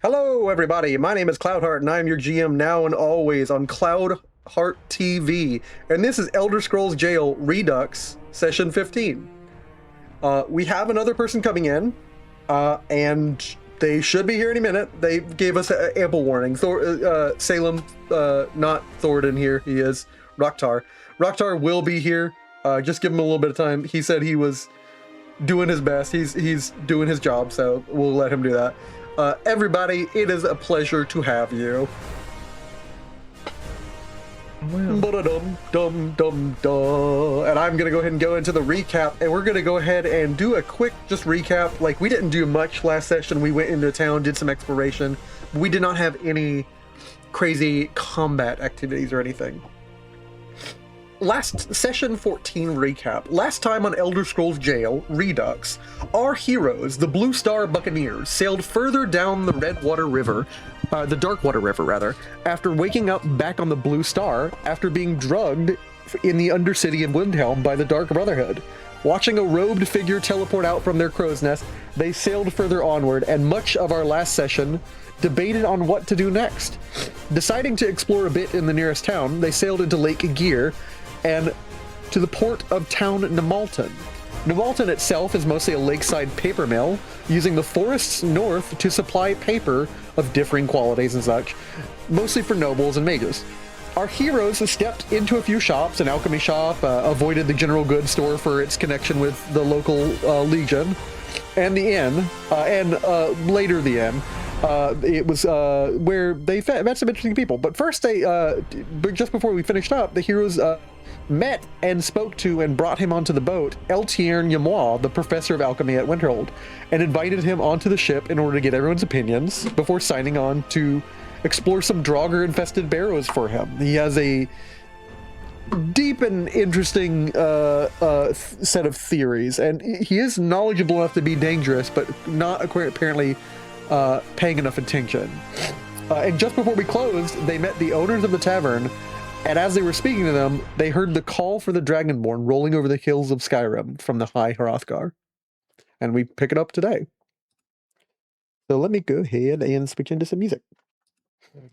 Hello, everybody. My name is Cloudheart, and I'm your GM now and always on Cloudheart TV. And this is Elder Scrolls GAOL Redux Session 15. We have another person coming in, and they should be here any minute. They gave us ample warning. Salem, not Thornton here. He is Rocktar. Rocktar will be here. Just give him a little bit of time. He said he was doing his best. He's doing his job, so we'll let him do that. Everybody, it is a pleasure to have you. Well. And I'm gonna go ahead and go into the recap, and we're gonna go ahead and do a quick just recap. Like, we didn't do much last session. We went into town, did some exploration. We did not have any crazy combat activities or anything. Last session 14 recap. Last time on Elder Scrolls GAOL Redux, our heroes, the Blue Star Buccaneers, sailed further down the Darkwater River rather, after waking up back on the Blue Star after being drugged in the Undercity of Windhelm by the Dark Brotherhood. Watching a robed figure teleport out from their crow's nest, they sailed further onward, and much of our last session debated on what to do next. Deciding to explore a bit in the nearest town, they sailed into Lake Gear and to the port of town Namalton. Namalton itself is mostly a lakeside paper mill, using the forests north to supply paper of differing qualities and such, mostly for nobles and mages. Our heroes stepped into a few shops, an alchemy shop, avoided the general goods store for its connection with the local legion, and the inn, and later the inn. It was where they met some interesting people. But first, just before we finished up, the heroes met and spoke to and brought him onto the boat Eltiern Yamois, the professor of alchemy at Winterhold, and invited him onto the ship in order to get everyone's opinions before signing on to explore some Draugr-infested barrows for him. He has a deep and interesting set of theories, and he is knowledgeable enough to be dangerous, but not apparently paying enough attention. And just before we closed, they met the owners of the tavern, and as they were speaking to them, they heard the call for the Dragonborn rolling over the hills of Skyrim from the High Hrothgar. And we pick it up today. So let me go ahead and switch into some music.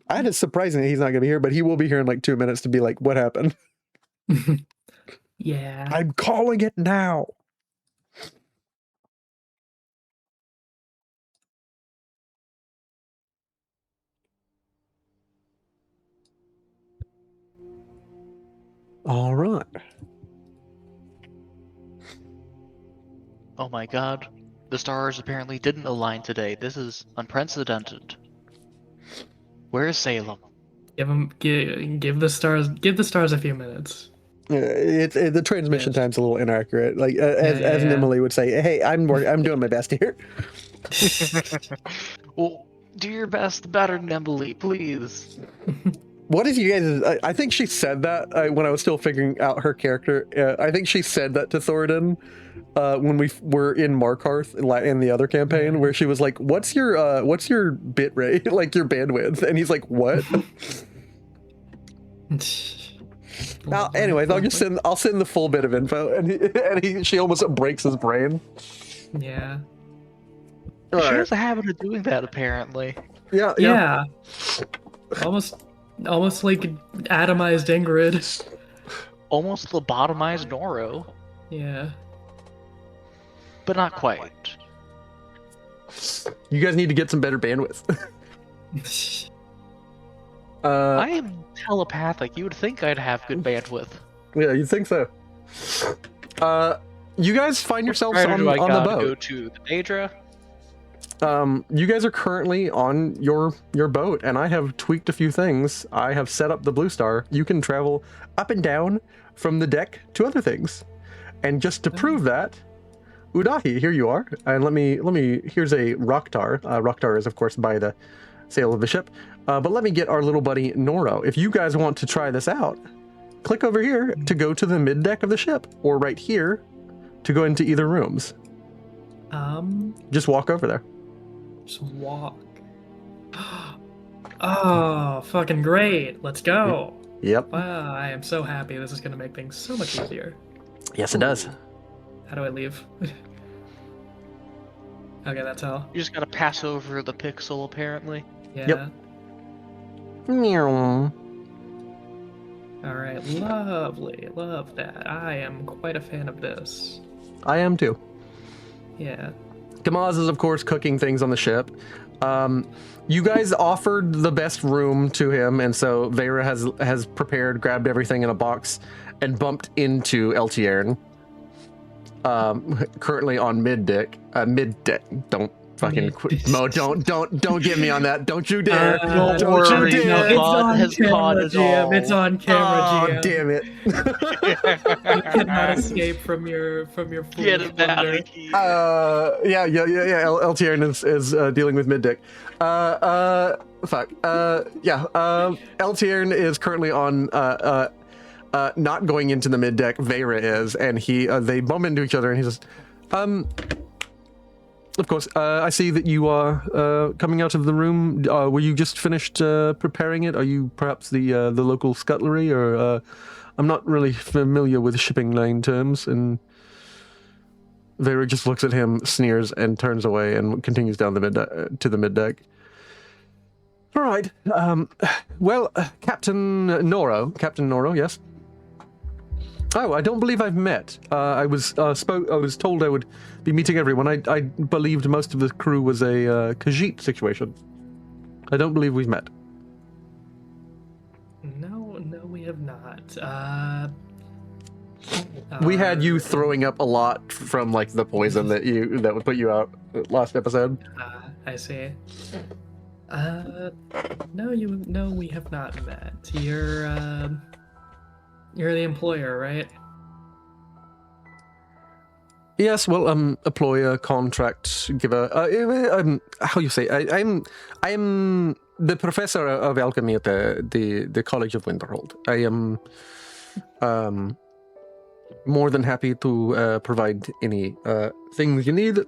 And it's surprising that he's not going to be here, but he will be here in like 2 minutes to be like, what happened? Yeah. I'm calling it now. All right. Oh my god. The stars apparently didn't align today. This is unprecedented. Where is Salem? Give the stars a few minutes. The transmission time's a little inaccurate. Like as Emily would say, "Hey, I'm doing my best here." Well, do your best better than Emily, please. What is you guys? I think she said that when I was still figuring out her character. I think she said that to Thornton when we were in Markarth in the other campaign, where she was like, what's your bit rate, like your bandwidth?" And he's like, "What?" Now, anyways, I'll send the full bit of info, and she almost breaks his brain. Yeah. She has a habit of doing that, apparently. Yeah. Almost like atomized Ingrid. Almost lobotomized Noro. Yeah. But not quite. You guys need to get some better bandwidth. I am telepathic. You would think I'd have good bandwidth. Yeah, you'd think so. You guys find yourselves on the boat. Go to the Daedra? You guys are currently on your boat, and I have tweaked a few things. I have set up the Blue Star. You can travel up and down from the deck to other things. And just to prove that, Udahi, here you are. And here's a Rocktar. Rocktar is, of course, by the sail of the ship. But let me get our little buddy Noro. If you guys want to try this out, click over here to go to the mid deck of the ship, or right here to go into either rooms. Just walk over there. Just walk. Oh, fucking great. Let's go. Yep. Wow, I am so happy. This is going to make things so much easier. Yes, it does. How do I leave? Okay, that's all. You just gotta pass over the pixel, apparently. Yeah. Yep. Meow. Alright, lovely. Love that. I am quite a fan of this. I am too. Yeah. Kamaz is, of course, cooking things on the ship. You guys offered the best room to him, and so Vera has prepared, grabbed everything in a box, and bumped into Eltiern. Currently on mid deck. Don't fucking Mo. Don't get me on that. Don't you dare. Don't don't worry, you dare. It's God on has caught camera, it GM. all. It's on camera, Oh, GM. damn it. You cannot escape from your foolish Get him out blunder. of here. Yeah. Eltiern is dealing with mid deck. Eltiern is currently on not going into the mid deck. Vera is, and they bump into each other, and he says, of course, I see that you are coming out of the room. Were you just finished preparing it? Are you perhaps the local scuttlery, or I'm not really familiar with shipping line terms? And Vera just looks at him, sneers, and turns away, and continues down the to the mid deck. All right. Captain Noro, yes. Oh, I don't believe I've met. I was told I would be meeting everyone. I believed most of the crew was a Khajiit situation. I don't believe we've met. No, we have not. We had you throwing up a lot from like the poison that would put you out last episode. I see. No, we have not met. You're the employer, right? Yes, well, employer, contract giver. How you say? I'm the professor of alchemy at the College of Winterhold. I am more than happy to provide any things you need,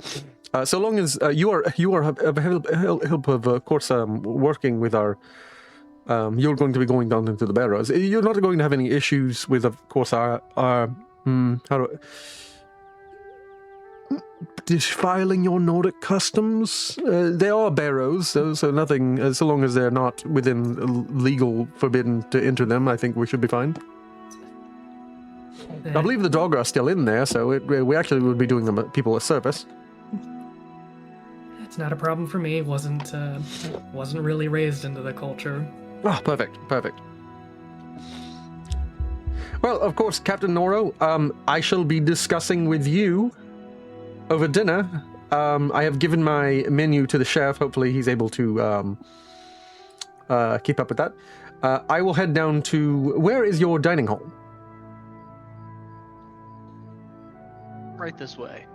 so long as you are help of course working with our. You're going to be going down into the barrows. You're not going to have any issues with, of course, filing your Nordic customs. They are barrows, so nothing. So long as they're not within legal forbidden to enter them, I think we should be fine. I believe the dog are still in there, so we actually would be doing them people a service. It's not a problem for me. Wasn't really raised into the culture. Oh, perfect. Well, of course, Captain Noro, I shall be discussing with you over dinner. I have given my menu to the chef. Hopefully he's able to keep up with that. I will head down to... Where is your dining hall? Right this way.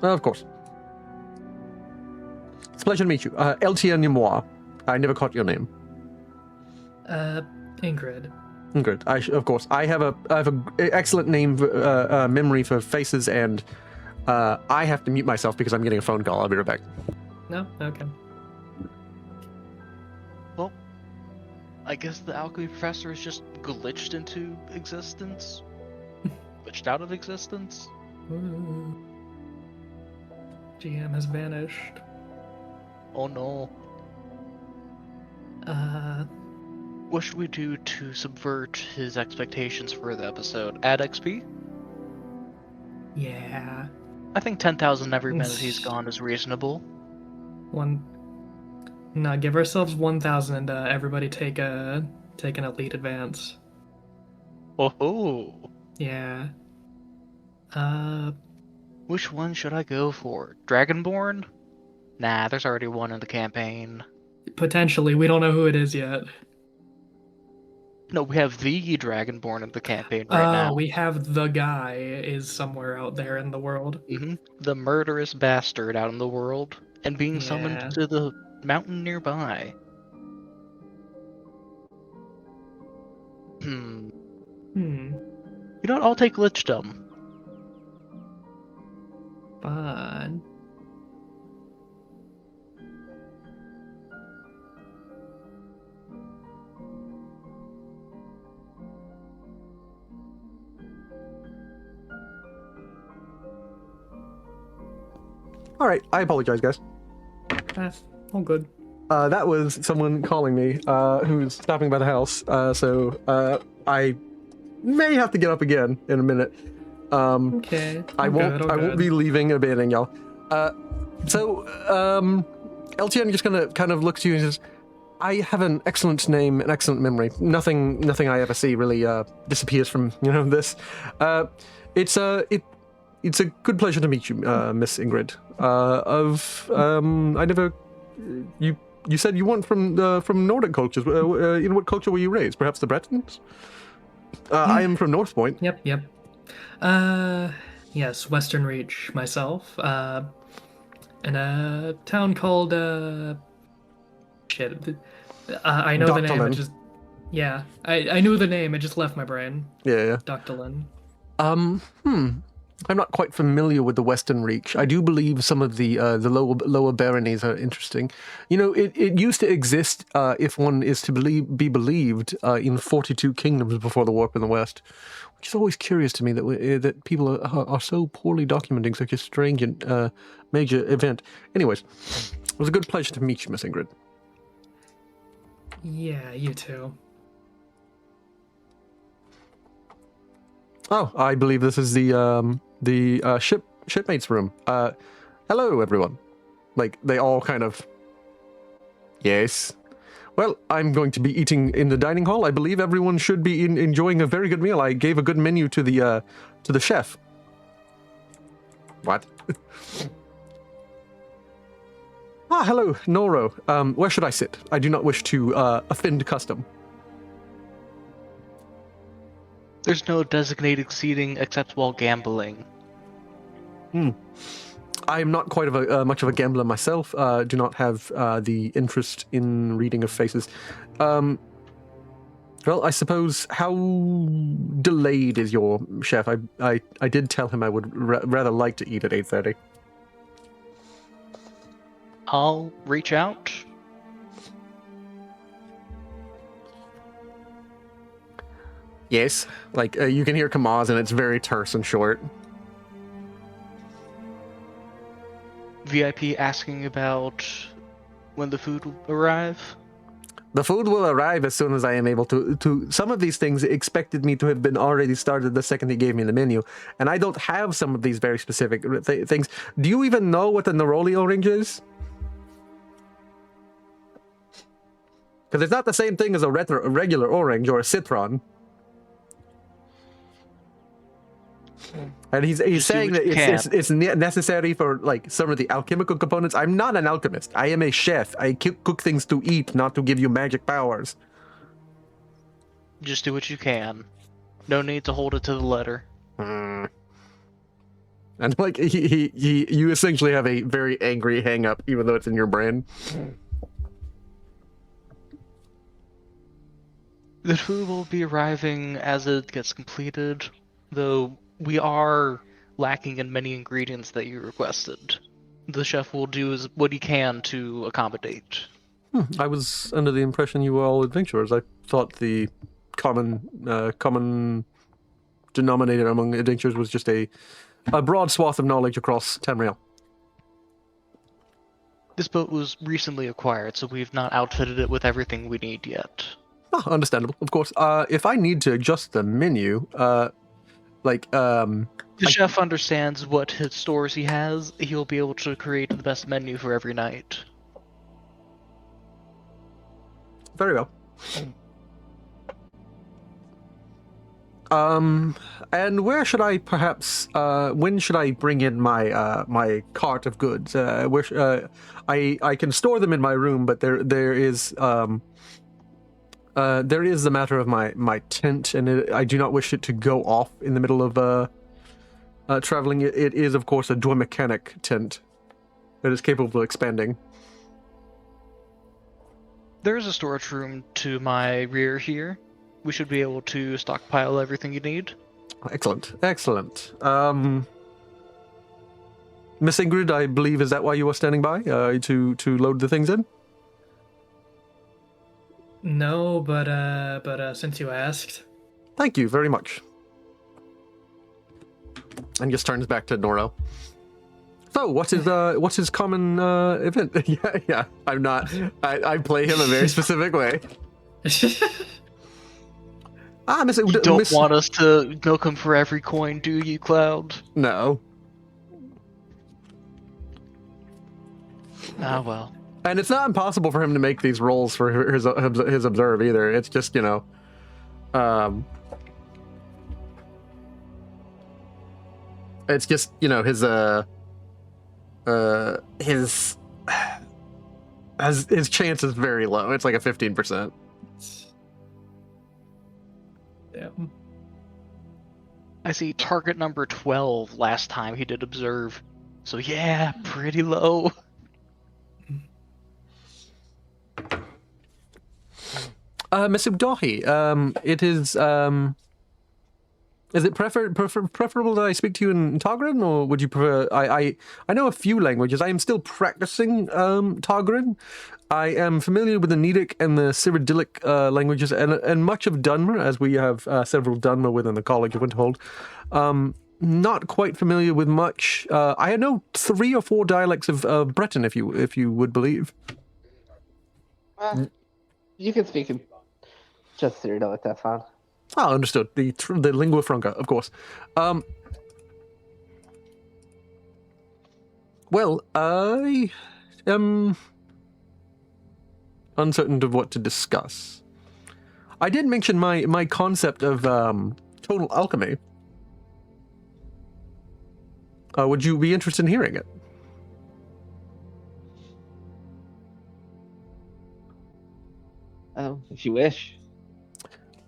Of course. It's a pleasure to meet you. Eltiern Moi. I never caught your name. Ingrid. Ingrid. Of course. I have a excellent name, memory for faces, and I have to mute myself because I'm getting a phone call. I'll be right back. No? Okay. Well, I guess the alchemy professor is just glitched into existence? Glitched out of existence? Ooh. GM has vanished. Oh no. What should we do to subvert his expectations for the episode? Add XP? Yeah. I think 10,000 every minute he's gone is reasonable. No, give ourselves 1,000 and everybody take an elite advance. Oh. Yeah. Which one should I go for? Dragonborn? Nah, there's already one in the campaign. Potentially, we don't know who it is yet. No, we have the Dragonborn in the campaign right now. We have the guy is somewhere out there in the world. Mm-hmm. The murderous bastard out in the world, and being summoned to the mountain nearby. You know what? I'll take Lichdom. Fun. All right, I apologize, guys. All good. That was someone calling me, who's stopping by the house. So I may have to get up again in a minute. Okay. I won't be leaving and abandoning y'all. LTN just gonna kind of looks at you and says, I have an excellent name, an excellent memory. Nothing I ever see really disappears from this. It's a good pleasure to meet you, Miss Ingrid. You said you weren't from Nordic cultures. In what culture were you raised? Perhaps the Bretons? I am from North Point. Yep. Yes, Western Reach myself. In a town called shit. I know the name. It just I knew the name. It just left my brain. Yeah. Dr. Lin. I'm not quite familiar with the Western Reach. I do believe some of the lower baronies are interesting. It used to exist, if one is to be believed, in 42 kingdoms before the warp in the West, which is always curious to me that people are so poorly documenting such a strange and major event. Anyways, it was a good pleasure to meet you, Miss Ingrid. Yeah, you too. Oh, I believe this is the shipmates room. Hello, everyone. Like, they all kind of... Yes. Well, I'm going to be eating in the dining hall. I believe everyone should be enjoying a very good meal. I gave a good menu to the chef. What? Hello, Noro. Where should I sit? I do not wish to offend custom. There's no designated seating except while gambling. I am not quite much of a gambler myself. Do not have the interest in reading of faces. Well, I suppose, how delayed is your chef? I did tell him I would rather like to eat at 8:30. I'll reach out. Yes, like you can hear Kamaz, and it's very terse and short. VIP asking about when the food will arrive. The food will arrive as soon as I am able to. Some of these things expected me to have been already started the second he gave me the menu, and I don't have some of these very specific things. Do you even know what the Neroli orange is? Because it's not the same thing as a regular orange or a citron. And he's saying that it's necessary for like some of the alchemical components. I'm not an alchemist. I am a chef. I cook things to eat, not to give you magic powers. Just do what you can. No need to hold it to the letter. And like you essentially have a very angry hang up, even though it's in your brain. The food will be arriving as it gets completed, though we are lacking in many ingredients that you requested. The chef will do what he can to accommodate. I was under the impression you were all adventurers. I thought the common denominator among adventurers was just a broad swath of knowledge across Tamriel. This boat was recently acquired, so we've not outfitted it with everything we need yet. Understandable, of course. If I need to adjust the menu, the chef understands what his stores he has. He'll be able to create the best menu for every night. Very well. And where should I perhaps, when should I bring in my my cart of goods? I can store them in my room, but there is the matter of my tent, and I do not wish it to go off in the middle of traveling. It is, of course, a dual mechanic tent that is capable of expanding. There is a storage room to my rear here. We should be able to stockpile everything you need. Excellent, excellent. Miss Ingrid, I believe, is that why you were standing by, to load the things in? No, but since you asked. Thank you very much. And just turns back to Noro. So, what's his common event? yeah. I'm not. I play him a very specific way. Miss. You don't want us to milk him for every coin, do you, Cloud? No. Ah, well. And it's not impossible for him to make these rolls for his observe either. It's just, it's just, his chance is very low. It's like a 15%. Yeah. I see target number 12 last time he did observe. So yeah, pretty low. Miss Ubdahi, is it preferable that I speak to you in Toghren, or would you prefer... I know a few languages. I am still practicing Toghren. I am familiar with the Nedic and the Cyrodiilic languages, and much of Dunmer, as we have several Dunmer within the College of Winterhold. Not quite familiar with much. I know 3 or 4 dialects of Breton, if you would believe. You can speak in just Cyrodiilic, that's fine. Ah, understood. The lingua franca, of course. Well, I am uncertain of what to discuss. I did mention my concept of total alchemy. Would you be interested in hearing it? If you wish.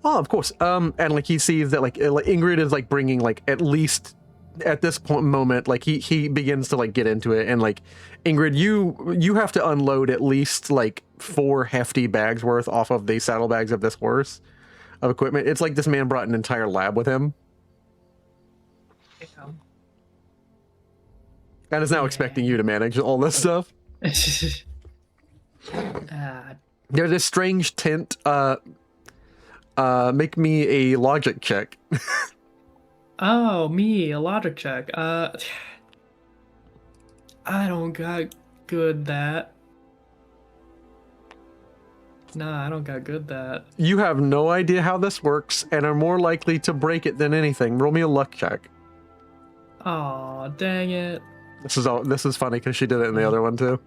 Oh, of course. And like he sees that like Ingrid is like bringing like at least at this moment like he begins to like get into it, and like Ingrid, you have to unload at least like 4 hefty bags worth off of the saddlebags of this horse of equipment. It's like this man brought an entire lab with him. Yeah. And is now expecting you to manage all this stuff. There's this strange tint. Make me a logic check. Oh, me, a logic check. I don't got good that. Nah, I don't got good that. You have no idea how this works and are more likely to break it than anything. Roll me a luck check. Aw, dang it. This is funny because she did it in the other one too.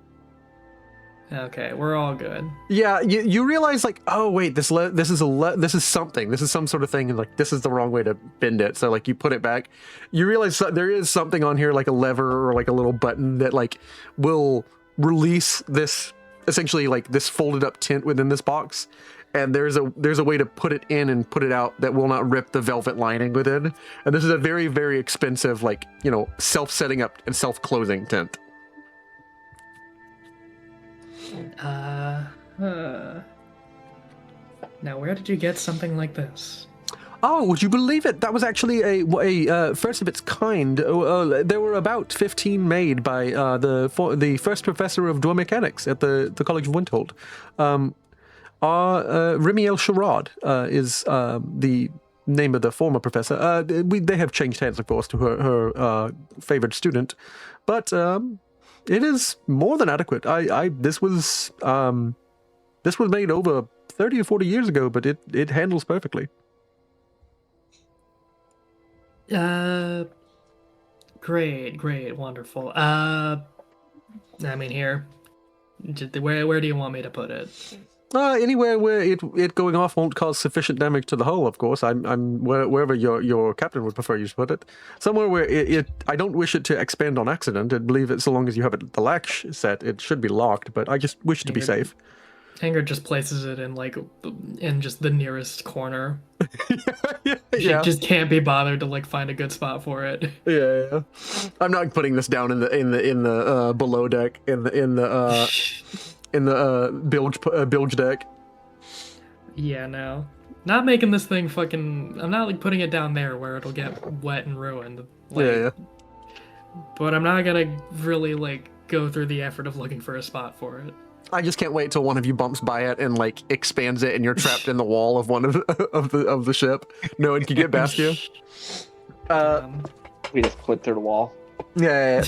Okay, we're all good. Yeah, you realize like, oh wait, this is something. This is some sort of thing, and like this is the wrong way to bend it. So like you put it back. You realize there is something on here, like a lever or like a little button that like will release this, essentially like this folded up tint within this box. And there's a way to put it in and put it out that will not rip the velvet lining within. And this is a very, very expensive, like, self-setting up and self-closing tint. Now, where did you get something like this? Oh, would you believe it? That was actually a first of its kind. There were about 15 made by the first professor of dual mechanics at the College of Winterhold. Remiel Sherrod is the name of the former professor. They have changed hands, of course, to her favored student, but it is more than adequate. This was made over 30 or 40 years ago, but it handles perfectly. Great, wonderful. I mean, here, where do you want me to put it? Anywhere where it going off won't cause sufficient damage to the hull, of course. I'm wherever your captain would prefer you to put it. Somewhere where I don't wish it to expand on accident. I believe it, so long as you have it the latch set, it should be locked, but I just wish to be safe. Ingrid just places it in just the nearest corner. Yeah. She just can't be bothered to find a good spot for it. Yeah. I'm not putting this down in the below deck in the bilge deck. Yeah, no. Not making this thing fucking... I'm not putting it down there where it'll get wet and ruined. Yeah. But I'm not gonna really go through the effort of looking for a spot for it. I just can't wait till one of you bumps by it and expands it and you're trapped in the wall of one of the ship. No one can get past you. We just clip through the wall. Yeah.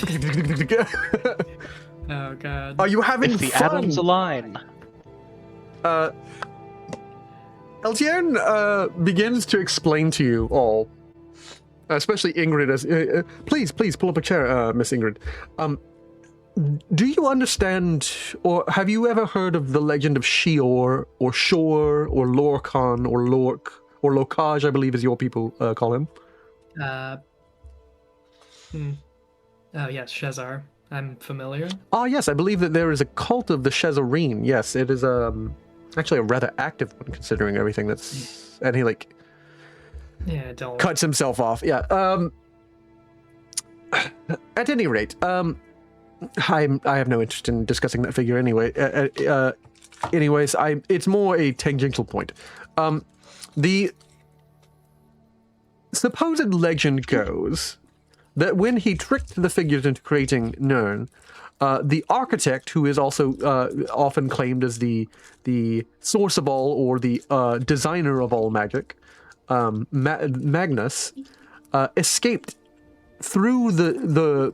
Oh god. Are you having If the fun? atoms align. Eltierne begins to explain to you all, especially Ingrid, as please pull up a chair, Miss Ingrid. Do you understand, or have you ever heard of the legend of Shior, or Shor, or Lorcan, or Lork, or Lokaj, I believe is your people call him? Oh yes, Shezar. I'm familiar. Ah, yes, I believe that there is a cult of the Shezarene. Yes, it is actually a rather active one, considering everything that's... And he, like, Yeah, don't. cuts himself off. Yeah, at any rate, I have no interest in discussing that figure anyway. Anyways, it's more a tangential point. The supposed legend goes that when he tricked the figures into creating Nirn, the architect, who is also often claimed as the source of all, or the designer of all magic, Magnus, escaped through the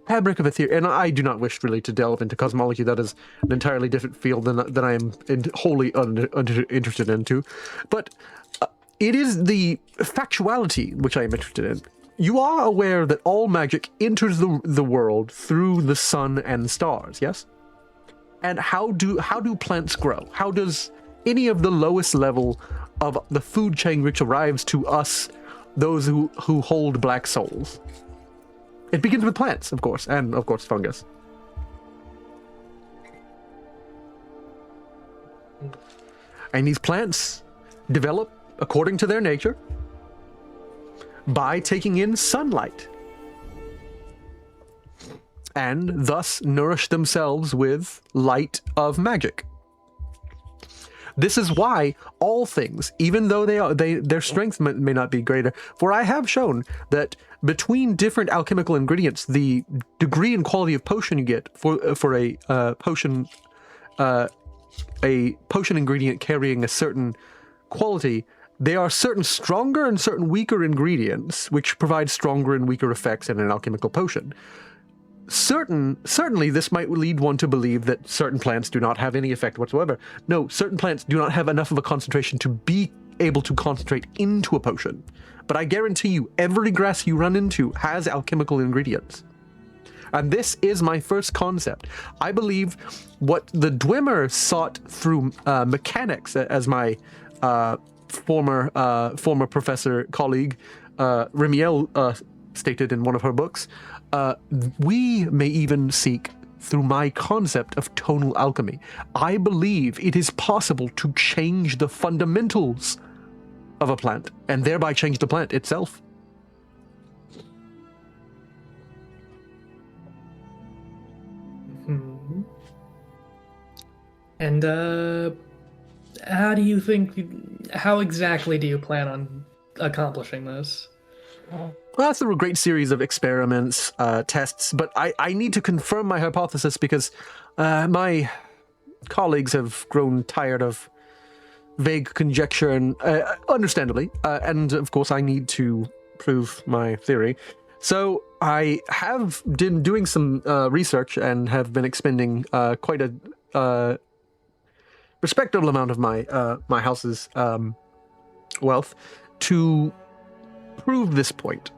fabric of Ethereum. And I do not wish really to delve into cosmology. That is an entirely different field than I am wholly interested into. But it is the factuality which I am interested in. You are aware that all magic enters the world through the sun and stars, yes? And how do plants grow? How does any of the lowest level of the food chain which arrives to us, those who hold black souls? It begins with plants, of course, and of course fungus. And these plants develop according to their nature by taking in sunlight, and thus nourish themselves with light of magic. This is why all things, even though their strength may not be greater, for I have shown that between different alchemical ingredients, the degree and quality of potion you get for a potion ingredient carrying a certain quality, there are certain stronger and certain weaker ingredients which provide stronger and weaker effects in an alchemical potion. Certainly this might lead one to believe that certain plants do not have any effect whatsoever. No, certain plants do not have enough of a concentration to be able to concentrate into a potion. But I guarantee you, every grass you run into has alchemical ingredients. And this is my first concept. I believe what the Dwemer sought through mechanics, as my former professor colleague Remiel stated in one of her books, we may even seek through my concept of tonal alchemy. I believe it is possible to change the fundamentals of a plant and thereby change the plant itself. Hmm. And how exactly do you plan on accomplishing this? Well, that's through a great series of experiments, tests, but I need to confirm my hypothesis because my colleagues have grown tired of vague conjecture, and understandably, and of course I need to prove my theory. So I have been doing some research and have been expending quite a respectable amount of my house's wealth to prove this point.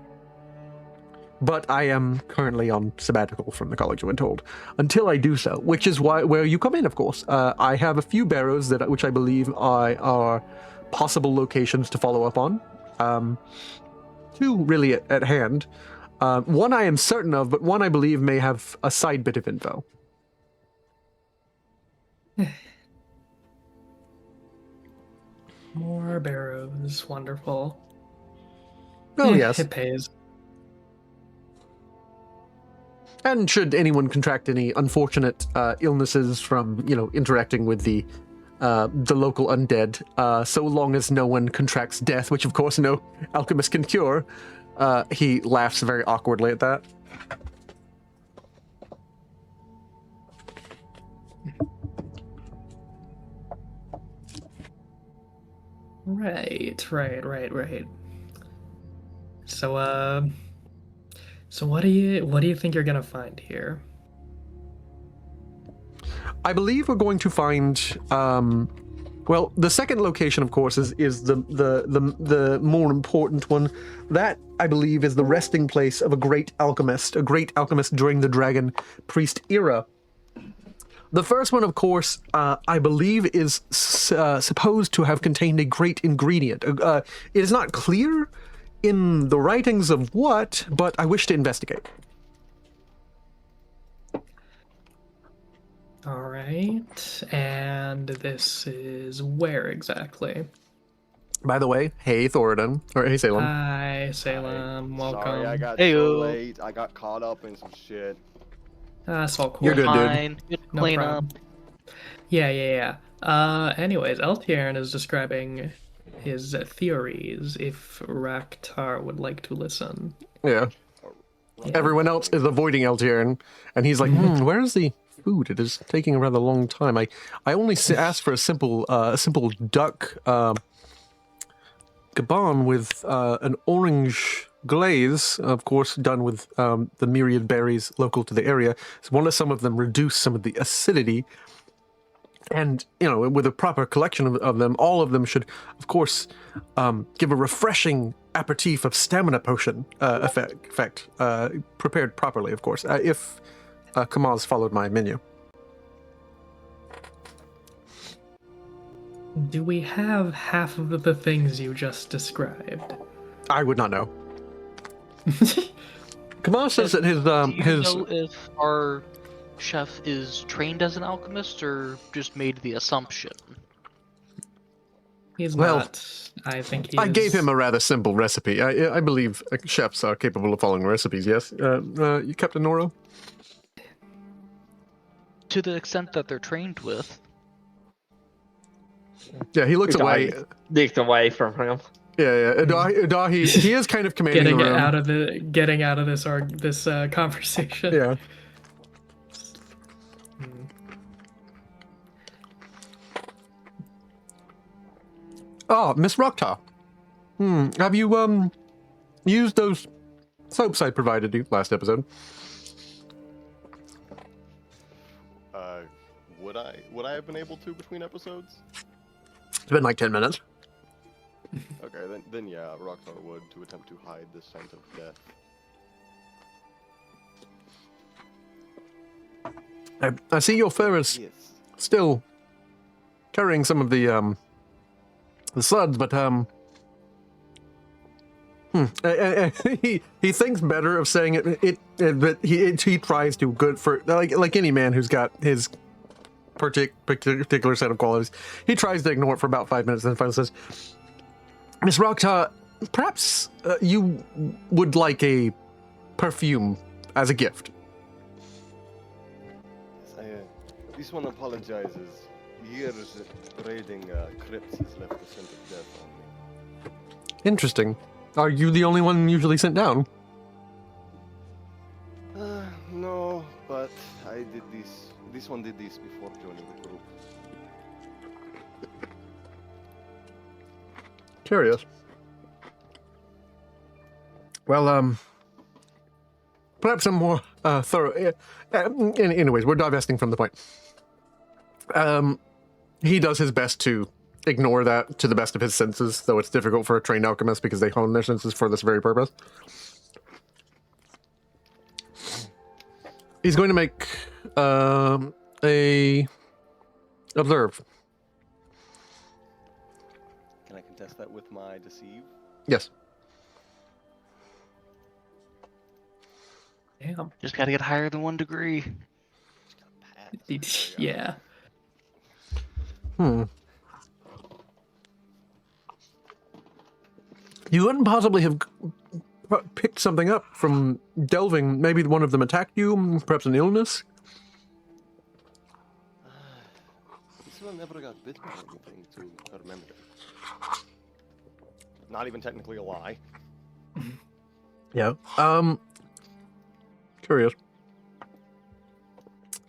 But I am currently on sabbatical from the college, I've been told, until I do so, which is where you come in, of course. I have a few barrows which I believe are possible locations to follow up on. Two really at hand. One I am certain of, but one I believe may have a side bit of info. More barrows, wonderful. Oh, yes. It pays. And should anyone contract any unfortunate illnesses from, interacting with the local undead, so long as no one contracts death, which of course no alchemist can cure, he laughs very awkwardly at that. Right. Right. So So what do you think you're gonna find here? I believe we're going to find, well, the second location, of course, is the more important one. That, I believe, is the resting place of a great alchemist during the Dragon Priest era. The first one, of course, I believe is supposed to have contained a great ingredient. It is not clear in the writings of what, but I wish to investigate. All right, and this is where exactly? By the way, hey Thoradin, or hey Salem. Hi, Salem. Welcome. Sorry, I got Heyo. so late. I got caught up in some shit. That's all cool. You're good, dude. Fine. Good No clean problem. up. Yeah. Anyways, Eltierin is describing his theories if Raktar would like to listen. Yeah. Everyone else is avoiding Eltierin, and he's like, where's the food? It is taking a rather long time. I only asked for a simple duck gaban with an orange glaze, of course, done with the myriad berries local to the area. So some of them reduce some of the acidity. And, with a proper collection of them, all of them should, of course, give a refreshing aperitif of stamina potion effect prepared properly, of course, if Kamaz followed my menu. Do we have half of the things you just described? I would not know. Kamaz says that Do you know if our chef is trained as an alchemist or just made the assumption? He's Well, not. I think he's... I gave him a rather simple recipe. I believe chefs are capable of following recipes, yes? Captain Noro? To the extent that they're trained with. Yeah, he looks away. Looked away from him. Yeah. Udahi, he is kind of commanding getting the room. getting out of this conversation. Yeah. Oh, Miss Rocktar. Have you used those soaps I provided you last episode? Would I have been able to between episodes? It's been like 10 minutes. Okay, then yeah, Rockstar would to attempt to hide the scent of death. I see your fur is Yes. still carrying some of the suds, but he thinks better of saying it, but he tries to good for like any man who's got his particular set of qualities. He tries to ignore it for about 5 minutes, and then finally says, "Miss Rocktar, perhaps you would like a perfume as a gift." This one apologizes. Years raiding crypts has left the scent of death on me. Interesting. Are you the only one usually sent down? No, but I did this. This one did this before joining the group. Curious. Well, perhaps some more thorough. Anyways, we're divesting from the point. He does his best to ignore that to the best of his senses, though it's difficult for a trained alchemist because they hone their senses for this very purpose. He's going to make a observe. Can I contest that with my deceive? Yes. Damn. Just gotta get higher than 1 degree. Yeah. You couldn't possibly have picked something up from delving. Maybe one of them attacked you, perhaps an illness? This one never got bitten or anything to remember. Not even technically a lie. Yeah. Curious.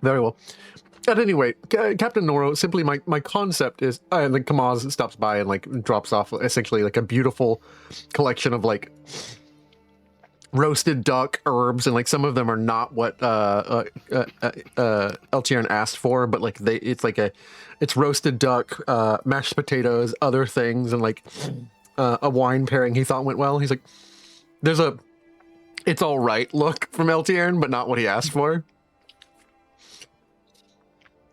Very well. At any rate, Captain Noro, simply my concept is, and then Kamaz stops by and like drops off essentially like a beautiful collection of like roasted duck, herbs, and like some of them are not what Eltiern asked for, but like it's roasted duck, mashed potatoes, other things, and like a wine pairing he thought went well. He's like, there's a it's all right look from Eltiern, but not what he asked for.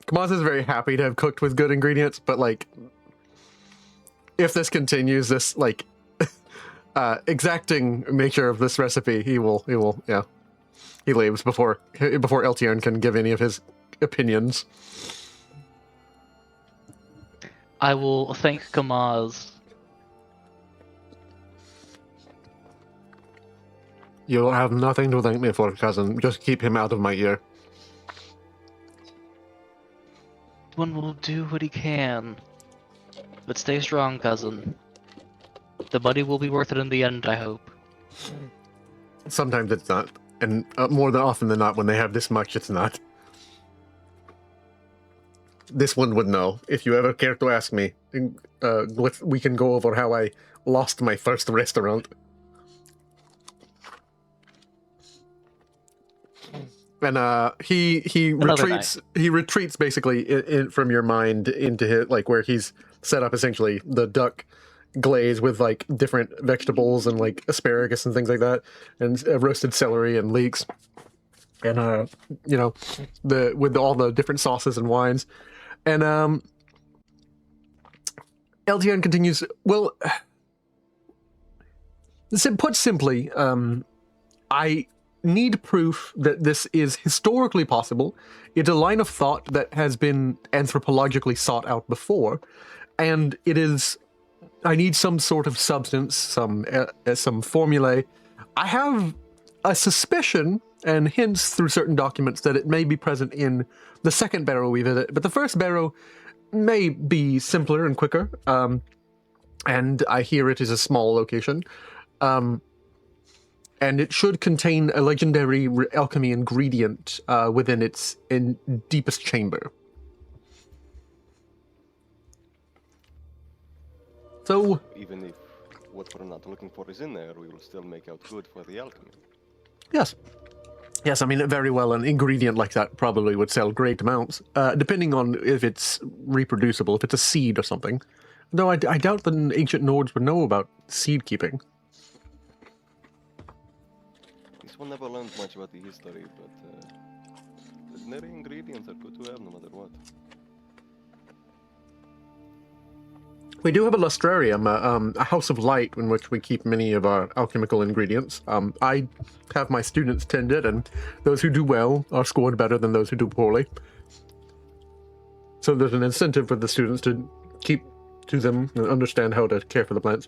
Kamaz is very happy to have cooked with good ingredients, but like, if this continues, this like exacting nature of this recipe, he will, yeah, he leaves before Eltiern can give any of his opinions. I will thank Kamaz. You'll have nothing to thank me for, cousin. Just keep him out of my ear. One will do what he can. But stay strong, cousin. The money will be worth it in the end, I hope. Sometimes it's not. And more than often than not, when they have this much, it's not. This one would know. If you ever care to ask me, we can go over how I lost my first restaurant. And he retreats basically from your mind into his, like where he's set up essentially the duck glaze with like different vegetables and like asparagus and things like that, and roasted celery and leeks, and you know, with all the different sauces and wines. And Eltiern continues, well, put simply, I need proof that this is historically possible. It's a line of thought that has been anthropologically sought out before, and it is, I need some sort of substance, some formulae. I have a suspicion and hints through certain documents that it may be present in the second barrow we visit, but the first barrow may be simpler and quicker, and I hear it is a small location. And it should contain a legendary alchemy ingredient within its deepest chamber. So, even if what we're not looking for is in there, we will still make out good for the alchemy. Yes. Yes, I mean, very well, an ingredient like that probably would sell great amounts, depending on if it's reproducible, if it's a seed or something. Though I doubt the ancient Nords would know about seed keeping. This one never learned much about the history, but legendary ingredients are good to have no matter what. We do have a lustrarium, a house of light in which we keep many of our alchemical ingredients. I have my students tend it, and those who do well are scored better than those who do poorly. So there's an incentive for the students to keep to them and understand how to care for the plants.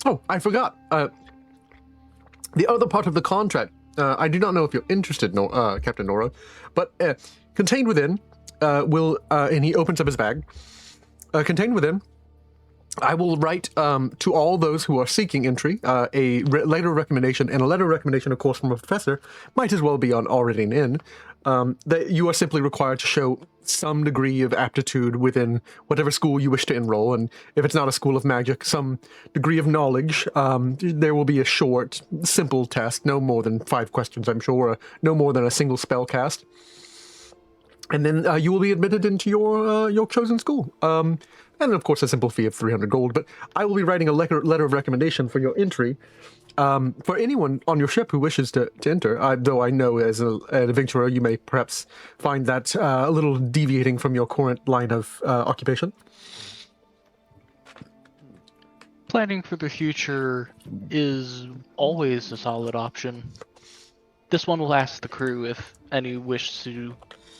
Oh, I forgot. The other part of the contract, I do not know if you're interested, Captain Nora, but contained within and he opens up his bag. Contained within, I will write to all those who are seeking entry a letter of recommendation, and a letter of recommendation, of course, from a professor, might as well be on already in, that you are simply required to show some degree of aptitude within whatever school you wish to enroll, and if it's not a school of magic, some degree of knowledge. There will be a short, simple test, no more than 5 questions, I'm sure, no more than a single spell cast. And then you will be admitted into your chosen school. And of course, a simple fee of 300 gold. But I will be writing a letter of recommendation for your entry. For anyone on your ship who wishes to enter, though I know as an adventurer you may perhaps find that a little deviating from your current line of occupation. Planning for the future is always a solid option. This one will ask the crew if any wish to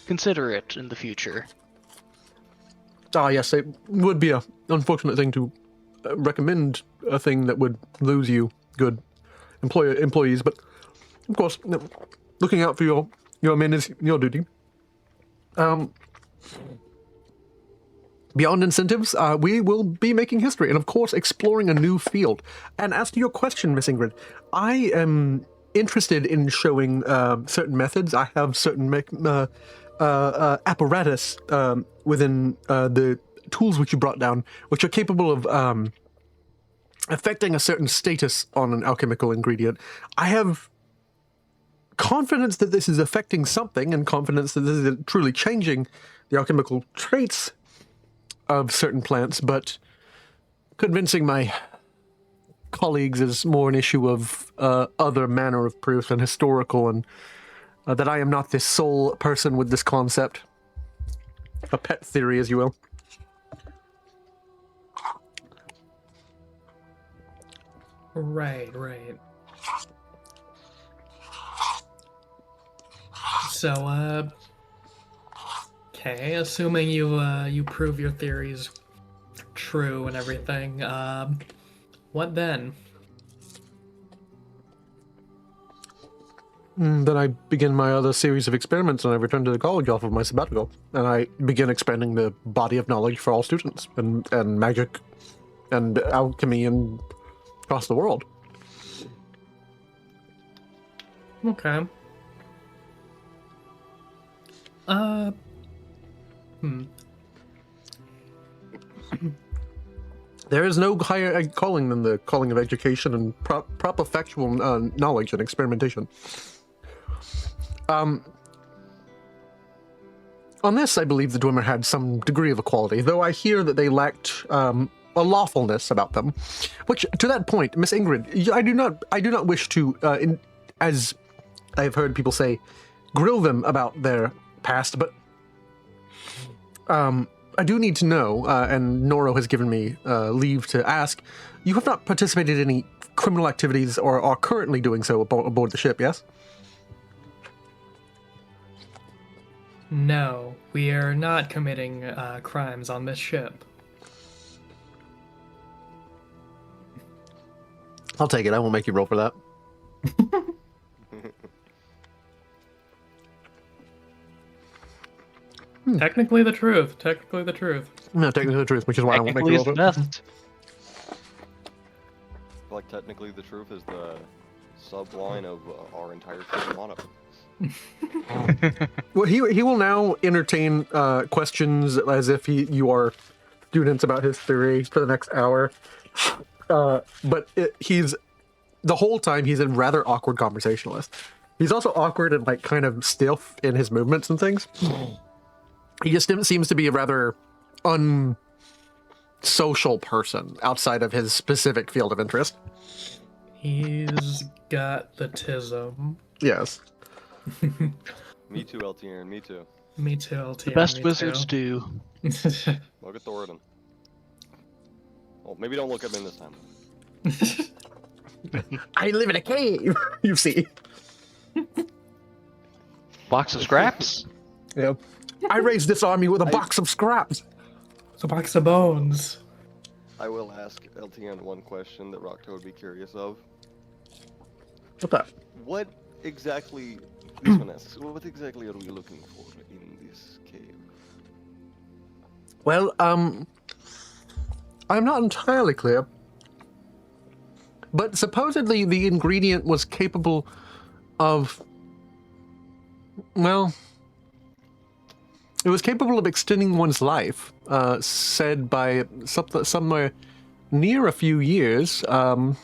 consider it in the future. Ah, yes, it would be an unfortunate thing to recommend a thing that would lose you good employees, but of course, looking out for your men is your duty. Beyond incentives, we will be making history, and of course, exploring a new field. And as to your question, Miss Ingrid, I am interested in showing certain methods. I have certain apparatus within the tools which you brought down, which are capable of affecting a certain status on an alchemical ingredient. I have confidence that this is affecting something, and confidence that this is truly changing the alchemical traits of certain plants, but convincing my colleagues is more an issue of other manner of proof and historical, and that I am not the sole person with this concept. A pet theory, as you will. Right. So, okay, assuming you prove your theories true and everything, what then? Then I begin my other series of experiments, and I return to the college off of my sabbatical, and I begin expanding the body of knowledge for all students, and magic, and alchemy, and across the world. Okay. There is no higher calling than the calling of education and proper factual knowledge and experimentation. On this, I believe the Dwemer had some degree of equality, though I hear that they lacked a lawfulness about them. Which, to that point, Miss Ingrid, I do not wish to, as I've heard people say, grill them about their past, but I do need to know, and Noro has given me leave to ask, you have not participated in any criminal activities or are currently doing so aboard the ship, yes? No, we are not committing crimes on this ship. I'll take it. I won't make you roll for that. Technically the truth. Technically the truth. No, technically the truth, which is why I won't make you roll for it. Best. Like, technically, the truth is the subline of our entire ship motto. Well, he will now entertain questions as if you are students about his theory for the next hour. But he's the whole time he's a rather awkward conversationalist. He's also awkward and like kind of stiff in his movements and things. He just seems to be a rather unsocial person outside of his specific field of interest. He's got the tism. Yes. Me too, LTN, me too. Me too, LTM. The best me wizards too. do. Look at Thoradin. Oh, maybe don't look at him this time. I live in a cave, you see. Box of scraps? Yeah. I raised this army with a box of scraps. It's a box of bones. I will ask LTN one question that Rockto would be curious of. What's that? What exactly, this one asks, what exactly are we looking for in this cave? Well, I'm not entirely clear. But supposedly the ingredient was capable of, well, it was capable of extending one's life, said by somewhere near a few years, and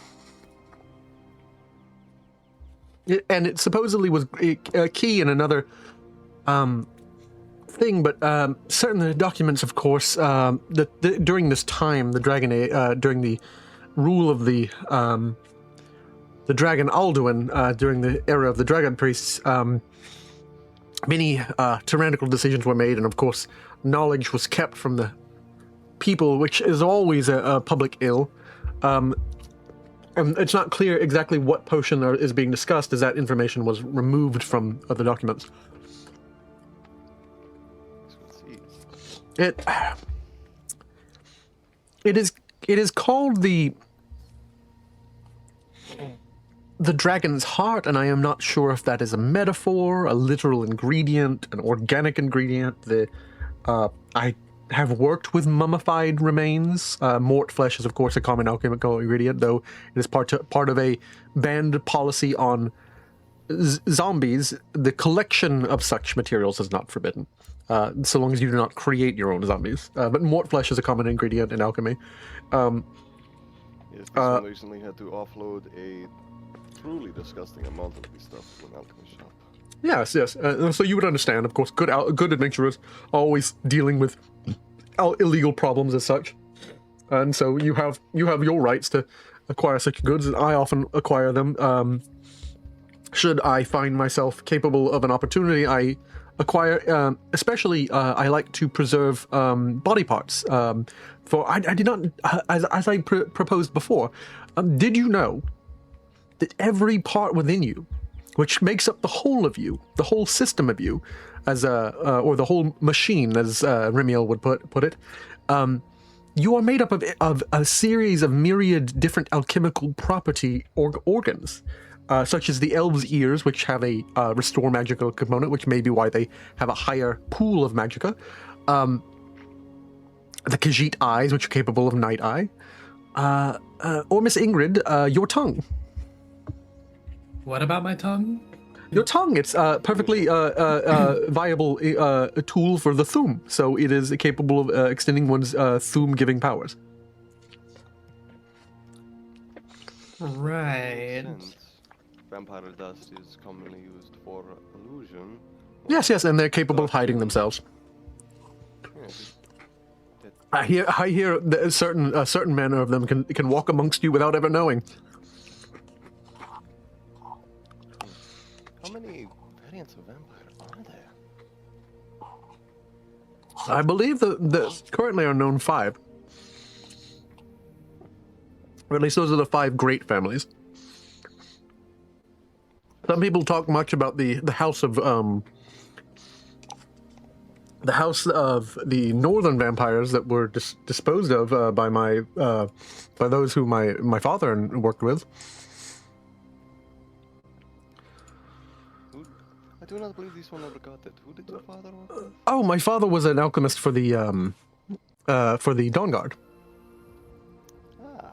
it supposedly was a key in another thing, but certain documents, of course, that during this time, the Dragon during the rule of the Dragon Alduin, during the era of the Dragon Priests, many tyrannical decisions were made, and of course, knowledge was kept from the people, which is always a public ill. And it's not clear exactly what potion is being discussed, as that information was removed from other documents. It is called the Dragon's Heart, and I am not sure if that is a metaphor, a literal ingredient, an organic ingredient. I have worked with mummified remains. Mort flesh is, of course, a common alchemical ingredient, though it is part of a banned policy on zombies. The collection of such materials is not forbidden, so long as you do not create your own zombies. But mort flesh is a common ingredient in alchemy. Yes, this one recently had to offload a truly disgusting amount of this stuff to an alchemist shop. Yes, yes. So you would understand, of course. Good adventurers are always dealing with illegal problems as such, and so you have your rights to acquire such goods, and I often acquire them. Should I find myself capable of an opportunity, I acquire. Especially, I like to preserve body parts. For I did not, as I proposed before. Did you know that every part within you, which makes up the whole of you, the whole system of you, as or the whole machine, as Remiel would put it, you are made up of a series of myriad different alchemical property organs, such as the elves' ears, which have a restore magical component, which may be why they have a higher pool of magicka. The Khajiit eyes, which are capable of night eye, or Miss Ingrid, your tongue. What about my tongue? Your tongue, it's perfectly viable a tool for the Thum, so it is capable of extending one's Thum-giving powers. Right. Since vampire dust is commonly used for illusion. Yes, and they're capable of hiding themselves. Yes, I hear that a certain manner of them can walk amongst you without ever knowing. how many variants of vampire are there? I believe that currently are known 5. Or at least those are the 5 great families. Some people talk much about the house of the northern vampires that were disposed of by those who my father worked with. I do not believe this one ever got it. Who did your father work with? Oh, my father was an alchemist for the Dawn Guard. Ah,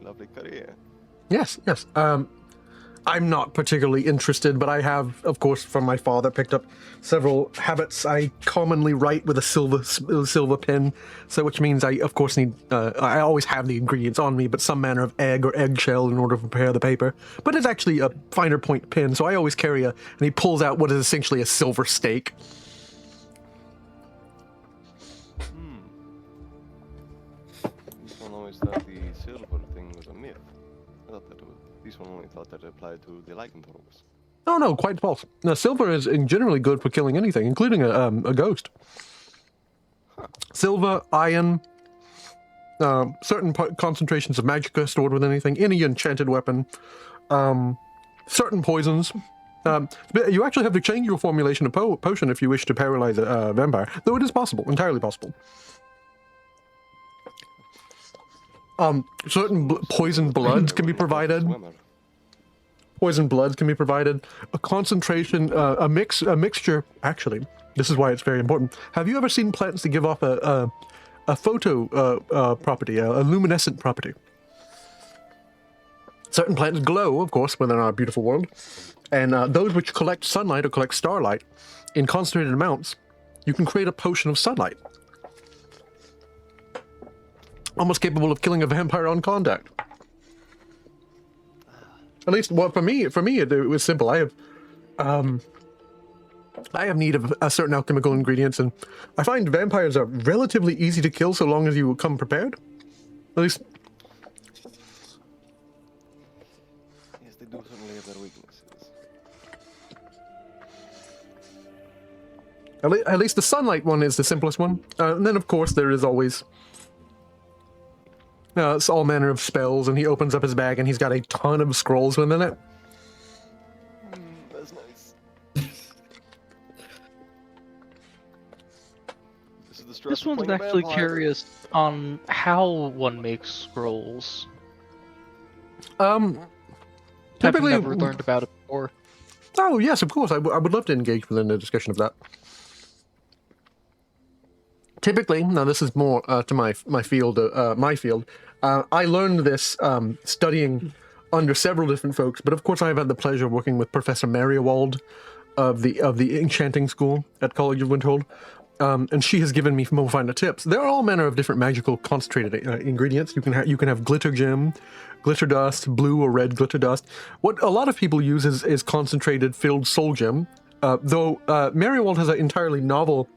a lovely career. Yes. I'm not particularly interested, but I have, of course, from my father, picked up several habits. I commonly write with a silver pen, so which means I, of course, need. I always have the ingredients on me, but some manner of egg or eggshell in order to prepare the paper. But it's actually a finer point pen, so I always carry and he pulls out what is essentially a silver stake. This one always thought the silver thing was a myth. I thought that this one only thought that it applied to the lycanthropes. Oh no, quite false. Now, silver is generally good for killing anything, including a ghost. Silver, iron, certain concentrations of magicka stored with anything, any enchanted weapon, certain poisons. You actually have to change your formulation of potion if you wish to paralyze a vampire, though it is possible, entirely possible. Certain poisoned bloods can be provided. Poisoned bloods can be provided. A concentration, a mixture. Actually, this is why it's very important. Have you ever seen plants that give off a photo property, a luminescent property? Certain plants glow, of course, when they're in our beautiful world, and those which collect sunlight or collect starlight in concentrated amounts, you can create a potion of sunlight. Almost capable of killing a vampire on contact. At least, well, for me, it was simple. I have need of a certain alchemical ingredients, and I find vampires are relatively easy to kill so long as you come prepared. At least, Yes, they do certainly have their weaknesses. at least the sunlight one is the simplest one. And then, of course, there is always. It's all manner of spells, and he opens up his bag, and he's got a ton of scrolls within it. That's nice. This one's actually curious on how one makes scrolls. Typically, I've never learned about it before. Oh yes, of course. I would love to engage within a discussion of that. Typically, now this is more to my field. I learned this studying under several different folks, but of course I've had the pleasure of working with Professor Mariewald of the Enchanting School at College of Winterhold. and she has given me more finer tips. There are all manner of different magical concentrated ingredients. You can have glitter gem, glitter dust, blue or red glitter dust. What a lot of people use is concentrated filled soul gem. Though Mariwald has an entirely novel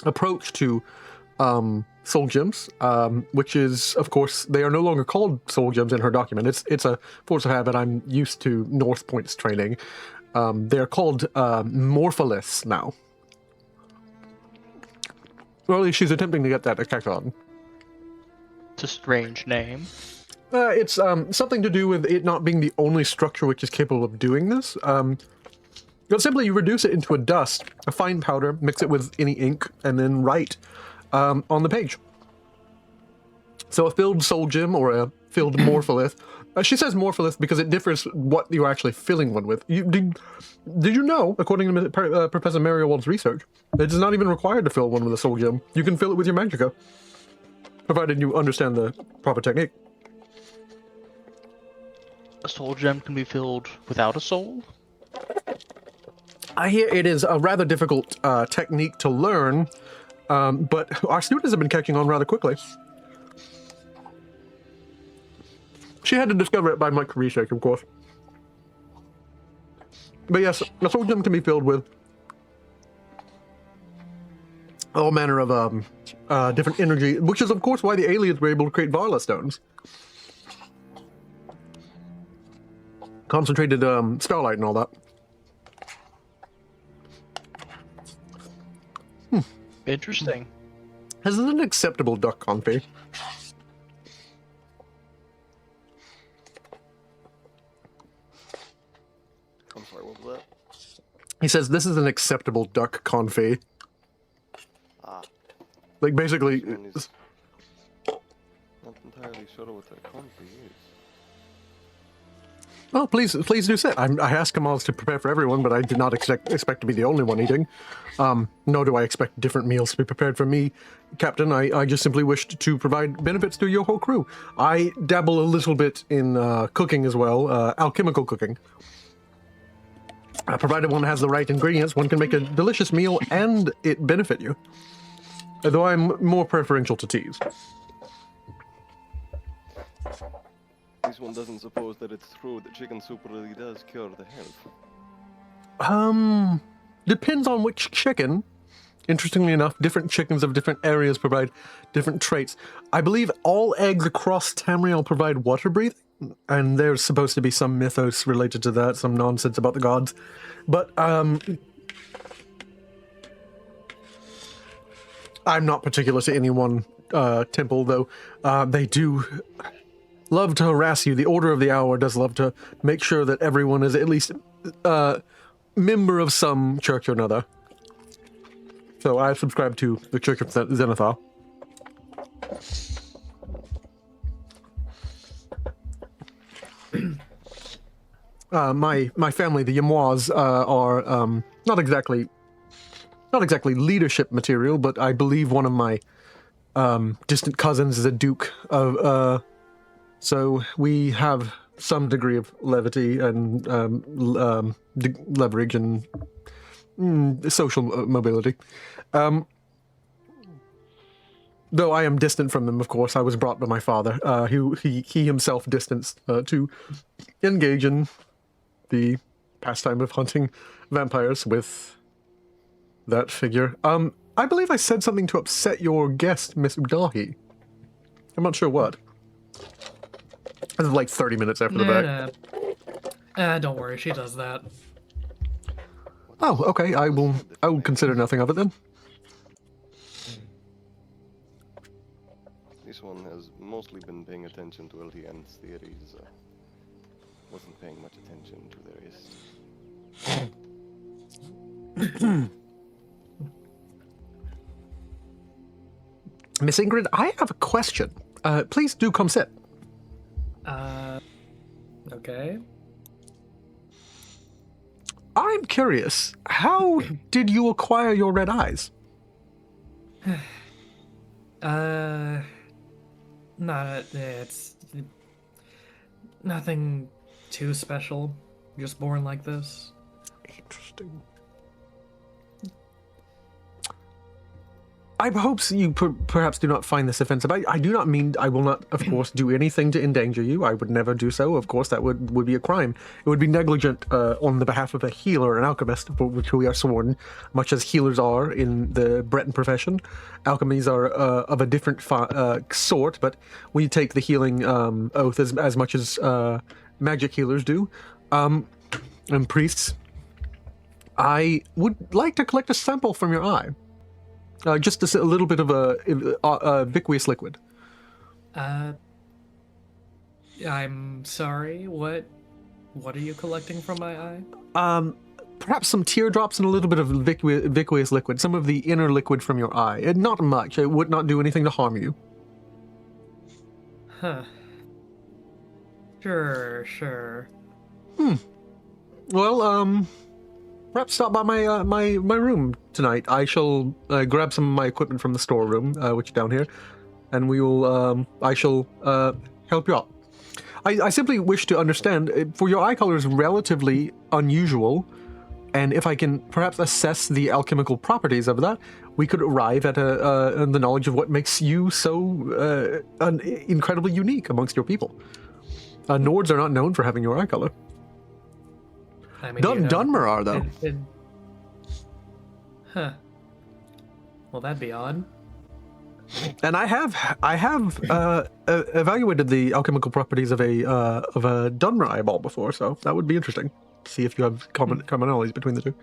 approach to soul gems, which is, of course, they are no longer called soul gems in her document. It's a force of habit. I'm used to North Point's training. They are called morpholiths now. Well, at least she's attempting to get that on. It's a strange name. It's something to do with it not being the only structure which is capable of doing this. Simply you reduce it into a dust, a fine powder, mix it with any ink, and then write on the page. So a filled soul gem or a filled morpholith. She says morpholith because it differs what you're actually filling one with. Did you know, according to Professor Mariwald's research, it is not even required to fill one with a soul gem. You can fill it with your magicka, provided you understand the proper technique. A soul gem can be filled without a soul? I hear it is a rather difficult technique to learn, but our students have been catching on rather quickly. She had to discover it by much research, of course. But yes, a soul gem can be filled with all manner of different energy, which is, of course, why the aliens were able to create Varla stones. Concentrated starlight and all that. Interesting. This is an acceptable duck confit. I'm sorry, what was that? He says this is an acceptable duck confit. Ah, Like basically, this one is not entirely sure what that confit is. well, please do sit. I ask Kamals to prepare for everyone, but I did not expect to be the only one eating. Nor do I expect different meals to be prepared for me, Captain. I just simply wished to provide benefits to your whole crew. I dabble a little bit in cooking as well, alchemical cooking. Provided one has the right ingredients, one can make a delicious meal and it benefit you. Though I'm more preferential to teas. This one doesn't suppose that it's true that chicken soup really does cure the health. Depends on which chicken. Interestingly enough, different chickens of different areas provide different traits. I believe all eggs across Tamriel provide water breathing, and there's supposed to be some mythos related to that, some nonsense about the gods. But, I'm not particular to any one temple, though. They do love to harass you. The Order of the Hour does love to make sure that everyone is at least member of some church or another. So I subscribe to the Church of Zenithal. My family, the Yamois, are not exactly leadership material, but I believe one of my distant cousins is a duke of. So we have some degree of levity and leverage and social mobility. Though I am distant from them, of course. I was brought by my father, who he himself distanced to engage in the pastime of hunting vampires with that figure. I believe I said something to upset your guest, Miss Udahi. I'm not sure what. This is like 30 minutes after the fact. Don't worry, she does that. Oh, okay. I will consider nothing of it then. This one has mostly been paying attention to LTN's theories. Wasn't paying much attention to the rest. Miss Ingrid, I have a question. Please do come sit. Okay. I'm curious, how did you acquire your red eyes? It's nothing too special. Just born like this. Interesting. I hope you perhaps do not find this offensive. I do not mean I will not, of course, do anything to endanger you. I would never do so. Of course, that would be a crime. It would be negligent on the behalf of a healer and alchemist, for which we are sworn, much as healers are in the Breton profession. Alchemies are of a different sort, but we take the healing oath as much as magic healers do, and priests. I would like to collect a sample from your eye. Just a little bit of a aqueous liquid. I'm sorry. What are you collecting from my eye? Perhaps some teardrops and a little bit of aqueous liquid. Some of the inner liquid from your eye. Not much. It would not do anything to harm you. Huh. Sure. Well, perhaps stop by my room tonight. I shall grab some of my equipment from the storeroom, which is down here, and we will. I shall help you out. I simply wish to understand, for your eye color is relatively unusual, and if I can perhaps assess the alchemical properties of that, we could arrive at the knowledge of what makes you so incredibly unique amongst your people. Nords are not known for having your eye color. I mean, Dunmer are, though. Huh. Well, that'd be odd. And I have evaluated the alchemical properties of a Dunmer eyeball before, so that would be interesting. See if you have commonalities between the two.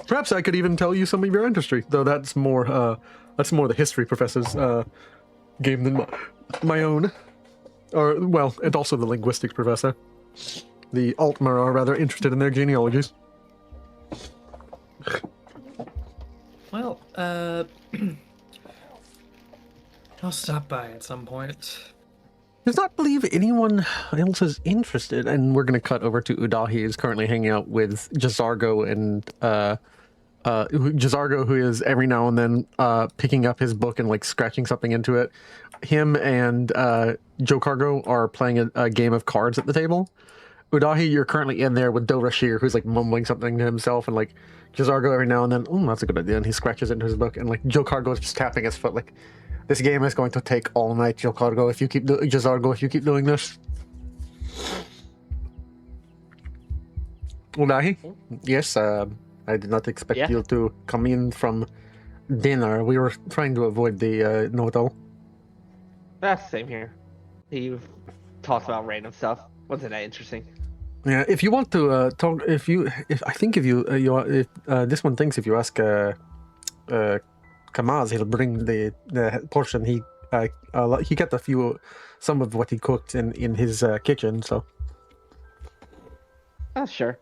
Perhaps I could even tell you some of your ancestry, though that's more the history professor's game than my own. Or, well, and also the linguistics professor. The Altmer are rather interested in their genealogies. Well, I'll stop by at some point. Does not believe anyone else is interested, and we're going to cut over to Udahi, who's currently hanging out with Jazargo and Jazargo, who is every now and then picking up his book and like scratching something into it. Him and Joe Cargo are playing a game of cards at the table. Udahi, you're currently in there with Dorashir, who's like mumbling something to himself, and like Jazargo every now and then, that's a good idea, and he scratches into his book, and like Joe Cargo is just tapping his foot like, this game is going to take all night, Joe Cargo, if you keep Jazargo, if you keep doing this. Udahi? Yes, I did not expect you to come in from dinner. We were trying to avoid the know-it-all. Same here. He talks about random stuff. Wasn't that interesting? Yeah, if you want to talk, if this one thinks if you ask Kamaz, he'll bring the portion he got some of what he cooked in his kitchen. So. Oh, sure.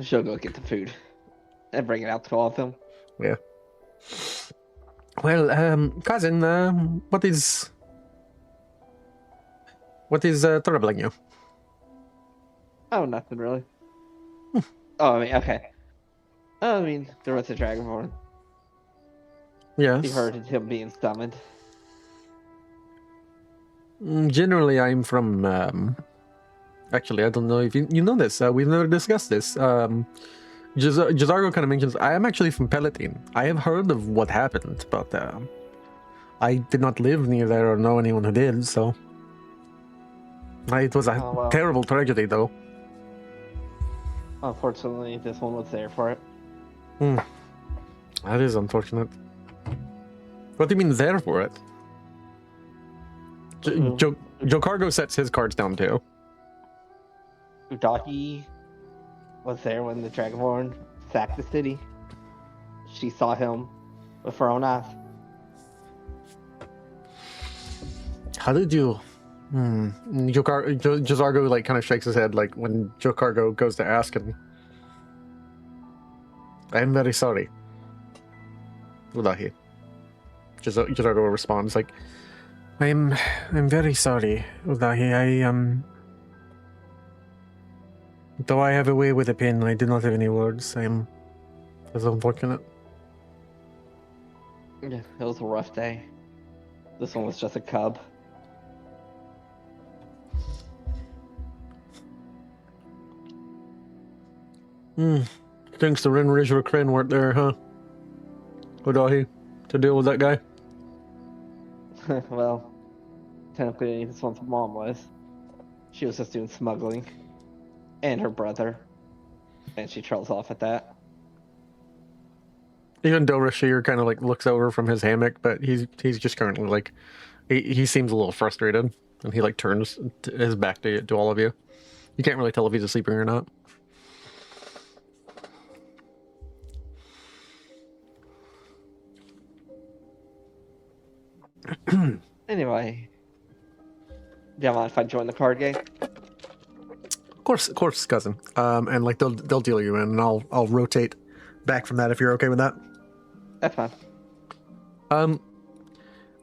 She'll go get the food and bring it out to all of them. Yeah. Well, cousin, what is troubling you? Oh, nothing really. Oh, I mean, okay. I mean, there was a Dragonborn. Yes. You heard of him being summoned. Generally, I'm from. Actually, I don't know if you know this. We've never discussed this. Jazargo kind of mentions I am actually from Palatine. I have heard of what happened, but I did not live near there or know anyone who did. So it was a terrible tragedy, though. Unfortunately, this one was there for it. That is unfortunate. What do you mean there for it? Joe Cargo sets his cards down too. Udahi was there when the Dragonborn sacked the city. She saw him with her own eyes. How did you... Jazargo like kind of shakes his head like when Joe Cargo goes to ask him. I'm very sorry. Udahi. Jazargo responds like, I'm very sorry, Udahi. Though I have a way with a pen, I do not have any words. That's unfortunate. Yeah, it was a rough day. This one was just a cub. Thanks to Ren Ridge or Kren weren't there, huh? Udahi. to deal with that guy? Well, technically, this one's mom was. She was just doing smuggling. And her brother. And she trails off at that. Even Dorashir kind of like looks over from his hammock, but he's just currently like he seems a little frustrated, and he like turns his back to all of you. You can't really tell if he's sleeping or not. Anyway. Do you mind if I join the card game? Of course, cousin. And like they'll deal you in, and I'll rotate back from that if you're okay with that. That's fine.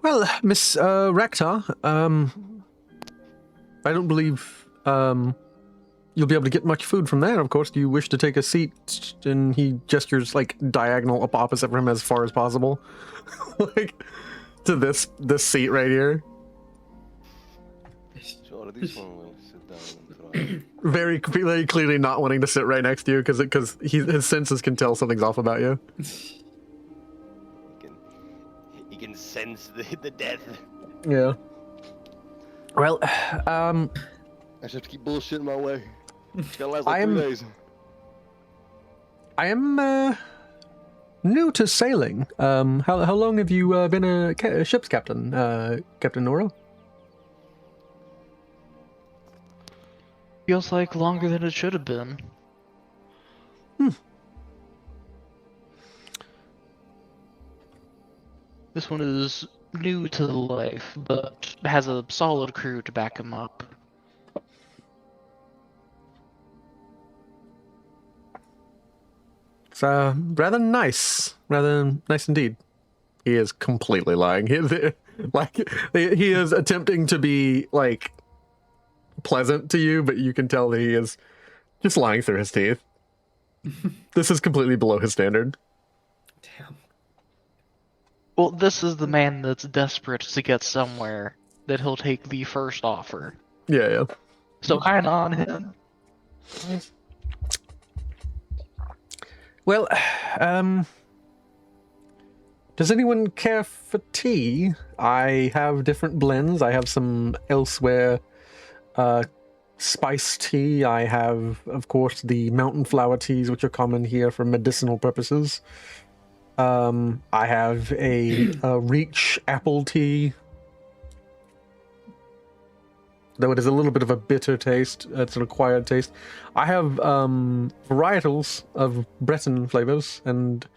Well, Miss Raktar, I don't believe you'll be able to get much food from there. Of course, do you wish to take a seat? And he gestures like diagonal up opposite from him as far as possible, like to this seat right here. Sure, this one will sit down and try. Very clearly not wanting to sit right next to you because his senses can tell something's off about you. He can sense the death. Yeah. Well, I just have to keep bullshitting my way. It's gonna last like 3 days. I am new to sailing. How long have you been a ship's captain, Captain Nora? Feels like longer than it should have been. This one is new to the life, but has a solid crew to back him up. It's rather nice indeed. He is completely lying. He is attempting to be like pleasant to you, but you can tell that he is just lying through his teeth. This is completely below his standard. Damn. Well, this is the man that's desperate to get somewhere that he'll take the first offer. Yeah. So kind of on him. Well, does anyone care for tea? I have different blends. I have some elsewhere spice tea. I have, of course, the mountain flower teas, which are common here for medicinal purposes. I have a Reach apple tea, though it is a little bit of a bitter taste. It's an acquired taste. I have varietals of Breton flavors and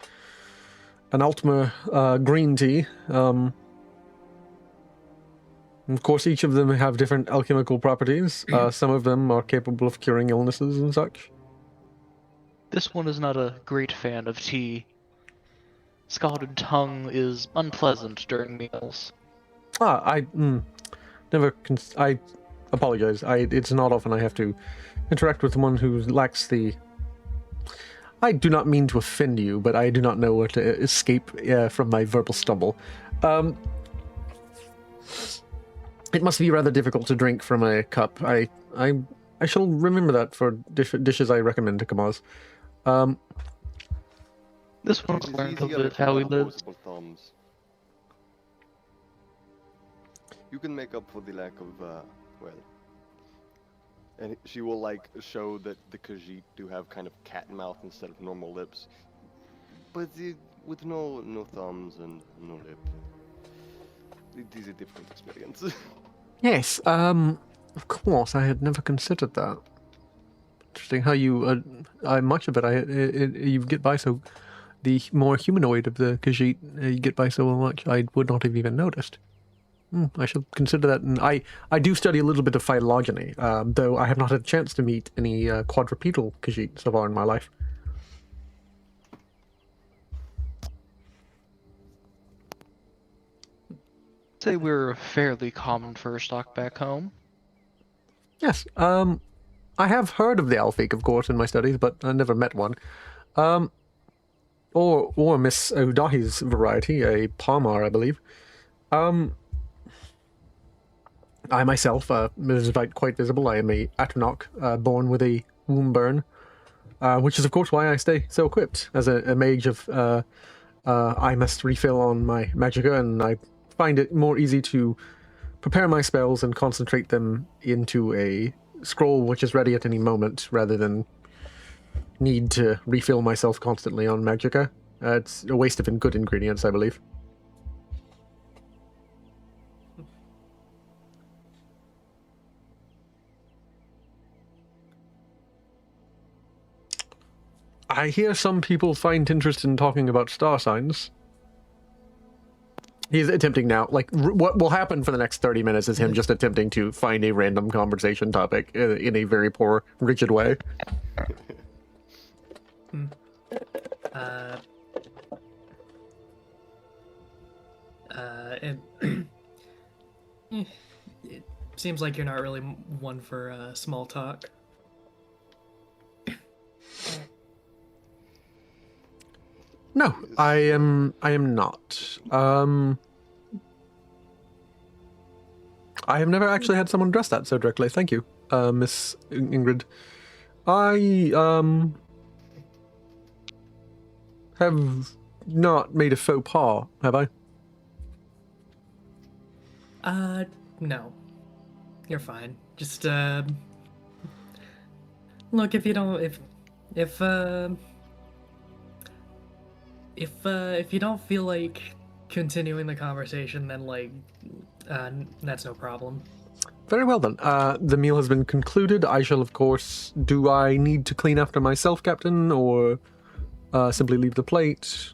an Ultima green tea. Of course, each of them have different alchemical properties. Some of them are capable of curing illnesses and such. This one is not a great fan of tea. Scalded tongue is unpleasant during meals. I apologize. It's not often I have to interact with one who lacks the... I do not mean to offend you, but I do not know where to escape from my verbal stumble. It must be rather difficult to drink from a cup. I shall remember that for dishes I recommend to Kamaz. This one's learned a bit how he lives. Thumbs. You can make up for the lack of, and she will like show that the Khajiit do have kind of cat mouth instead of normal lips, but with no thumbs and no lip. It is a different experience. Yes, of course, I had never considered that. Interesting how you, much of it, you get by so, the more humanoid of the Khajiit, you get by so much, I would not have even noticed. I shall consider that, and I do study a little bit of phylogeny, though I have not had a chance to meet any quadrupedal Khajiit so far in my life. Say we're fairly common fur stock back home. Yes, I have heard of the Alfik, of course, in my studies, but I never met one. Or Miss O'Dahi's variety, a Palmar, I believe. I myself, is quite visible. I am a Atronach, born with a womb burn, which is of course why I stay so equipped as a mage of I must refill on my magicka, and I find it more easy to prepare my spells and concentrate them into a scroll which is ready at any moment, rather than need to refill myself constantly on magicka. It's a waste of good ingredients, I believe. I hear some people find interest in talking about star signs. He's attempting now, like, what will happen for the next 30 minutes is him just attempting to find a random conversation topic in a very poor, rigid way. And it seems like you're not really one for small talk. No, I am not. I have never actually had someone address that so directly. Thank you, Miss Ingrid. I have not made a faux pas, have I? No. You're fine. Just, look, if you don't, if you don't feel like continuing the conversation, then, like, that's no problem. Very well, then. The meal has been concluded. I shall, of course... Do I need to clean after myself, Captain, or simply leave the plate?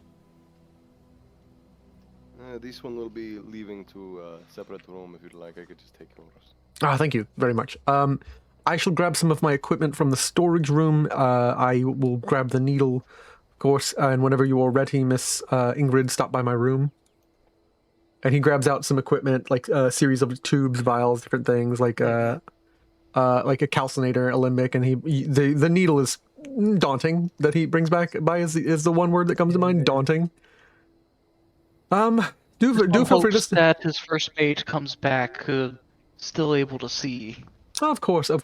This one will be leaving to a separate room. If you'd like, I could just take yours. Ah, thank you very much. I shall grab some of my equipment from the storage room. I will grab the needle, of course, and whenever you are ready, Miss Ingrid, stop by my room. And he grabs out some equipment, like a series of tubes, vials, different things, like a calcinator, a limbic, and the needle is daunting that he brings back by is the one word that comes to mind, daunting. Do feel free to that his first mate comes back still able to see. Of course. In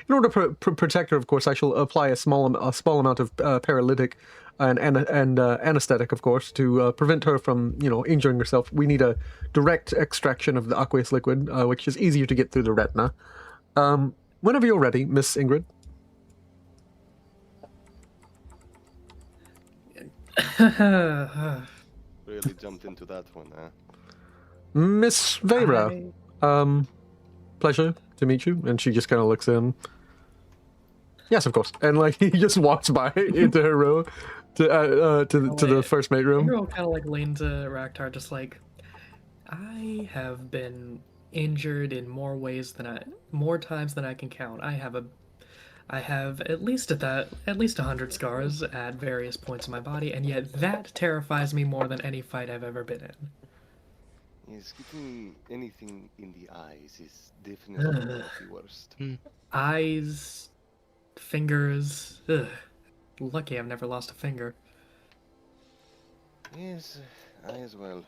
order to protect her, of course, I shall apply a small amount of paralytic and anesthetic, of course, to prevent her from, injuring herself. We need a direct extraction of the aqueous liquid, which is easier to get through the retina. Whenever you're ready, Miss Ingrid. Really jumped into that one, huh? Miss Vera. Pleasure to meet you. And she just kind of looks in. Yes, of course. And he just walks by into her room to the first mate room. Hero kind of lean to Raktar, just like, I have been injured in more times than I can count. I have at least 100 scars at various points in my body, and yet that terrifies me more than any fight I've ever been in. Yes, getting anything in the eyes is definitely the worst. Eyes, fingers. Ugh. Lucky I've never lost a finger. Yes, I as well.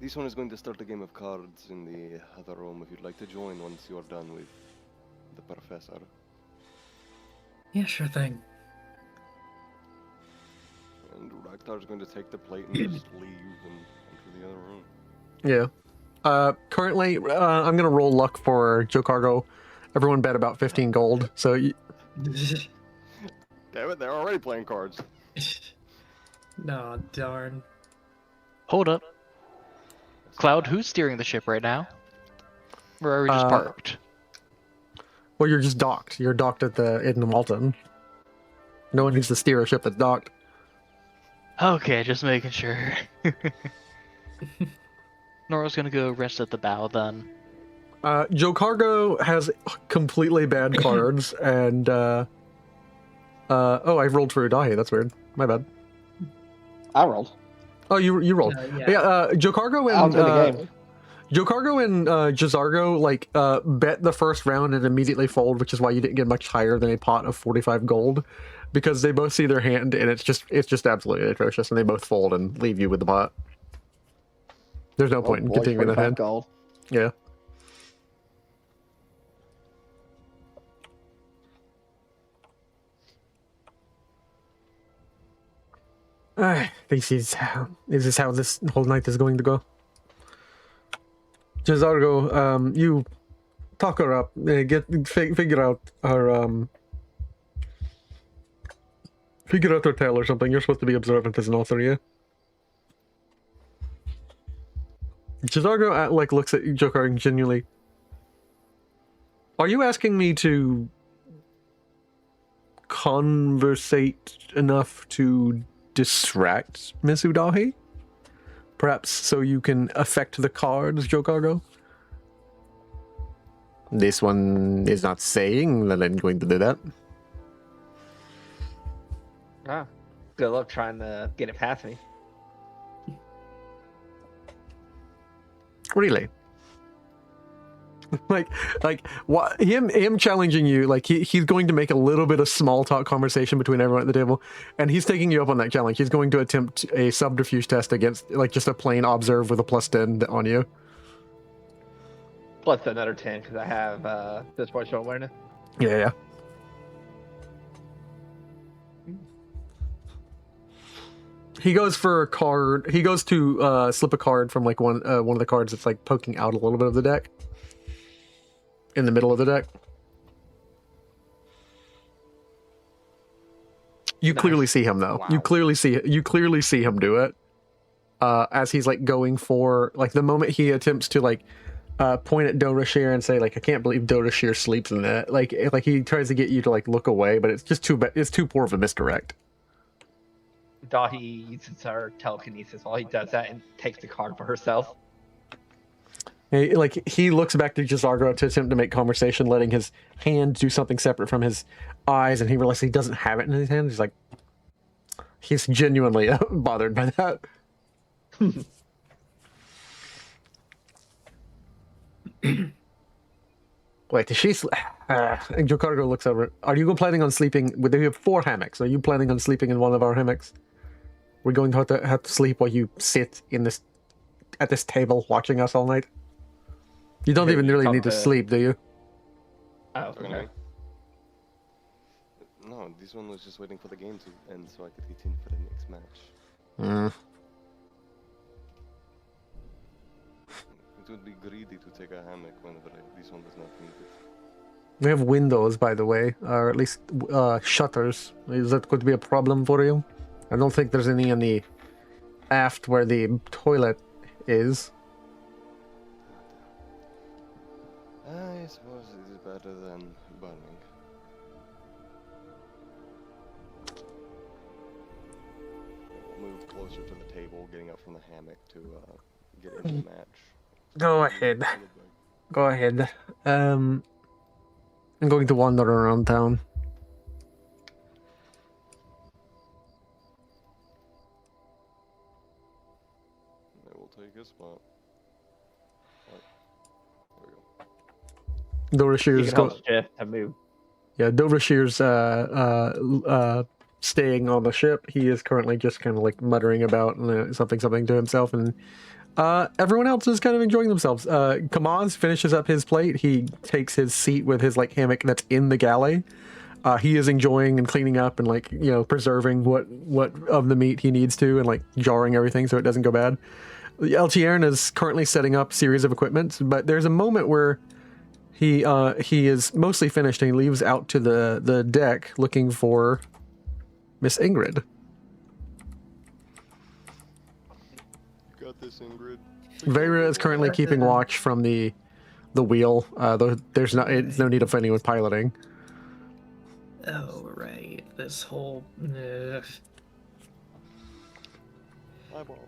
This one is going to start a game of cards in the other room if you'd like to join once you're done with the professor. Yeah, sure thing. And Raktar's going to take the plate and just leave and enter the other room. Yeah. Currently, I'm going to roll luck for Joe Cargo. Everyone bet about 15 gold, so... Damn it, they're already playing cards. No, darn. Hold up. Cloud, who's steering the ship right now? Or are we just parked? Well, you're just docked. You're docked in the Malton. No one needs to steer a ship that's docked. Okay, just making sure. Nora's gonna go rest at the bow then. Joe Cargo has completely bad cards, and oh, I rolled for a die. That's weird. My bad. I rolled. Oh, you rolled. Yeah. Joe Cargo and Joe Cargo and Jazargo bet the first round and immediately fold, which is why you didn't get much higher than a pot of 45 gold, because they both see their hand and it's just absolutely atrocious, and they both fold and leave you with the pot. There's no point in continuing that hand. Gold. Yeah. This is how this whole night is going to go. Jazargo, you talk her up. Figure out her figure out her tale or something. You're supposed to be observant as an author, yeah? Jazargo like looks at Jokar genuinely. Are you asking me to conversate enough to distract Miss Udahi? Perhaps so you can affect the cards, Jokargo? This one is not saying that I'm going to do that. Ah, good luck trying to get it past me. Really? like what him challenging you, like he's going to make a little bit of small talk conversation between everyone at the table, and he's taking you up on that challenge. He's going to attempt a subterfuge test against like just a plain observe with a +10 on you. Plus another 10 because I have situational awareness. Yeah. He goes for a card. He goes to slip a card from like one of the cards that's like poking out a little bit of the deck. In the middle of the deck. You Nice. clearly see him though. Wow. You clearly see him do it. As he's like going for like the moment he attempts to like point at Dorashir and say like I can't believe Dorashir sleeps in that. Like he tries to get you to like look away, but it's just it's too poor of a misdirect. Dahi uses her telekinesis while he does that and takes the card for herself. He looks back to Jazargo to attempt to make conversation, letting his hand do something separate from his eyes, and he realizes he doesn't have it in his hand. He's like, he's genuinely bothered by that. Wait, does she? And Jokargo looks over. Are you planning on sleeping? We have 4 hammocks. Are you planning on sleeping in one of our hammocks? We're going to have to sleep while you sit at this table watching us all night. You don't even really need to sleep, do you? Oh, okay. No, this one was just waiting for the game to end so I could get in for the next match. It would be greedy to take a hammock whenever this one does not need it. We have windows, by the way, or at least shutters. Is that going to be a problem for you? I don't think there's any in the aft where the toilet is. I suppose it is better than burning. I'll move closer to the table, getting up from the hammock to get into the match. Go ahead. Go ahead. I'm going to wander around town. I will take a spot. There we go. You Dorashir's can help Jeff to move. Yeah, Dorashir's staying on the ship. He is currently just kind of like muttering about something to himself, and everyone else is kind of enjoying themselves. Kamaz finishes up his plate. He takes his seat with his like hammock that's in the galley. He is enjoying and cleaning up and like preserving what of the meat he needs to and like jarring everything so it doesn't go bad. Eltiern is currently setting up a series of equipment, but there's a moment where he is mostly finished and he leaves out to the deck looking for Miss Ingrid. You got this, Ingrid. Veyra is currently keeping watch from the wheel. Though there's no need of anyone piloting. Oh, right. This whole... Eyeball.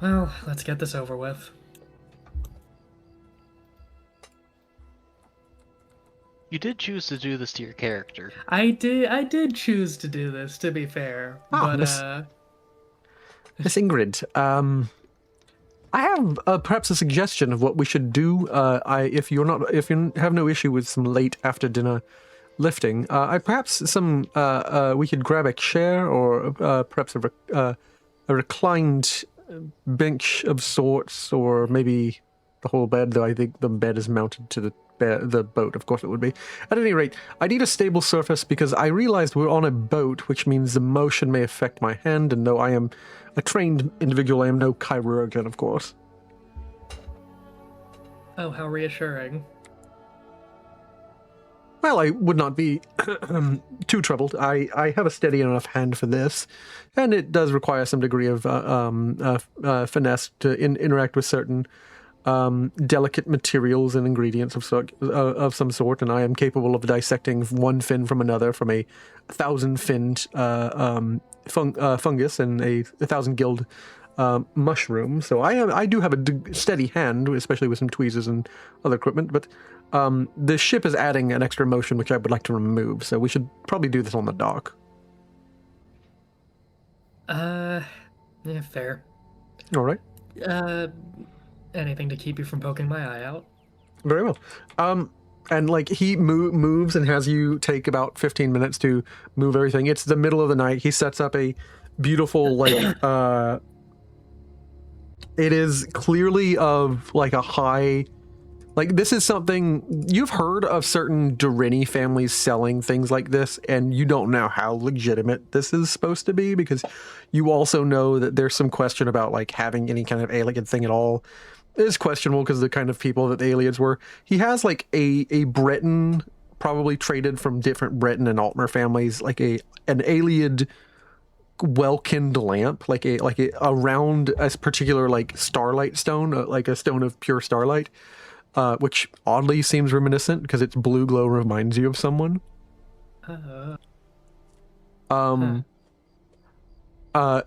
Well, let's get this over with. You did choose to do this to your character. I did choose to do this, to be fair. But, Miss Ingrid, I have perhaps a suggestion of what we should do. If you have no issue with some late after dinner lifting, we could grab a chair or perhaps a reclined bench of sorts, or maybe the whole bed. Though I think the bed is mounted to the the boat. Of course it would be. At any rate, I need a stable surface because I realized we're on a boat, which means the motion may affect my hand, and though I am a trained individual, I am no chirurgeon, of course. Oh, how reassuring. Well, I would not be too troubled. I have a steady enough hand for this, and it does require some degree of finesse to interact with certain delicate materials and ingredients of some sort, and I am capable of dissecting one fin from another from a 1,000-finned fungus and a 1,000-gilled mushroom. So I do have a steady hand, especially with some tweezers and other equipment, but the ship is adding an extra motion which I would like to remove, so we should probably do this on the dock. Yeah, fair. All right. Anything to keep you from poking my eye out? Very well. And like he moves and has you take about 15 minutes to move everything. It's the middle of the night. He sets up a beautiful like it is clearly of like a high, like this is something you've heard of certain Durini families selling things like this, and you don't know how legitimate this is supposed to be because you also know that there's some question about like having any kind of alien thing at all. It is questionable because of the kind of people that the aliens were. He has like a Breton, probably traded from different Breton and Altmer families, like an alien Welkind lamp, like a around a particular like starlight stone, like a stone of pure starlight, which oddly seems reminiscent because its blue glow reminds you of someone.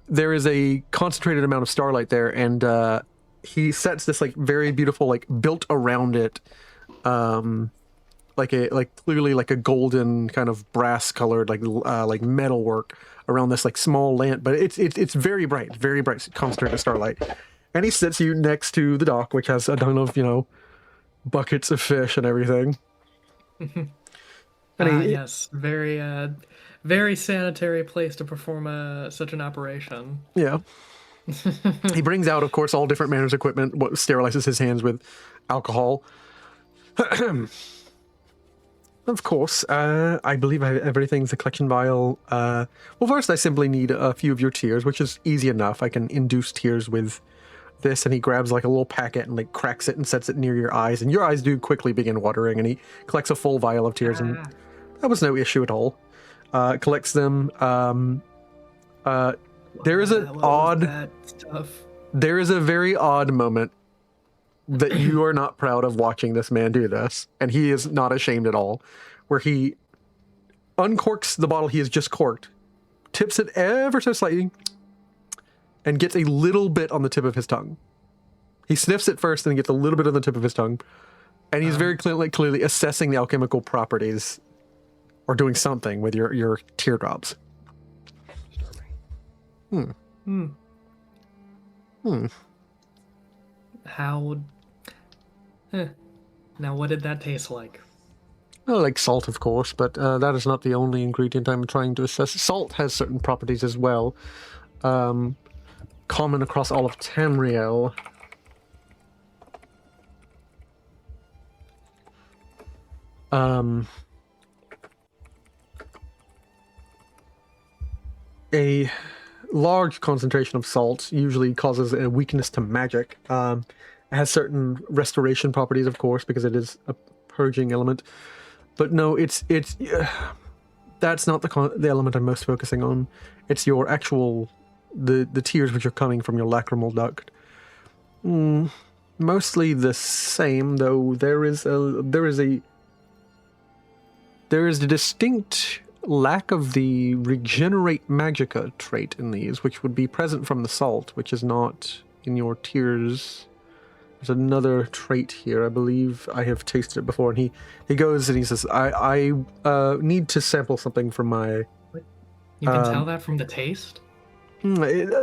There is a concentrated amount of starlight there, and he sets this like very beautiful, like built around it, like clearly like a golden kind of brass colored like metalwork around this like small lamp, but it's very bright, concentrated starlight. And he sits you next to the dock, which has a ton of, you know, buckets of fish and everything. Yes, very sanitary place to perform such an operation. Yeah. He brings out, of course, all different manners of equipment, what sterilizes his hands with alcohol. Of course, I believe everything's a collection vial. Well, first I simply need a few of your tears, which is easy enough. I can induce tears with this, and he grabs like a little packet and like cracks it and sets it near your eyes, and your eyes do quickly begin watering, and he collects a full vial of tears, and that was no issue at all. Collects them. There is there is a very odd moment that you are not proud of watching this man do this, and he is not ashamed at all, where he uncorks the bottle he has just corked, tips it ever so slightly, and gets a little bit on the tip of his tongue. He sniffs it first and then gets a little bit on the tip of his tongue, and he's very clearly assessing the alchemical properties or doing something with your teardrops. How? Now, what did that taste like? Well, like salt, of course, but that is not the only ingredient I'm trying to assess. Salt has certain properties as well, common across all of Tamriel. A large concentration of salt usually causes a weakness to magic. It has certain restoration properties, of course, because it is a purging element. But no, it's that's not the element I'm most focusing on. It's your actual the tears which are coming from your lacrimal duct. Mostly the same, though there is a distinct lack of the regenerate magica trait in these, which would be present from the salt, which is not in your tears. There's another trait here. I believe I have tasted it before, and he goes and he says, I need to sample something from my... You can tell that from the taste?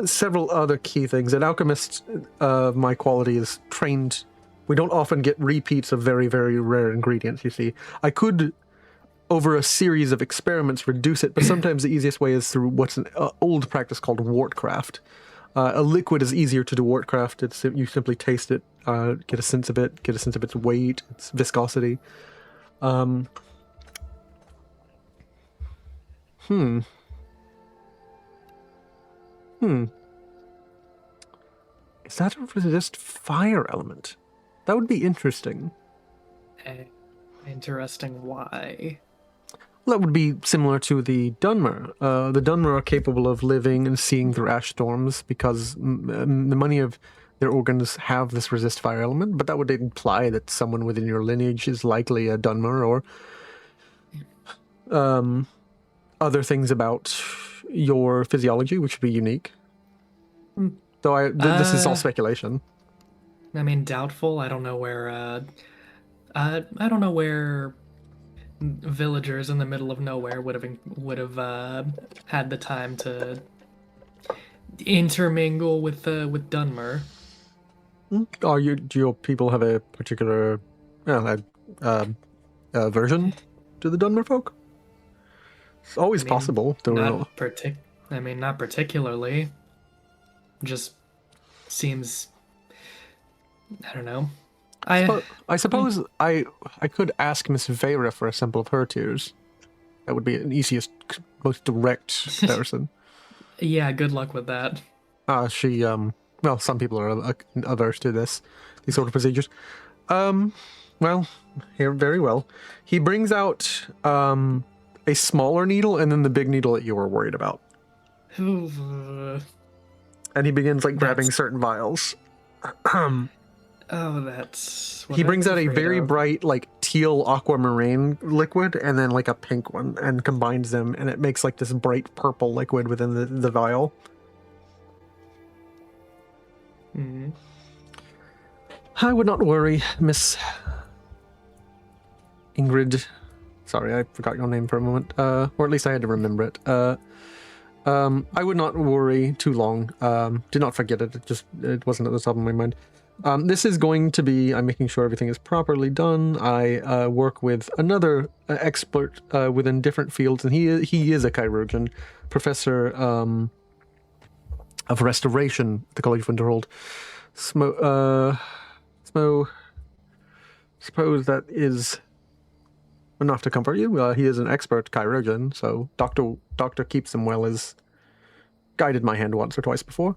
Several other key things. An alchemist of my quality is trained. We don't often get repeats of very, very rare ingredients, you see. I could, over a series of experiments, reduce it, but sometimes the easiest way is through what's an old practice called wortcraft. A liquid is easier to do wortcraft. You simply taste it get a sense of it, get a sense of its weight, its viscosity. Is that a resist fire element? That would be interesting. Interesting. Why? Well, that would be similar to the Dunmer. The Dunmer are capable of living and seeing through ash storms because the many of their organs have this resist fire element, but that would imply that someone within your lineage is likely a Dunmer or other things about your physiology, which would be unique. Though this is all speculation. I mean, doubtful. I don't know where. I don't know where villagers in the middle of nowhere would have had the time to intermingle with Dunmer. Do your people have a particular aversion to the Dunmer folk? It's always possible. Not particularly. Just seems. I don't know. I suppose I could ask Miss Vera for a sample of her tears. That would be an easiest, most direct comparison. Yeah, good luck with that. She well, some people are averse to these sort of procedures. Well, here, very well. He brings out a smaller needle and then the big needle that you were worried about. And he begins grabbing certain vials. Oh, that's what he brings out a very of. bright, teal aquamarine liquid and then a pink one and combines them, and it makes this bright purple liquid within the vial. Mm-hmm. I would not worry, Miss Ingrid. Sorry, I forgot your name for a moment. Or at least I had to remember it. I would not worry too long. Do not forget it. It wasn't at the top of my mind. This is going to be, I'm making sure everything is properly done. I work with another expert within different fields, and he is a chirurgeon, professor of restoration at the College of Winterhold. Suppose that is enough to comfort you. He is an expert chirurgeon, so Dr. Keeps Him Well has guided my hand once or twice before.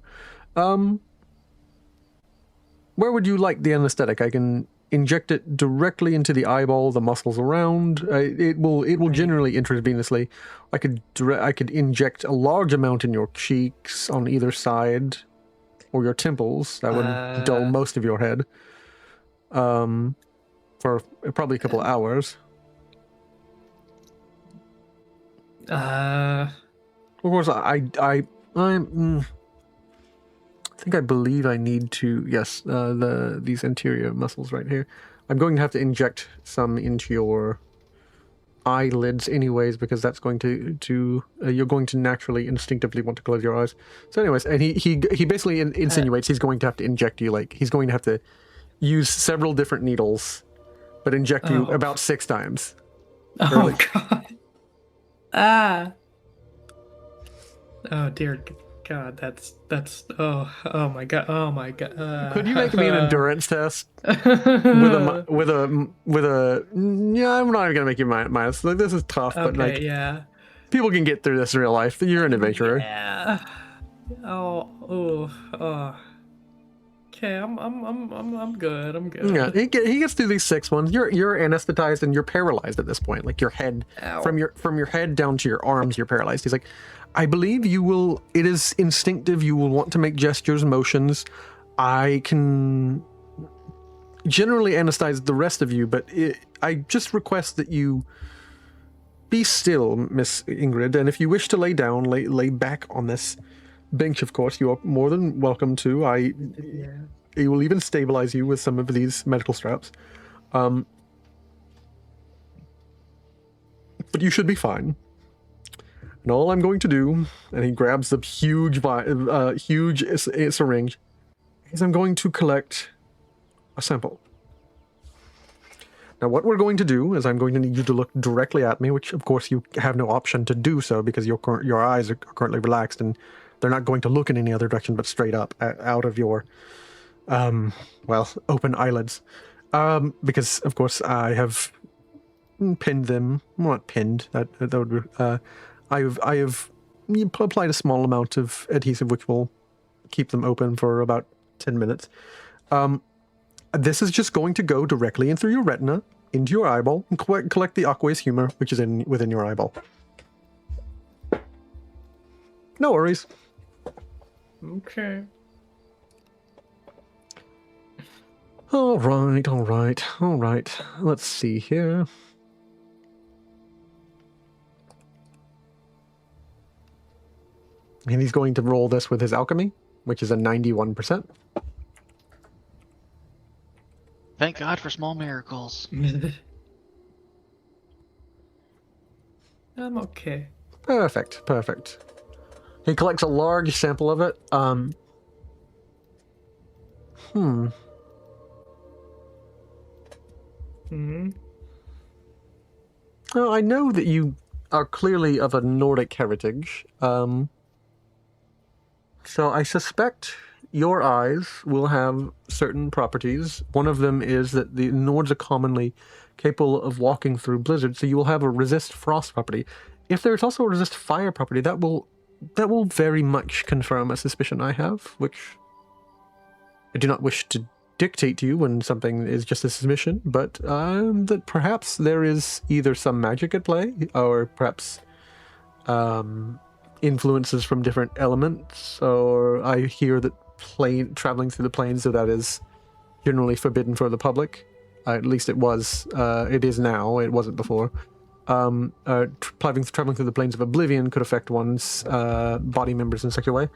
Where would you like the anesthetic? I can inject it directly into the eyeball, the muscles around. It will generally intravenously. I could inject a large amount in your cheeks on either side, or your temples. That would dull most of your head. For probably a couple of hours. Of course, I think I believe I need to, yes, these anterior muscles right here. I'm going to have to inject some into your eyelids anyways, because that's going to you're going to naturally, instinctively want to close your eyes. So anyways, and he basically insinuates he's going to have to inject you, he's going to have to use several different needles, but inject you about 6 times. Oh, God. Oh, dear God, that's oh my God. Could you make me an endurance test with a yeah, I'm not even gonna make you minus. This is tough, okay, but yeah, people can get through this in real life. You're an adventurer. Yeah. Oh. Okay, I'm good. I'm good. Yeah, he gets through these 6 ones. You're anesthetized and you're paralyzed at this point. Your head, Ow. from your head down to your arms, you're paralyzed. He's like, I believe you will. It is instinctive. You will want to make gestures, motions. I can generally anesthetize the rest of you, but I just request that you be still, Miss Ingrid. And if you wish to lay down, lay back on this bench. Of course, you are more than welcome to. Yeah. He will even stabilize you with some of these medical straps. But you should be fine. And all I'm going to do, and he grabs the huge syringe, is I'm going to collect a sample. Now, what we're going to do is I'm going to need you to look directly at me, which, of course, you have no option to do so because your eyes are currently relaxed and they're not going to look in any other direction but straight up out of your well, open eyelids. Because of course I have pinned them. Well, not pinned. That would be. I have applied a small amount of adhesive, which will keep them open for about 10 minutes. This is just going to go directly in through your retina, into your eyeball, and collect the aqueous humor, which is within your eyeball. No worries. Okay. All right. Let's see here. And he's going to roll this with his alchemy, which is a 91%. Thank God for small miracles. I'm okay. Perfect. He collects a large sample of it. Well, I know that you are clearly of a Nordic heritage. So I suspect your eyes will have certain properties. One of them is that the Nords are commonly capable of walking through blizzards, so you will have a resist frost property. If there's also a resist fire property, that will very much confirm a suspicion I have, which I do not wish to dictate to you when something is just a suspicion, but that perhaps there is either some magic at play, or perhaps influences from different elements, or I hear that traveling through the plains, so that is generally forbidden for the public. At least it was. It is now. It wasn't before. Traveling through the plains of oblivion could affect one's body members in such a way.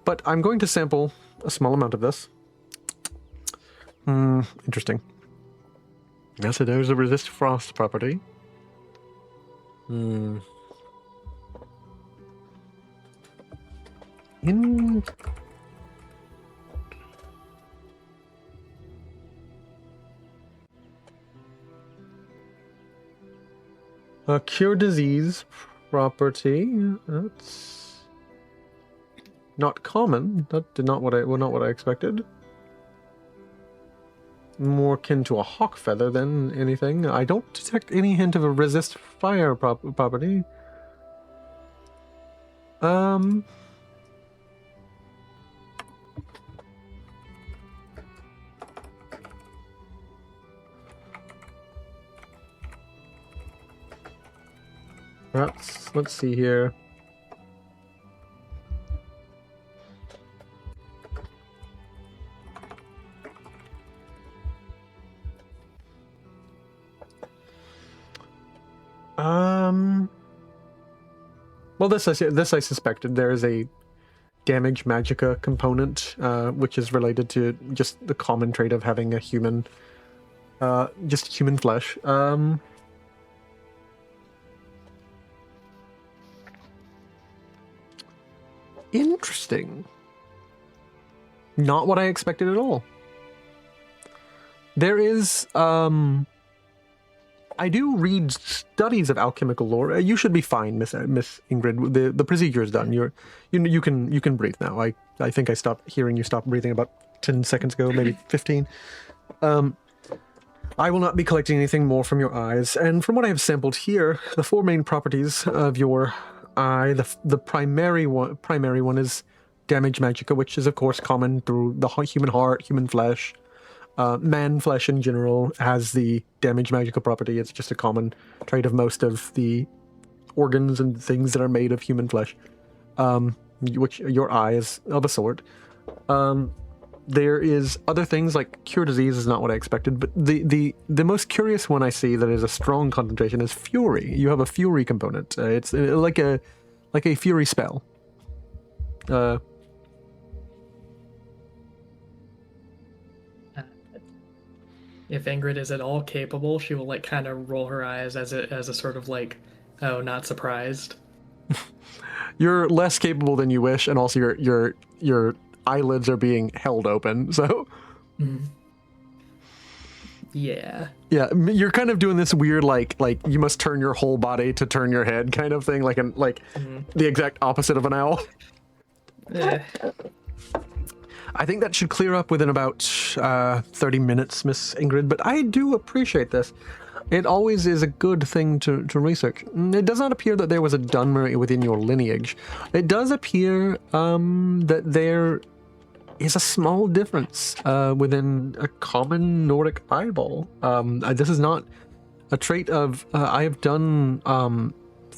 But I'm going to sample a small amount of this. Interesting. Yeah, so there's a resist frost property. A cure disease property. That's not common. That not what I expected. More akin to a hawk feather than anything. I don't detect any hint of a resist fire property. Let's see here. Well, this I suspected. There is a damage magicka component, which is related to just the common trait of having a human, just human flesh. Interesting. Not what I expected at all. There is, I do read studies of alchemical lore. You should be fine, Miss Ingrid. The procedure is done. You can breathe now. I think I stopped hearing you stop breathing about 10 seconds ago, maybe 15. I will not be collecting anything more from your eyes. And from what I have sampled here, the four main properties of your eye, the primary one is damage magicka, which is of course common through the human heart, human flesh. Man flesh in general has the damage magicka property. It's just a common trait of most of the organs and things that are made of human flesh, which your eye is of a sort. There is other things like cure disease is not what I expected, but the most curious one I see that is a strong concentration is fury. You have a fury component. It's like a fury spell. If Ingrid is at all capable, she will like kind of roll her eyes as a sort of like, oh, not surprised. You're less capable than you wish, and also your eyelids are being held open. So, yeah, you're kind of doing this weird like you must turn your whole body to turn your head kind of thing, like the exact opposite of an owl. I think that should clear up within about 30 minutes, Miss Ingrid, but I do appreciate this. It always is a good thing to research. It does not appear that there was a Dunmer within your lineage. It does appear that there is a small difference within a common Nordic eyeball. This is not a trait of... I have done...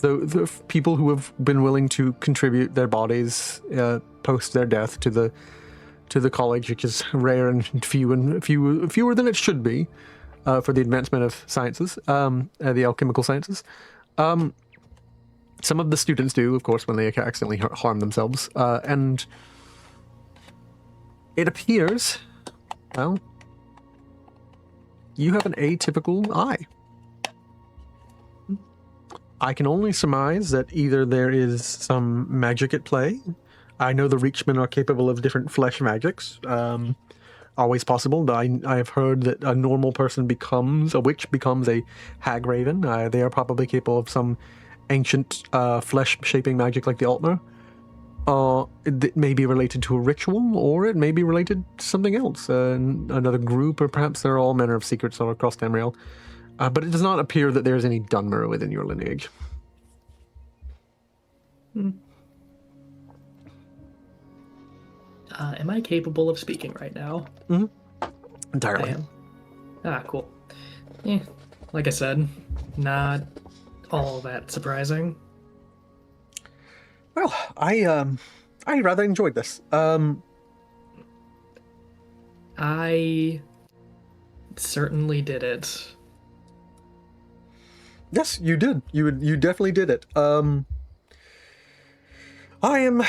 the people who have been willing to contribute their bodies post their death to the college, which is rare and fewer than it should be for the advancement of sciences, the alchemical sciences. Some of the students do, of course, when they accidentally harm themselves, and it appears, well, you have an atypical eye. I can only surmise that either there is some magic at play. I know the Reachmen are capable of different flesh magics. Always possible. I have heard that a normal person becomes, a witch becomes a hag raven. They are probably capable of some ancient flesh-shaping magic like the Altmer. It may be related to a ritual, or it may be related to something else. Another group, or perhaps there are all manner of secrets all across Tamriel. But it does not appear that there is any Dunmer within your lineage. Am I capable of speaking right now? Entirely. I am. Ah, cool. Yeah, like I said, not all that surprising. Well, I rather enjoyed this. I certainly did it. Yes, you did. You definitely did it. I am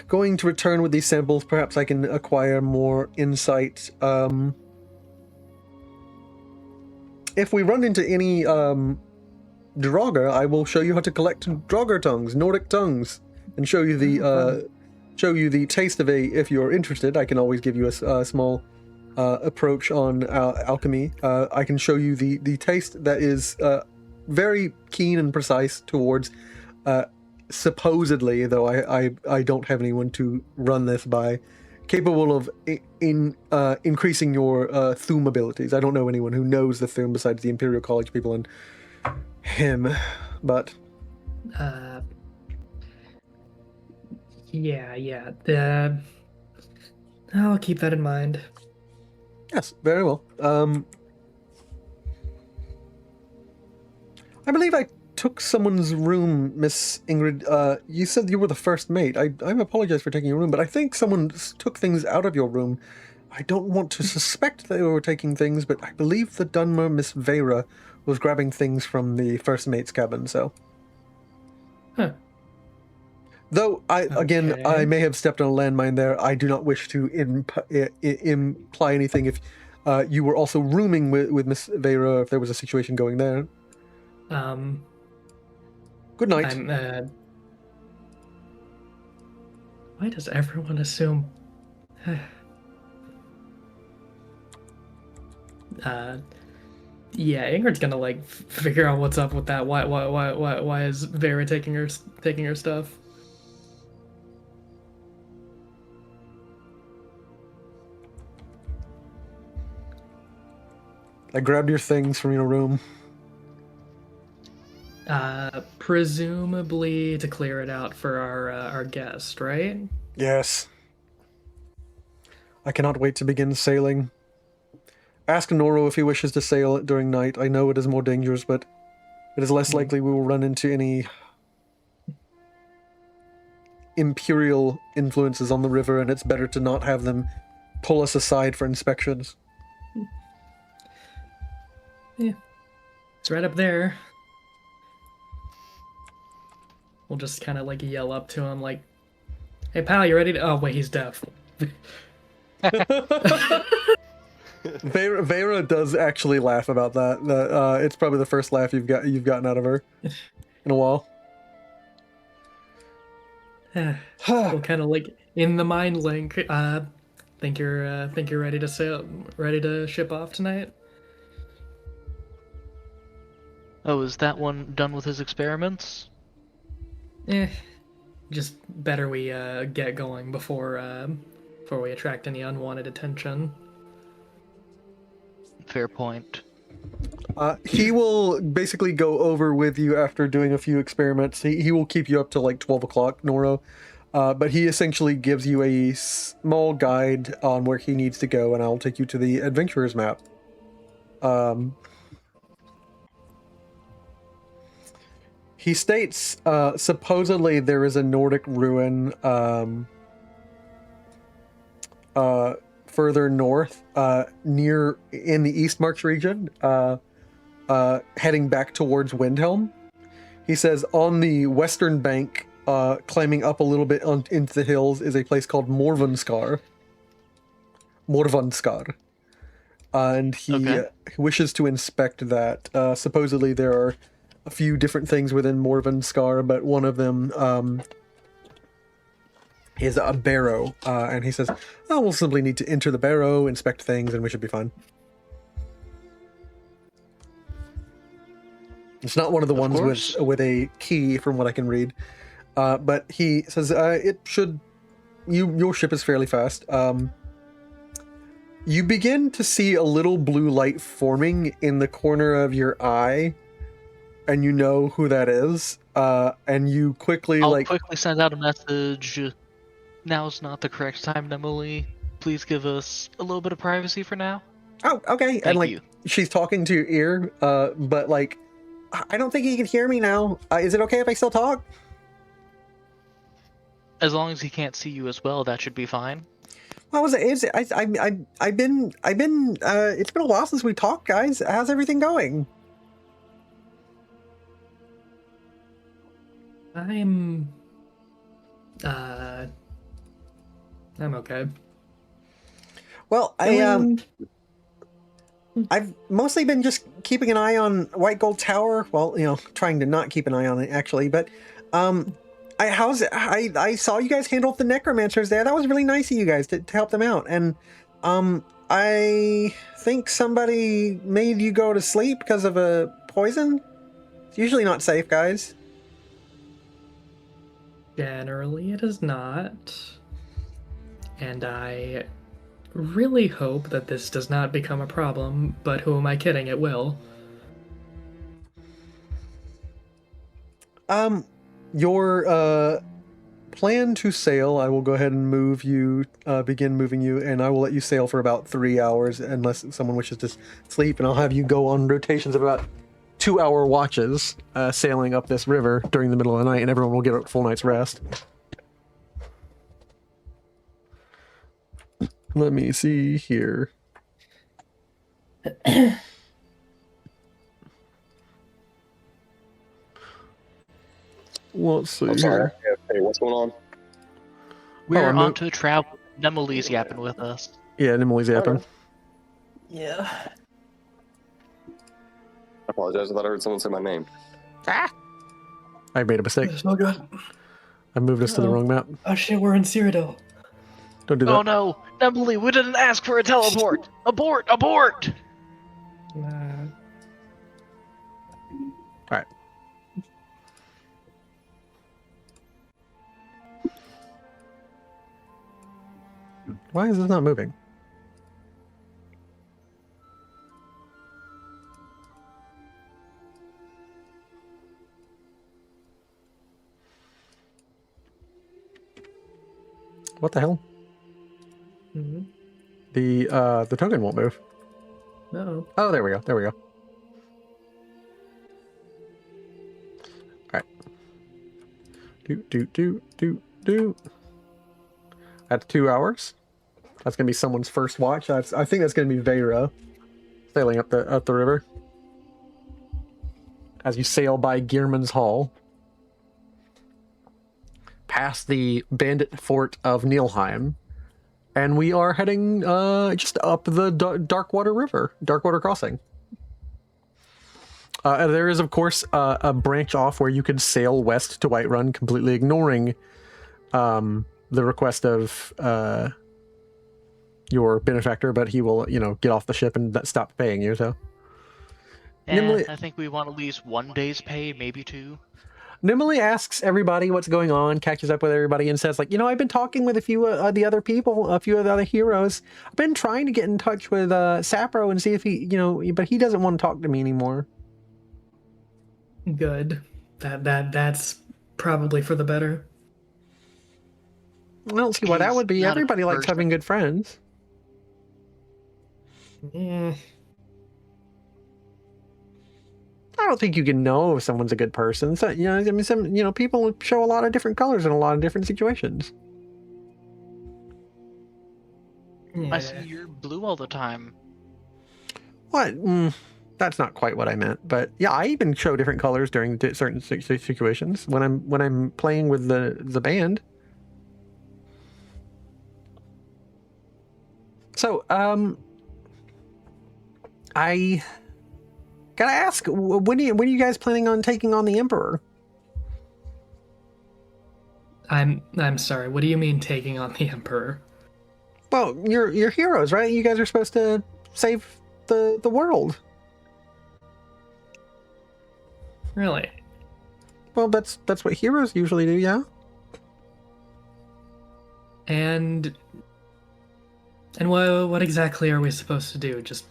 going to return with these samples. Perhaps I can acquire more insight. If we run into any Draugr, I will show you how to collect Draugr tongues, Nordic tongues, and show you the taste of a. If you're interested, I can always give you a small approach on alchemy. I can show you the taste that is very keen and precise towards. Supposedly, though I don't have anyone to run this by, capable of increasing your Thume abilities. I don't know anyone who knows the Thume besides the Imperial College people and him, but... Yeah. I'll keep that in mind. Yes, very well. I believe I took someone's room, Miss Ingrid. You said you were the first mate. I apologize for taking your room, but I think someone took things out of your room. I don't want to suspect they were taking things, but I believe the Dunmer, Miss Vera, was grabbing things from the first mate's cabin, so... Huh. Though, I may have stepped on a landmine there. I do not wish to imply anything if you were also rooming with Miss Vera, if there was a situation going there. Good night. Why does everyone assume? Yeah, Ingrid's gonna like figure out what's up with that. Why is Vera taking her stuff? I grabbed your things from your room. Presumably to clear it out for our guest, right? Yes. I cannot wait to begin sailing. Ask Noro if he wishes to sail during night. I know it is more dangerous, but it is less likely we will run into any imperial influences on the river, and it's better to not have them pull us aside for inspections. Yeah. It's right up there. We'll just kind of like yell up to him like, "Hey pal, you ready to..." Oh wait, he's deaf. Vera does actually laugh about that. It's probably the first laugh you've gotten out of her in a while. We'll kind of like in the mind link. Think you're ready to ship off tonight? Oh, is that one done with his experiments? Just better we get going before before we attract any unwanted attention. Fair point. He will basically go over with you after doing a few experiments. He will keep you up to like 12 o'clock, Noro. But he essentially gives you a small guide on where he needs to go, and I'll take you to the adventurer's map. He states supposedly there is a Nordic ruin further north, near in the Eastmarch region, heading back towards Windhelm. He says on the western bank, climbing up a little bit into the hills, is a place called Morvanskar. And he wishes to inspect that. Supposedly there are a few different things within Morvanskar, but one of them is a barrow. And he says, oh, we'll simply need to enter the barrow, inspect things, and we should be fine. It's not one of the ones with a key, from what I can read. But he says it should. Your ship is fairly fast. You begin to see a little blue light forming in the corner of your eye, and you know who that is. And you quickly I'll quickly send out a message. Now's not the correct time, Emily. Please give us a little bit of privacy for now. Oh, okay. Thank you. She's talking to your ear, but I don't think he can hear me now. Is it okay if I still talk? As long as he can't see you as well, that should be fine. What was it? I've been. It's been a while since we talked, guys. How's everything going? I'm okay. Well, I've mostly been just keeping an eye on White Gold Tower. Well, trying to not keep an eye on it actually, but I saw you guys handle the necromancers there. That was really nice of you guys to help them out. And I think somebody made you go to sleep because of a poison. It's usually not safe, guys. Generally, it is not. And I really hope that this does not become a problem, but who am I kidding? It will. Your plan to sail, I will go ahead and begin moving you, and I will let you sail for about 3 hours unless someone wishes to sleep, and I'll have you go on rotations of about 2-hour watches, sailing up this river during the middle of the night, and everyone will get a full night's rest. Let me see here. Let's see. I'm sorry. Hey, what's going on? We're on to travel. Nemily's yapping with us. Yeah, Nemily's yapping. Okay. Yeah. I apologize. I thought I heard someone say my name. I made a mistake. It's no good. I moved us to the wrong map. Oh shit, we're in Cyrodiil. Don't do that. Oh no, Nemily, we didn't ask for a teleport. Abort! Abort! Alright. Why is this not moving? What the hell? Mm-hmm. The token won't move. No. Oh, there we go. There we go. Alright. Do. That's 2 hours. That's gonna be someone's first watch. I think that's gonna be Vera sailing up the river. As you sail by Gearman's Hall, past the bandit fort of Nilheim, and we are heading just up the Darkwater River, Darkwater Crossing. There is, of course, a branch off where you could sail west to Whiterun, completely ignoring the request of your benefactor, but he will, get off the ship and stop paying you. So, And I think we want at least 1 day's pay, maybe 2. Nimble asks everybody what's going on, catches up with everybody, and says, like, I've been talking with a few of the other people, a few of the other heroes. I've been trying to get in touch with Sapro and see if he, but he doesn't want to talk to me anymore. Good. That's probably for the better. I don't see why that He's would be. not a Everybody likes person. having good friends. Eh, I don't think you can know if someone's a good person. So, people show a lot of different colors in a lot of different situations. yeah. I see you're blue all the time. What? That's not quite what I meant, but yeah, I even show different colors during certain situations when I'm playing with the band. So, I gotta ask, when are you guys planning on taking on the Emperor? I'm sorry. What do you mean taking on the Emperor? Well, you're heroes, right? You guys are supposed to save the world. Really? Well, that's what heroes usually do, yeah. And what exactly are we supposed to do? Just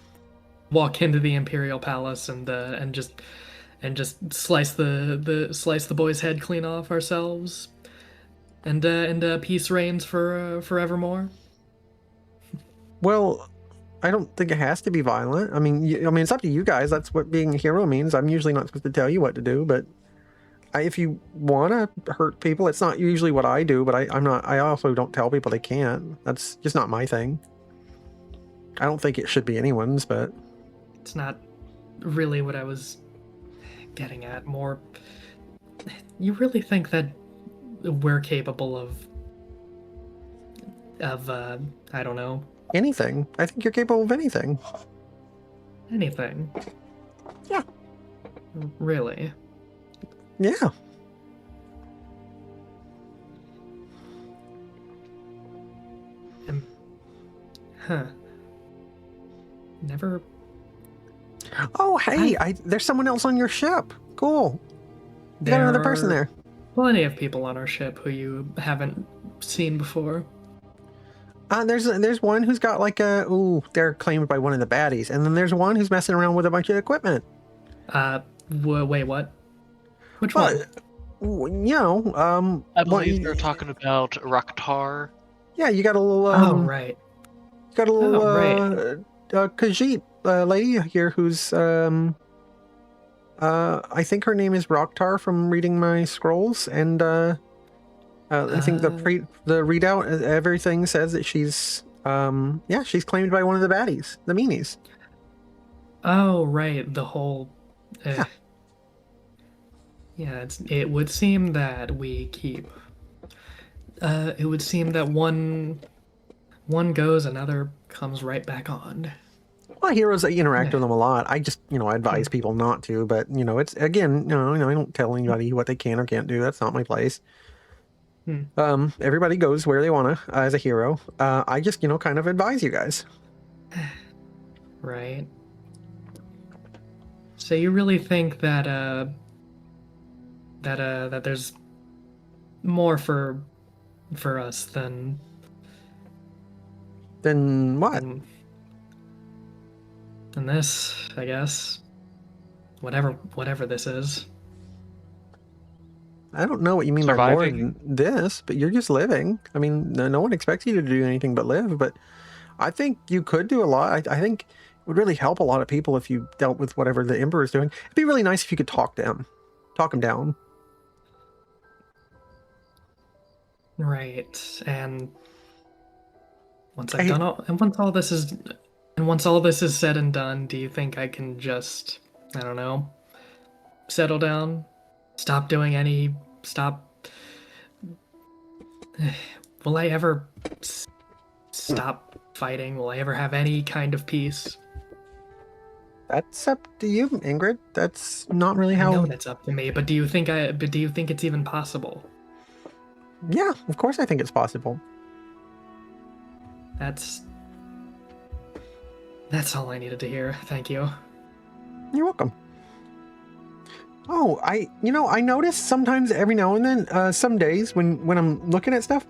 walk into the Imperial Palace and just slice the boy's head clean off ourselves, and peace reigns for forevermore. Well, I don't think it has to be violent. I mean, it's up to you guys. That's what being a hero means. I'm usually not supposed to tell you what to do, but if you want to hurt people, it's not usually what I do. But I'm not. I also don't tell people they can't. That's just not my thing. I don't think it should be anyone's, but It's not really what I was getting at. More, you really think that we're capable of I don't know, anything. I think you're capable of anything. anything? Yeah. Really? Yeah. Huh. Never. Oh, hey, there's someone else on your ship. Cool. You got another person there. Plenty of people on our ship who you haven't seen before. There's one who's got like they're claimed by one of the baddies, and then there's one who's messing around with a bunch of equipment. Wait, what? Which one? I believe you're talking about Rakhtar. Yeah, you got a little. Oh, right. You got a little Oh, Khajiit lady here who's I think her name is Rakhtar from reading my scrolls, and I think the readout, everything says that she's she's claimed by one of the baddies, the meanies. Oh, right. The whole. Yeah, it would seem that we keep. It would seem that one goes, another comes right back on. Well, heroes that interact with them a lot. I just, advise people not to, but it's again, I don't tell anybody what they can or can't do. That's not my place. Everybody goes where they want to as a hero. I just, kind of advise you guys. Right. So you really think that that there's more for us than what? Than this, I guess. Whatever this is. I don't know what you mean by more than this, but you're just living. I mean, no one expects you to do anything but live, but I think you could do a lot. I think it would really help a lot of people if you dealt with whatever the Emperor is doing. It'd be really nice if you could talk him down. Right, and once once all this is said and done, do you think I can just, I don't know, settle down, stop? Will I ever stop fighting? Will I ever have any kind of peace? That's up to you, Ingrid. That's not really how. I know that's up to me, but do you think it's even possible? Yeah, of course I think it's possible. That's all I needed to hear. Thank you. You're welcome. Oh, I notice sometimes every now and then, some days when I'm looking at stuff,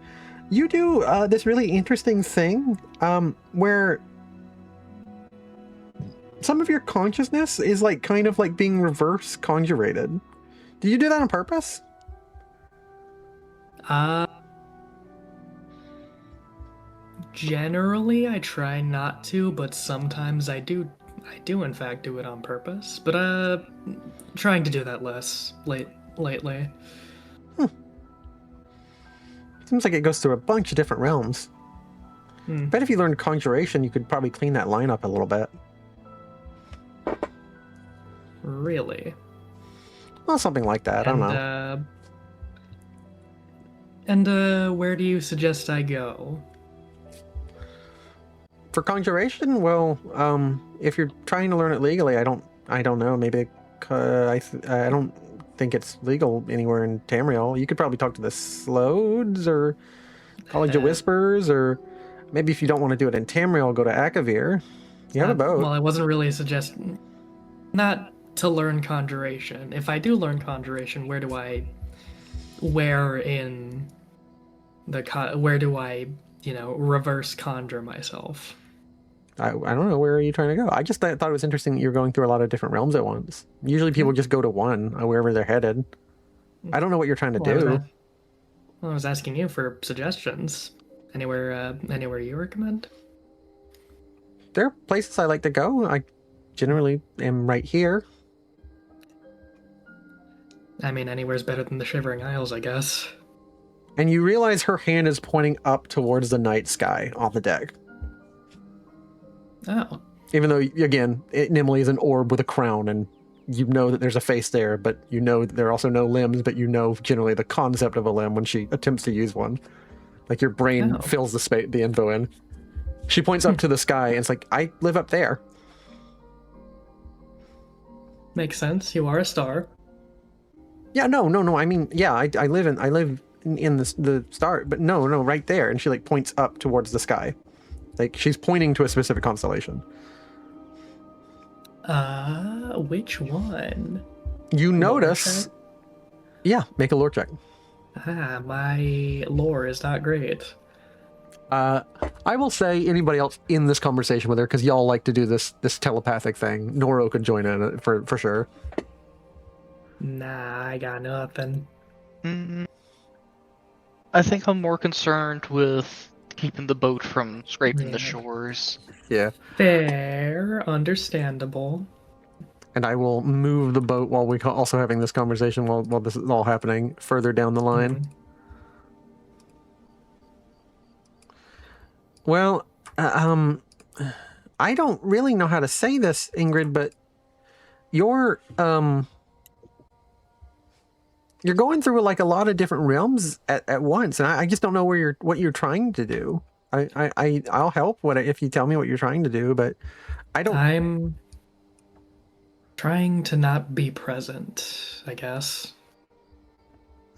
you do this really interesting thing where some of your consciousness is like kind of like being reverse conjurated. Do you do that on purpose? Generally, I try not to, but sometimes I do. I do, in fact, do it on purpose. But trying to do that less lately. Seems like it goes through a bunch of different realms. Hmm. Bet if you learned conjuration, you could probably clean that line up a little bit. Really? Well, something like that. I don't know. Where do you suggest I go? For conjuration, well, if you're trying to learn it legally, I don't know. Maybe I don't think it's legal anywhere in Tamriel. You could probably talk to the Slodes or College of Whispers, or maybe if you don't want to do it in Tamriel, go to Akavir. You have a boat. Well, I wasn't really suggesting not to learn conjuration. If I do learn conjuration, where do I reverse conjure myself? I don't know. Where are you trying to go? I just thought it was interesting that you're going through a lot of different realms at once. Usually people just go to one, wherever they're headed. I don't know what you're trying to do. I was asking you for suggestions. Anywhere you recommend? There are places I like to go. I generally am right here. I mean, anywhere's better than the Shivering Isles, I guess. And you realize her hand is pointing up towards the night sky on the deck. Oh. Even though, again, Nimue is an orb with a crown, and you know that there's a face there, but you know that there are also no limbs, but you know generally the concept of a limb when she attempts to use one. Like your brain fills the info in. She points up to the sky, and it's like, I live up there. Makes sense. You are a star. Yeah, no. I mean, yeah, I live in the star, but no, right there. And she like points up towards the sky. Like she's pointing to a specific constellation. Which one? You notice. Yeah, make a lore check. My lore is not great. I will say anybody else in this conversation with her, because y'all like to do this telepathic thing. Noro could join in it for sure. Nah, I got nothing. I think I'm more concerned with keeping the boat from scraping the shores. Yeah. Fair, understandable. And I will move the boat while we're also having this conversation while this is all happening further down the line. Well, I don't really know how to say this, Ingrid, but you're going through like a lot of different realms at once, and I just don't know what you're trying to do. I'll help if you tell me what you're trying to do, but I don't. I'm trying to not be present, I guess.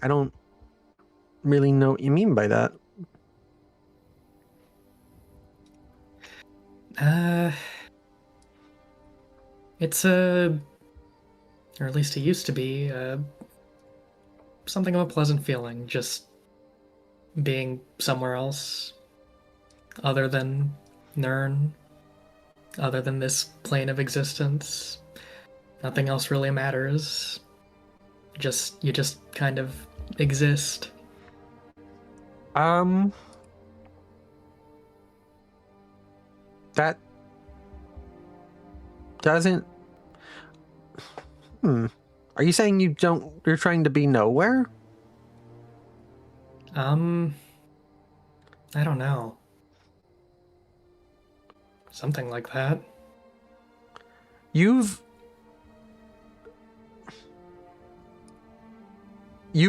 I don't really know what you mean by that. It's or at least it used to be, something of a pleasant feeling, just being somewhere else, other than Nirn, other than this plane of existence. Nothing else really matters. You just kind of exist. That doesn't. Are you saying you're trying to be nowhere? I don't know. Something like that. You've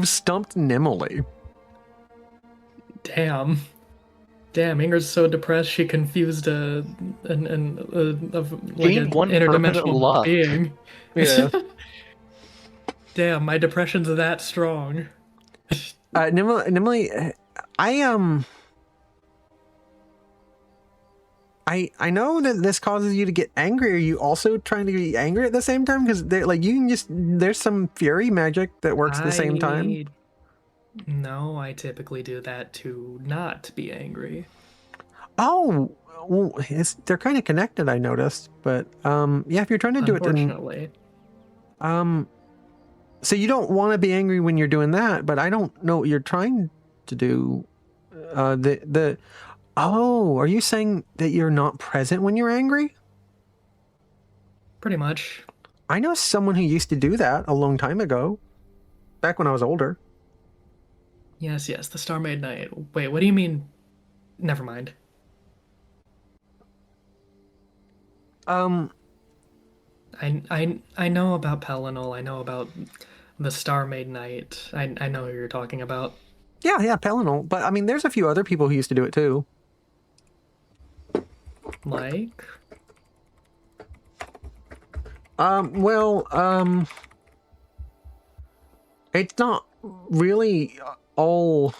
stumped Nimue. Damn, Ingrid's so depressed she confused an interdimensional luck. being. Yeah. Damn, my depression's that strong. Nimue, I know that this causes you to get angry. Are you also trying to be angry at the same time? Because like you can just there's some fury magic that works at the same time. No, I typically do that to not be angry. Oh, well, they're kind of connected. I noticed, but yeah, if you're trying to do it, then Unfortunately. so you don't want to be angry when you're doing that, but I don't know what you're trying to do. Oh, are you saying that you're not present when you're angry? Pretty much. I know someone who used to do that a long time ago, back when I was older. Yes, the Star Maid Knight. Wait, what do you mean? Never mind. I know about Pelinal. I know about the Star Maid Knight. I know who you're talking about. Yeah, Pelinal. But I mean, there's a few other people who used to do it too. Like? It's not really all.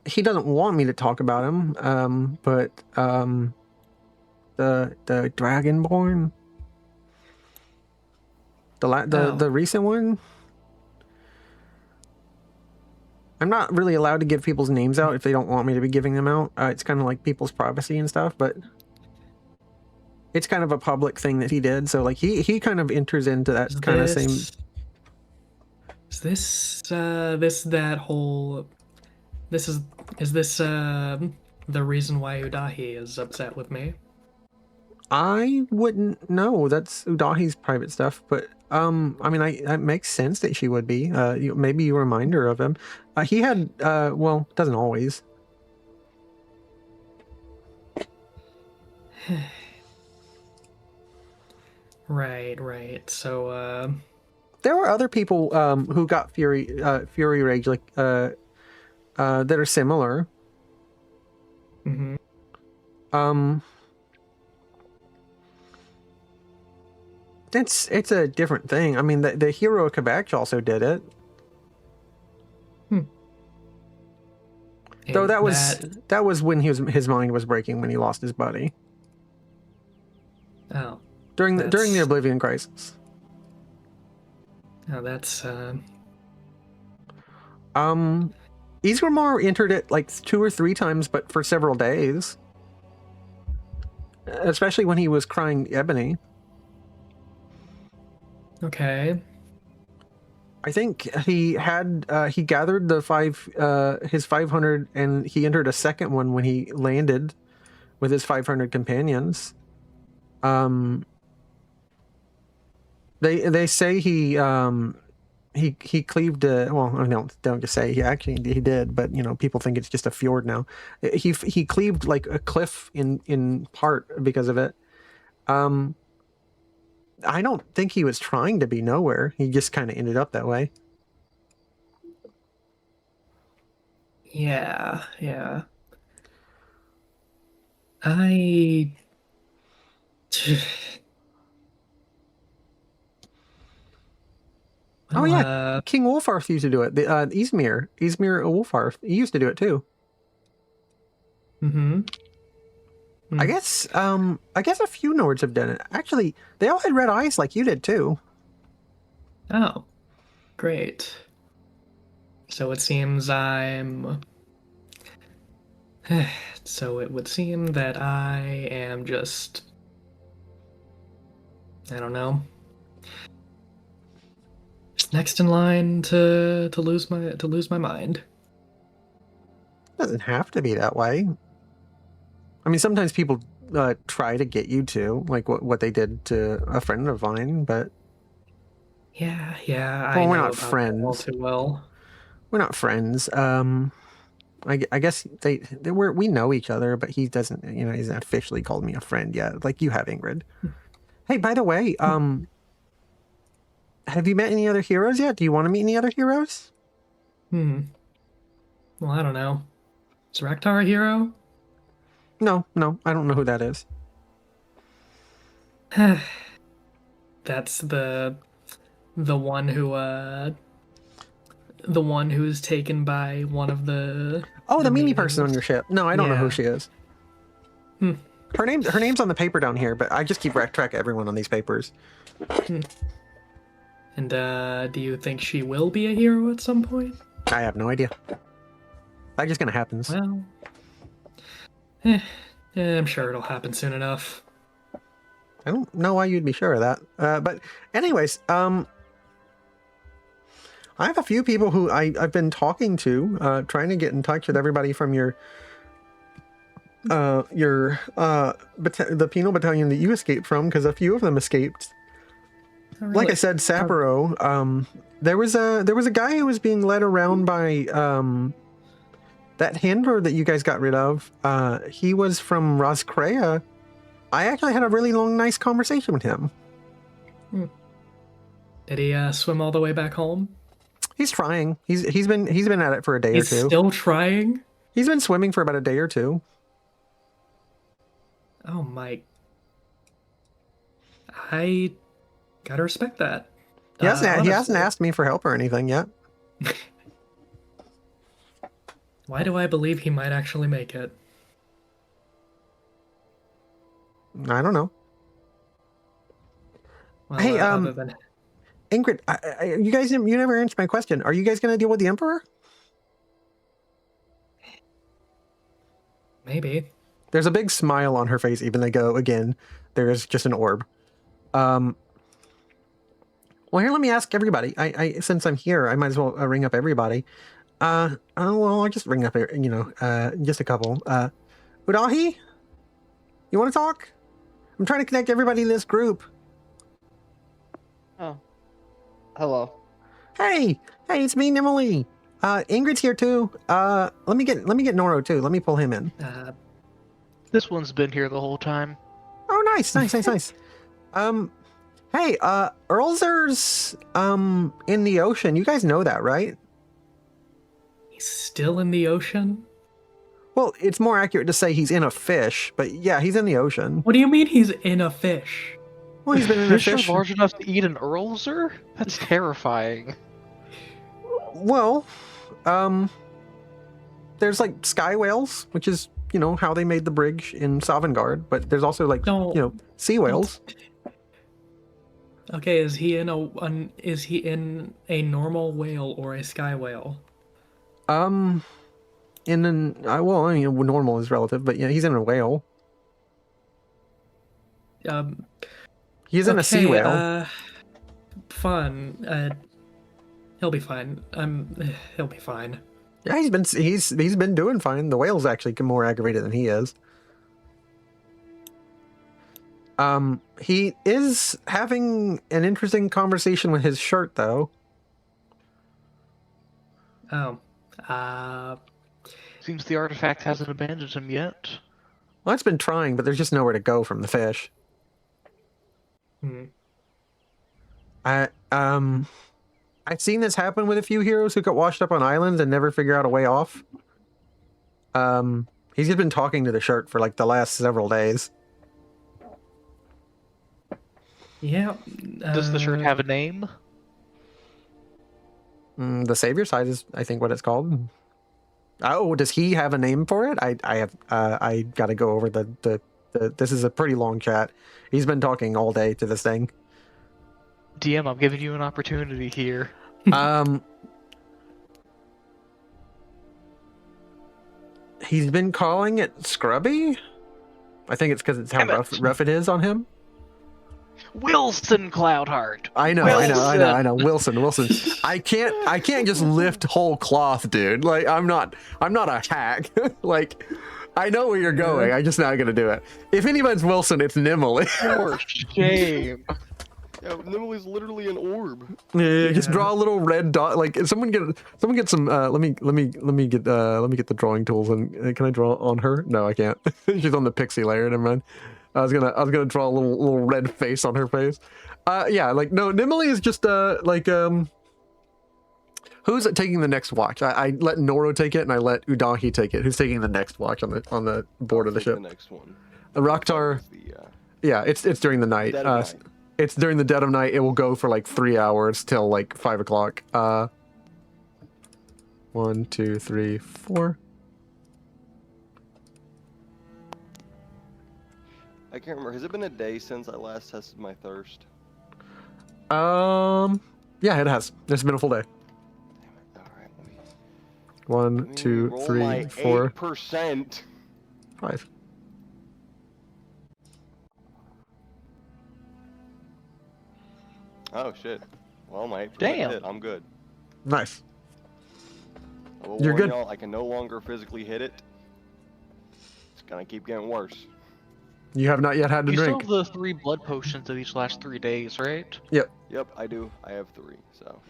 He doesn't want me to talk about him. But the Dragonborn, the recent one. I'm not really allowed to give people's names out if they don't want me to be giving them out. It's kind of like people's privacy and stuff, but it's kind of a public thing that he did. So like he kind of enters into that kind of same. Is this that whole? Is this the reason why Udahi is upset with me? I wouldn't know. That's Udahi's private stuff, but I mean, it makes sense that she would be. Maybe you remind her of him. He had well, doesn't always. Right. So there were other people who got fury rage like that are similar. Mm-hmm. It's a different thing. I mean, the hero of Kabach also did it. Though that was when his mind was breaking when he lost his buddy. Oh. During the Oblivion Crisis. Oh, that's Isgramor entered it like 2 or 3 times, but for several days. Especially when he was crying Ebony. Okay. I think he gathered his 500 and he entered a second one when he landed with his 500 companions. They say he cleaved don't just say he did, but you know, people think it's just a fjord now. He cleaved like a cliff in part because of it. I don't think he was trying to be nowhere. He just kind of ended up that way. Yeah. Oh yeah, King Wolfarth used to do it. The Ysmir Wolfarth, he used to do it too. Mm-hmm. I guess a few Nords have done it. Actually, they all had red eyes like you did too. Oh, great. So it seems so it would seem that I am just, I don't know, just next in line to lose my mind. It doesn't have to be that way. I mean, sometimes people try to get you to, like what they did to a friend of mine, but yeah, well, I we're know not about friends. all too well. We're not friends. I guess we know each other, but he doesn't. You know, he's not officially called me a friend yet, like you have, Ingrid. Hey, by the way, have you met any other heroes yet? Do you want to meet any other heroes? Well, I don't know. Is Raktar a hero? No, I don't know who that is. That's the one who's taken by one of the the Mimi memes. person on your ship. No, I don't know who she is. Her name's on the paper down here, but I just keep track of everyone on these papers. And do you think she will be a hero at some point? I have no idea. That just kind of happens. Well, I'm sure it'll happen soon enough. I don't know why you'd be sure of that. But anyways, I have a few people who I've been talking to, trying to get in touch with everybody from the penal battalion that you escaped from, because a few of them escaped. Oh, really? Like I said, Sapiro, there was a guy who was being led around by that handler that you guys got rid of. He was from Roskrea. I actually had a really long, nice conversation with him. Did he swim all the way back home? He's trying. He's been at it for a day He's or two. still trying? He's been swimming for about a day or two. Oh my. I gotta respect that. He hasn't asked me for help or anything yet. Why do I believe he might actually make it? I don't know. Well, Hey, other than... Ingrid, you never answered my question. Are you guys going to deal with the Emperor? Maybe. There's a big smile on her face, even though, again, there is just an orb. Well, here, let me ask everybody. Since I'm here, I might as well ring up everybody. Well, I'll just ring up, just a couple. Udahi? You want to talk? I'm trying to connect everybody in this group. Oh. Hello. Hey, it's me, Nimali. Ingrid's here too. Let me get Noro too. Let me pull him in. This one's been here the whole time. Oh, nice. Hey, Earlzer's in the ocean. You guys know that, right? He's still in the ocean? Well, it's more accurate to say he's in a fish, but yeah, he's in the ocean. What do you mean he's in a fish? Well, he's been in a Fish are fish. large enough to eat an Earlzer? That's terrifying. Well, there's like sky whales, which is, how they made the bridge in Sovngarde, but there's also like, sea whales. Okay, is he in a normal whale or a sky whale? Normal is relative, but yeah, he's in a whale. He's in a sea whale. Fun. He'll be fine. He'll be fine. Yeah, he's been doing fine. The whale's actually more aggravated than he is. He is having an interesting conversation with his shirt, though. Oh. Seems the artifact hasn't abandoned him yet. Well, it's been trying, but there's just nowhere to go from the fish. I've seen this happen with a few heroes who got washed up on islands and never figure out a way off. He's just been talking to the shirt for like the last several days. Yeah. Does the shirt have a name? The Savior Side is, I think, what it's called. Oh, does he have a name for it? I gotta go over the this is a pretty long chat. He's been talking all day to this thing. DM, I'm giving you an opportunity here. He's been calling it Scrubby. I think it's because it's how rough it is on him. Wilson Cloudheart. I know. Wilson. I can't just lift whole cloth, dude. Like I'm not a hack. Like I know where you're going. I'm just not gonna do it. If anyone's Wilson, it's Nimali. For shame. Yeah, Nimali's literally an orb. Yeah, just draw a little red dot. Like someone get some. Let me get the drawing tools and can I draw on her? No, I can't. She's on the pixie layer. Never mind. I was gonna draw a little red face on her face. Yeah, like no, Nimali is just who's taking the next watch? I let Noro take it and I let Udahi take it. Who's taking the next watch on the board of the ship? The next one. Raktar. Yeah, it's during the night. It's during the dead of night. It will go for like 3 hours till like 5 o'clock. 1, 2, 3, 4. I can't remember. Has it been a day since I last tested my thirst? Yeah, it has. It's been a full day. All right, let me 1, 2, roll 3, my 4, 8%. 5. Oh shit. Well, my 8% Damn. hit. I'm good. Nice. I will You're warn good. y'all, I can no longer physically hit it. It's gonna keep getting worse. You have not yet had to You still drink. have the 3 blood potions of each last 3 days, right? Yep, I do. I have 3, so.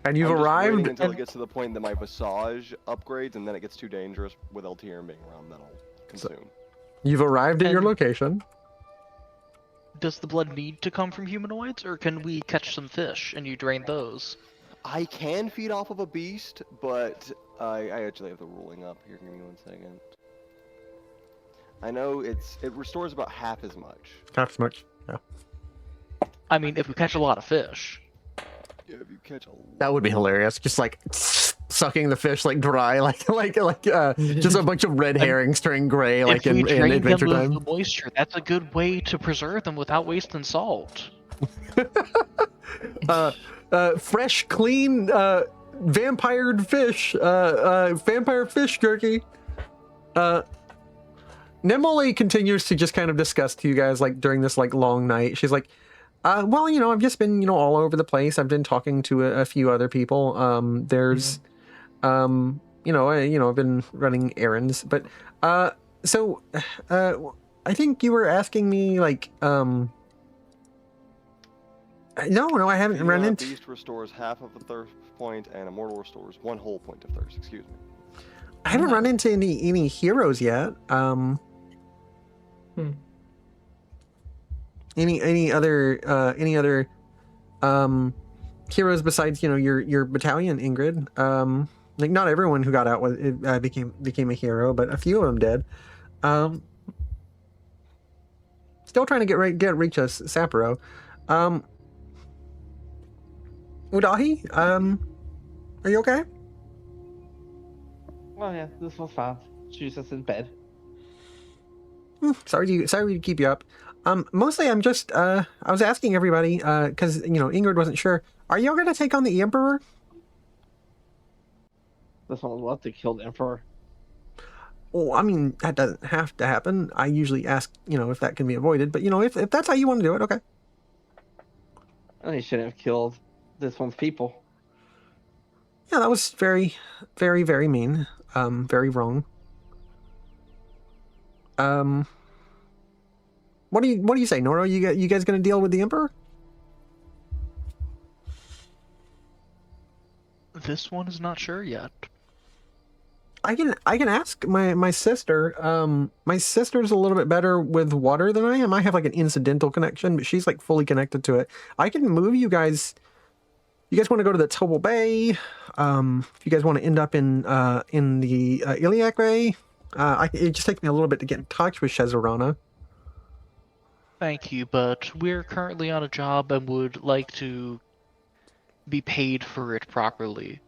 And you've I'm just arrived. waiting until and- it gets to the point that my Visage upgrades, and then it gets too dangerous with Altieren being around. That'll consume. You've arrived at your And- location. Does the blood need to come from humanoids, or can we catch some fish and you drain those? I can feed off of a beast, but I actually have the ruling up here. Give me 1 second. I know it restores about half as much. Half as much. Yeah. I mean, if we catch a lot of fish. Yeah, if you catch a lot. That would be hilarious. Just like sucking the fish like dry, just a bunch of red herrings turning gray, like if we in drain Adventure them Time. of the moisture, that's a good way to preserve them without wasting salt. Fresh, clean, vampired fish, vampire fish jerky. Nemole continues to just kind of discuss to you guys like during this like long night. She's like, well, I've just been, all over the place. I've been talking to a few other people. There's, I've been running errands, but, so, I think you were asking me like, no, I haven't Feeding run on a into. beast restores half of a thirst point, and a mortal restores 1 whole point of thirst. Excuse me. I haven't run into any heroes yet. Any other heroes besides your battalion, Ingrid? Like not everyone who got out became a hero, but a few of them did. Still trying to reach us, Sapporo. Udahi, are you okay? Oh yeah, this was fine. She was just in bed. Sorry to keep you up. Mostly I'm just I was asking everybody because Ingrid wasn't sure. Are y'all gonna take on the Emperor? This one would love to kill the Emperor. Well, I mean that doesn't have to happen. I usually ask if that can be avoided, but if that's how you want to do it, okay. And he shouldn't have killed this one's people. Yeah, that was very, very, very mean. Very wrong. What do you say, Noro? You guys gonna deal with the Emperor? This one is not sure yet. I can ask my sister. My sister's a little bit better with water than I am. I have like an incidental connection, but she's like fully connected to it. I can move you guys. You guys want to go to the Tobel Bay? If you guys want to end up in the Iliac Bay, it just takes me a little bit to get in touch with Shezarana. Thank you, but we're currently on a job and would like to be paid for it properly.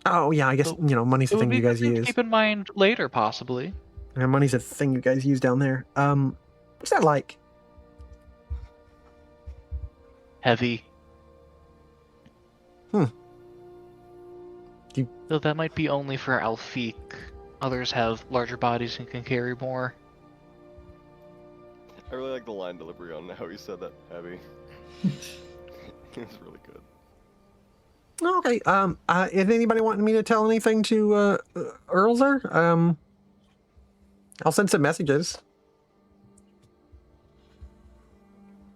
Oh yeah, I guess money's the It would thing be you guys something to use. keep in mind later, possibly. Yeah, money's a thing you guys use down there. What's that like? Heavy. You... Though that might be only for Alfiq. Others have larger bodies and can carry more. I really like the line delivery on how he said that heavy. It was really good. Okay. If anybody wanting me to tell anything to Earlzer, I'll send some messages.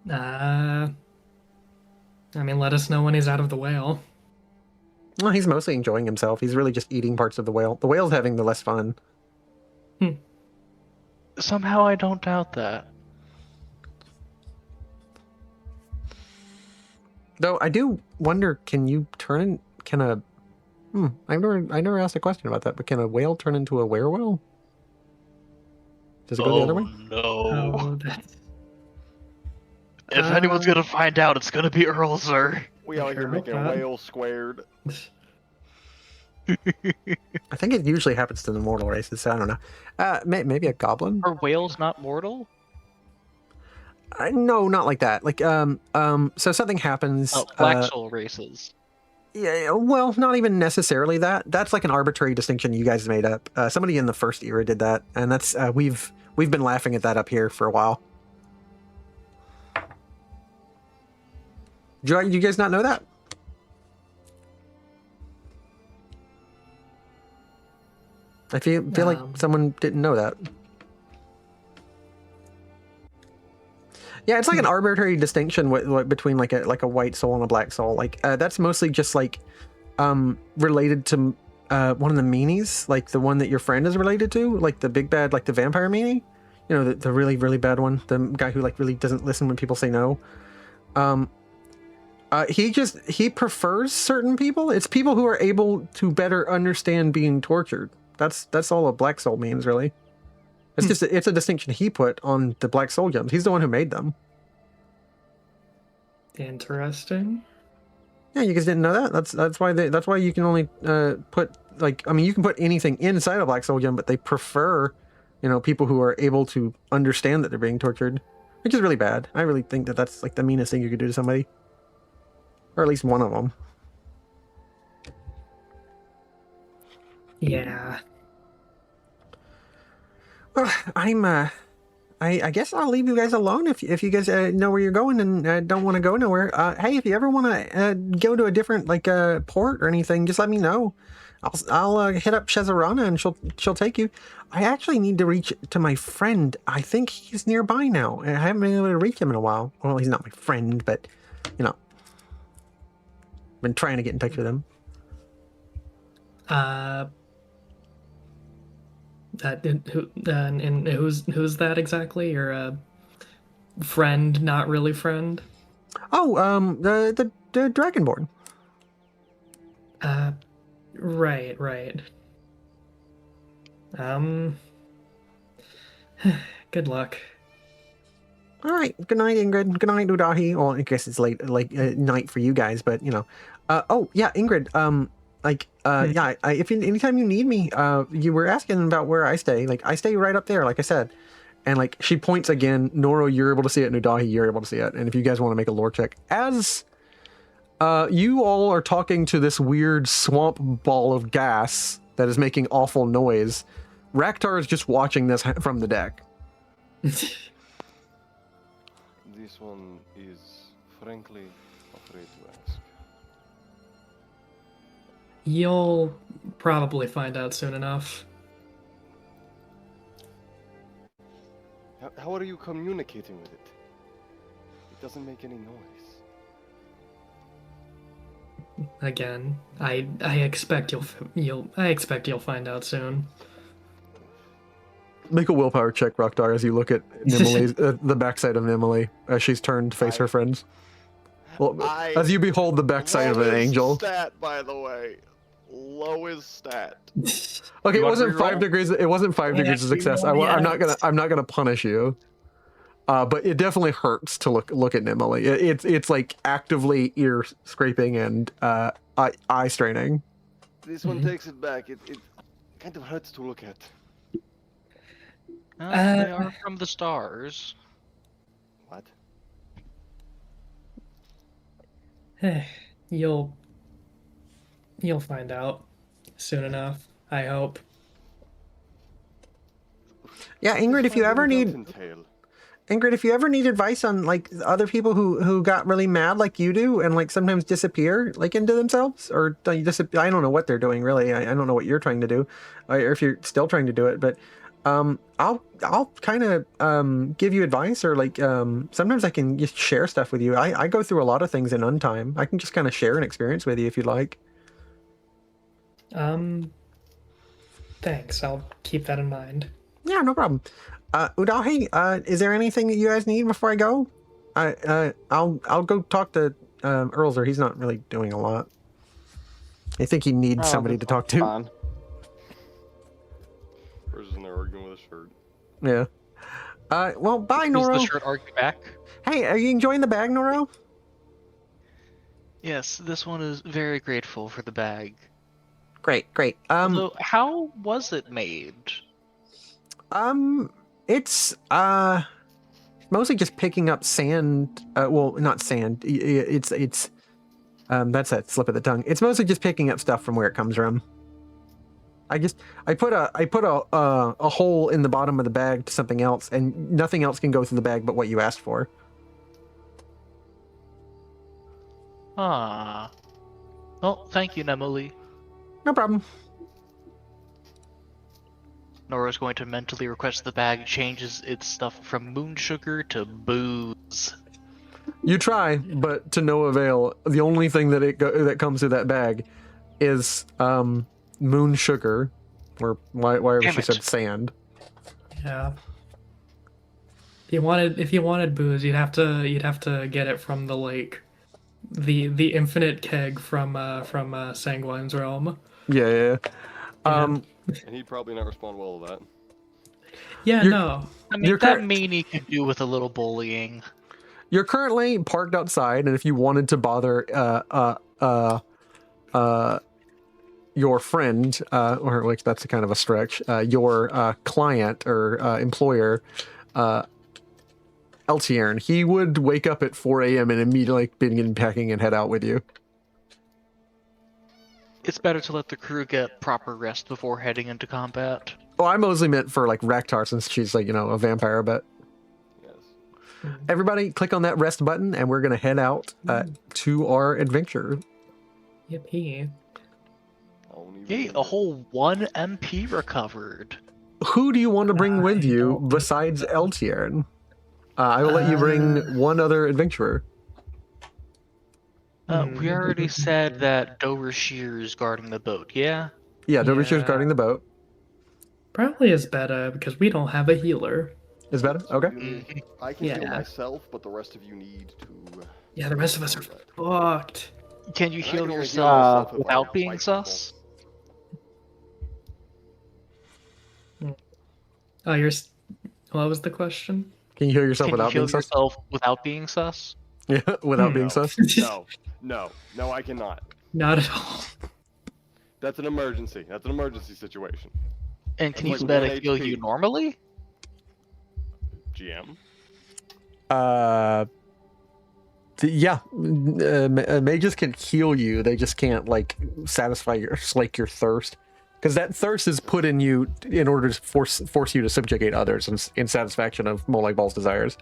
I mean, let us know when he's out of the whale. Well, he's mostly enjoying himself. He's really just eating parts of the whale. The whale's having the less fun. Somehow I don't doubt that. Though I do wonder, can a I never asked a question about that, but can a whale turn into a werewolf? Does it go the other way? No. Oh, that's... If anyone's gonna find out, it's gonna be Earlzer. We out here Sure, making okay. whale squared. I think it usually happens to the mortal races, so I don't know. Maybe a goblin? Are whales not mortal? No, not like that. Like, so something happens. Oh, Black Soul races. Yeah, well, not even necessarily that. That's like an arbitrary distinction you guys made up. Somebody in the first era did that, and that's we've been laughing at that up here for a while. Do you guys not know that? I feel like someone didn't know that. Yeah, it's like an arbitrary distinction between like a white soul and a black soul. Like that's mostly just like related to one of the meanies, like the one that your friend is related to, like the big bad, like the vampire meanie. You know, the really, really bad one, the guy who like really doesn't listen when people say no. He prefers certain people. It's people who are able to better understand being tortured. That's all a black soul means, really. It's just it's a distinction he put on the black soul gems. He's the one who made them. Interesting. Yeah, you guys didn't know that. That's why you can only put, like, I mean, you can put anything inside a black soul gem, but they prefer, you know, people who are able to understand that they're being tortured, which is really bad. I really think that that's like the meanest thing you could do to somebody, or at least one of them. Yeah. Well, I guess I'll leave you guys alone if you guys know where you're going and don't want to go nowhere. Hey, if you ever want to go to a different like port or anything, just let me know. I'll hit up Shezarana and she'll take you. I actually need to reach to my friend. I think he's nearby now. I haven't been able to reach him in a while. Well, he's not my friend, but you know, been trying to get in touch with him. Who's that exactly? Your friend, not really friend? Oh, the Dragonborn. Right. Good luck. All right. Good night, Ingrid. Good night, Udahi. Well, I guess it's late, like night for you guys, but you know. Oh yeah, Ingrid. Yeah. Anytime you need me, you were asking about where I stay. Like I stay right up there, like I said. And like she points again. Noro, you're able to see it. Nudahi, you're able to see it. And if you guys want to make a lore check, as you all are talking to this weird swamp ball of gas that is making awful noise, Raktar is just watching this from the deck. This one is frankly afraid to ask. You'll probably find out soon enough. How are you communicating with it? It doesn't make any noise. Again, I expect you'll find out soon. Make a willpower check, Raktar, as you look at Nimele's, the backside of Nimele as she's turned to face her friends. Well, as you behold the backside of an angel. Stat, by the way, lowest stat. Okay, it wasn't 5 degrees. It wasn't 5 degrees of success. I'm not gonna punish you. But it definitely hurts to look at Nimele. It's like actively ear scraping and eye straining. This one takes it back. It kind of hurts to look at. They are from the stars. What? You'll find out soon enough, I hope. Yeah, Ingrid, if you ever need advice on like other people who got really mad like you do and like sometimes disappear like into themselves, or I don't know what they're doing really. I don't know what you're trying to do, or if you're still trying to do it, but I'll kind of give you advice, or like sometimes I can just share stuff with you. I go through a lot of things in Untime. I can just kind of share an experience with you if you'd like. Thanks. I'll keep that in mind. Yeah, no problem. Udahi, is there anything that you guys need before I go? I'll go talk to Earlser. He's not really doing a lot. I think he needs somebody to talk to. Fine. Person there arguing with a shirt. Yeah. Well, bye, Does Noro. the shirt argue back? Hey, are you enjoying the bag, Noro? Yes, this one is very grateful for the bag. Great. So, how was it made? It's mostly just picking up sand. Well, not sand. It's that's a slip of the tongue. It's mostly just picking up stuff from where it comes from. I put a hole in the bottom of the bag to something else, and nothing else can go through the bag but what you asked for. Ah. Well, thank you, Nemoli. No problem. Nora's going to mentally request the bag changes its stuff from moon sugar to booze. You try, but to no avail. The only thing that comes through that bag is moon sugar, or whatever Damn she it. said, sand. Yeah. If you wanted booze, you'd have to get it from the lake, the infinite keg from Sanguine's realm. Yeah. And he'd probably not respond well to that. Yeah, You're- no. I mean, You're that correct. meanie could do with a little bullying. You're currently parked outside, and if you wanted to bother your friend, or which that's a kind of a stretch, your client or employer, Eltiern, he would wake up at 4 a.m. and immediately begin packing and head out with you. It's better to let the crew get proper rest before heading into combat. Well, I mostly meant for like Raktar, since she's like, a vampire, but Yes. everybody click on that rest button and we're gonna head out to our adventure. Yippee. Only Yay, a whole 1 MP recovered. Who do you want to bring with you besides Eltiern? I will let you bring one other adventurer. We already said that Dover Shear's guarding the boat, yeah? Yeah, Dovershire's Yeah. guarding the boat. Probably is better because we don't have a healer. Is better? Okay. I can heal Yeah. myself, but the rest of you need to. Yeah, the rest of us are fucked. Can you And I heal can only yourself myself if I without fight being people. sus? Oh, what was the question? Can you heal yourself Can you without heal being sus? yourself without being sus? Yeah, without being No. sus. No, I cannot. Not at all. That's an emergency. That's an emergency situation. And can It's you like let 1 it heal you HP. normally? GM. Yeah, mages can heal you. They just can't like satisfy slake your thirst, because that thirst is put in you in order to force you to subjugate others in satisfaction of Molag Bal's desires.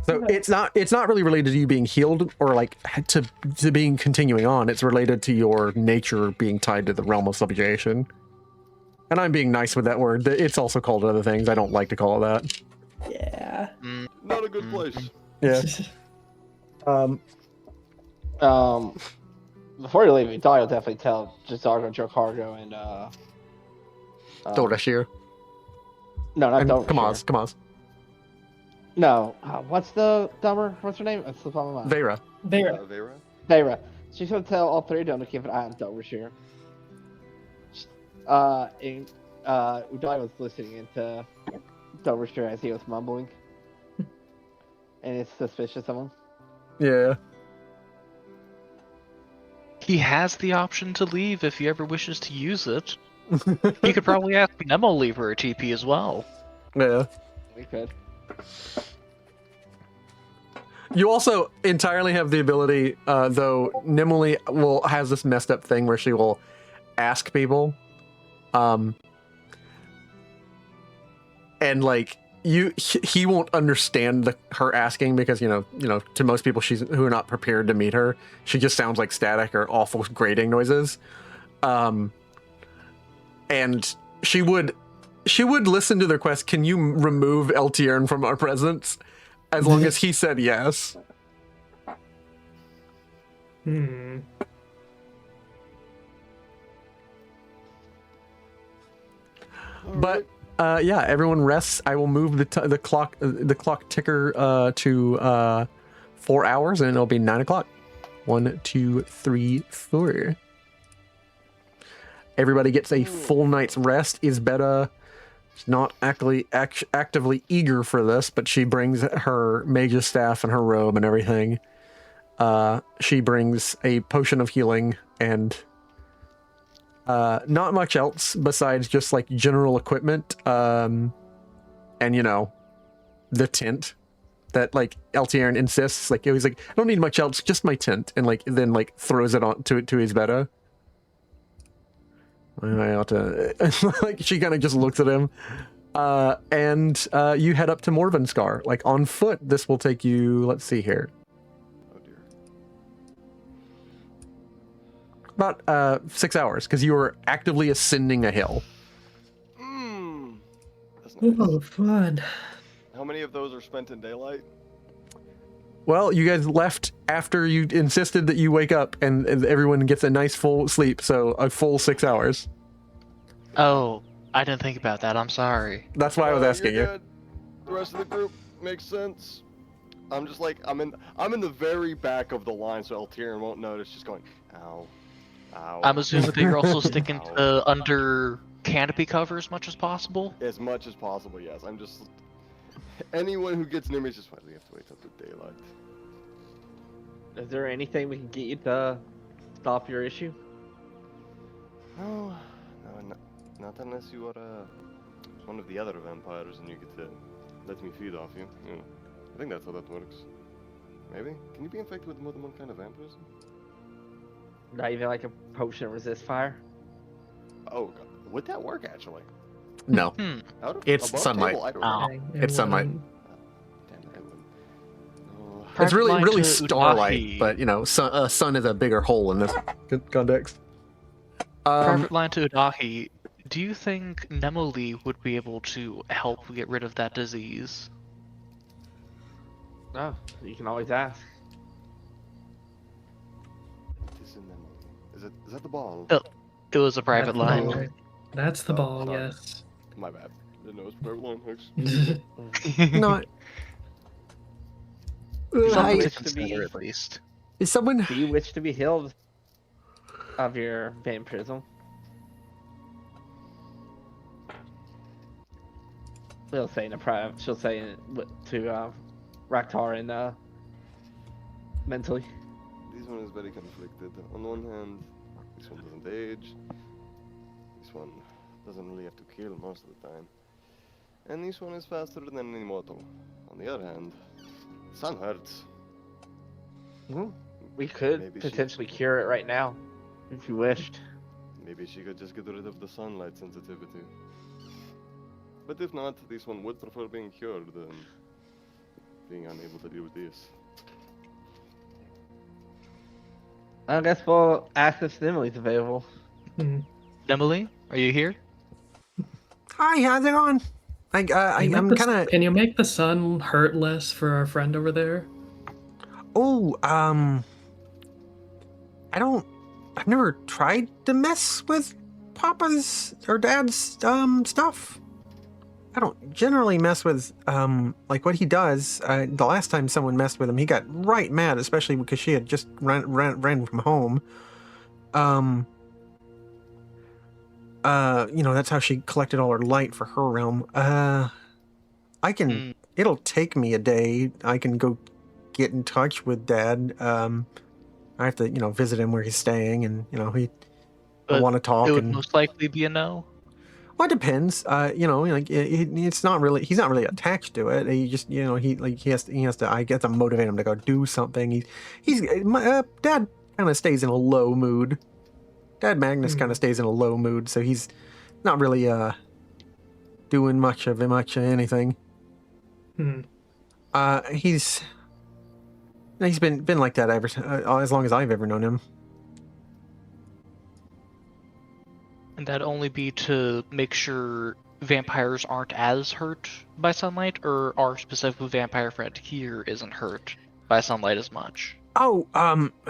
So it's not really related to you being healed or like to being continuing on. It's related to your nature being tied to the realm of subjugation. And I'm being nice with that word. It's also called other things. I don't like to call it that. Yeah. Not a good place. Yeah. Before you leave, Dahlia will definitely tell Jazargo, Joe Cargo, and Dorashir. no, not And Dover. Kamaz. No, what's the dumber? What's her name? It's the on my mind. Vera. There. Vera? Dara. She's gonna tell all three of them to keep an eye on Dovershire. Udai was listening into Dovershire as he was mumbling, and it's suspicious of him. Yeah. He has the option to leave if he ever wishes to use it. He could probably ask Nemo leave her a TP as well. Yeah. We could. You also entirely have the ability, though Nimue has this messed up thing where she will ask people, and like he won't understand her asking because you know to most people who are not prepared to meet her, she just sounds like static or awful grating noises, and she would listen to the request. Can you remove Eltiern from our presence? As long as he said yes. But yeah, everyone rests. I will move the clock ticker to 4 hours, and it'll be 9 o'clock. 1, 2, 3, 4. Everybody gets a full night's rest. Isbetta is not actively eager for this, but she brings her mage's staff and her robe and everything. She brings a potion of healing and not much else besides just like general equipment, and the tent that like Eltiern insists. Like he's like, I don't need much else, just my tent, and like then like throws it on to his betta. I ought to like she kind of just looks at him. And you head up to Morvenskar. Like on foot, this will take you, let's see here. Oh dear. About 6 hours, because you were actively ascending a hill. That's nice. Oh, fun. How many of those are spent in daylight? Well, you guys left after you insisted that you wake up and everyone gets a nice full sleep, so a full 6 hours. Oh, I didn't think about that. I'm sorry. That's why I was asking You're you. good. The rest of the group makes sense. I'm just like I'm in the very back of the line, so Eltiern won't notice. Just going, ow, ow. I'm assuming that you're also sticking Ow. to under canopy cover as much as possible. As much as possible, yes. I'm just anyone who gets near me is just why do we have to wait till the daylight? Is there anything we can get you to stop your issue? No, not unless you are one of the other vampires and you get to let me feed off you. You know, I think that's how that works. Maybe? Can you be infected with more than one kind of vampirism? Not even like a potion resist fire? Oh, God. Would that work actually? No. Out of It's above sunlight. Table, I don't Oh. know. Dang, It's sunlight. Damn it, I wouldn't. Oh. It's Private line really to starlight, Udahi. but you know, sun is a bigger hole in this context. Private line to Udahi. Do you think Nemoli would be able to help get rid of that disease? No, you can always ask. Is that the ball? Oh, it was a private That's the line. ball. That's the Oh, ball, sorry. yes. My bad. Didn't know it was private line hooks. Not. Something wish to to consider be- at least. Is someone? Do you wish to be healed of your vampirism? She'll say in a private. She'll say to Raktar and mentally. This one is very conflicted. On one hand, this one doesn't age. This one doesn't really have to kill most of the time. And this one is faster than an immortal. On the other hand, sun hurts. We could Maybe she- potentially cure it right now, if you wished. Maybe she could just get rid of the sunlight sensitivity. But if not, this one would prefer being cured than being unable to deal with this. I guess we'll ask if Simile's available. Nemoli, are you here? Hi, how's it going? I'm kind of. Can you make the sun hurt less for our friend over there? Oh, I've never tried to mess with Papa's or Dad's stuff. I don't generally mess with like what he does. The last time someone messed with him, he got right mad, especially because she had just ran from home. You know, that's how she collected all her light for her realm. I can. It'll take me a day. I can go get in touch with Dad. I have to, you know, visit him where he's staying, and you know, he But want to talk. It would And most likely be a no. well, it depends. You know, like it's not really. He's not really attached to it. He just, you know, he has to. I get to motivate him to go do something. My Dad kind of stays in a low mood. Dad Magnus kind of stays in a low mood, so he's not really doing much of anything. He's been like that ever as long as I've ever known him. And that'd only be to make sure vampires aren't as hurt by sunlight, or our specific vampire friend here isn't hurt by sunlight as much. Oh,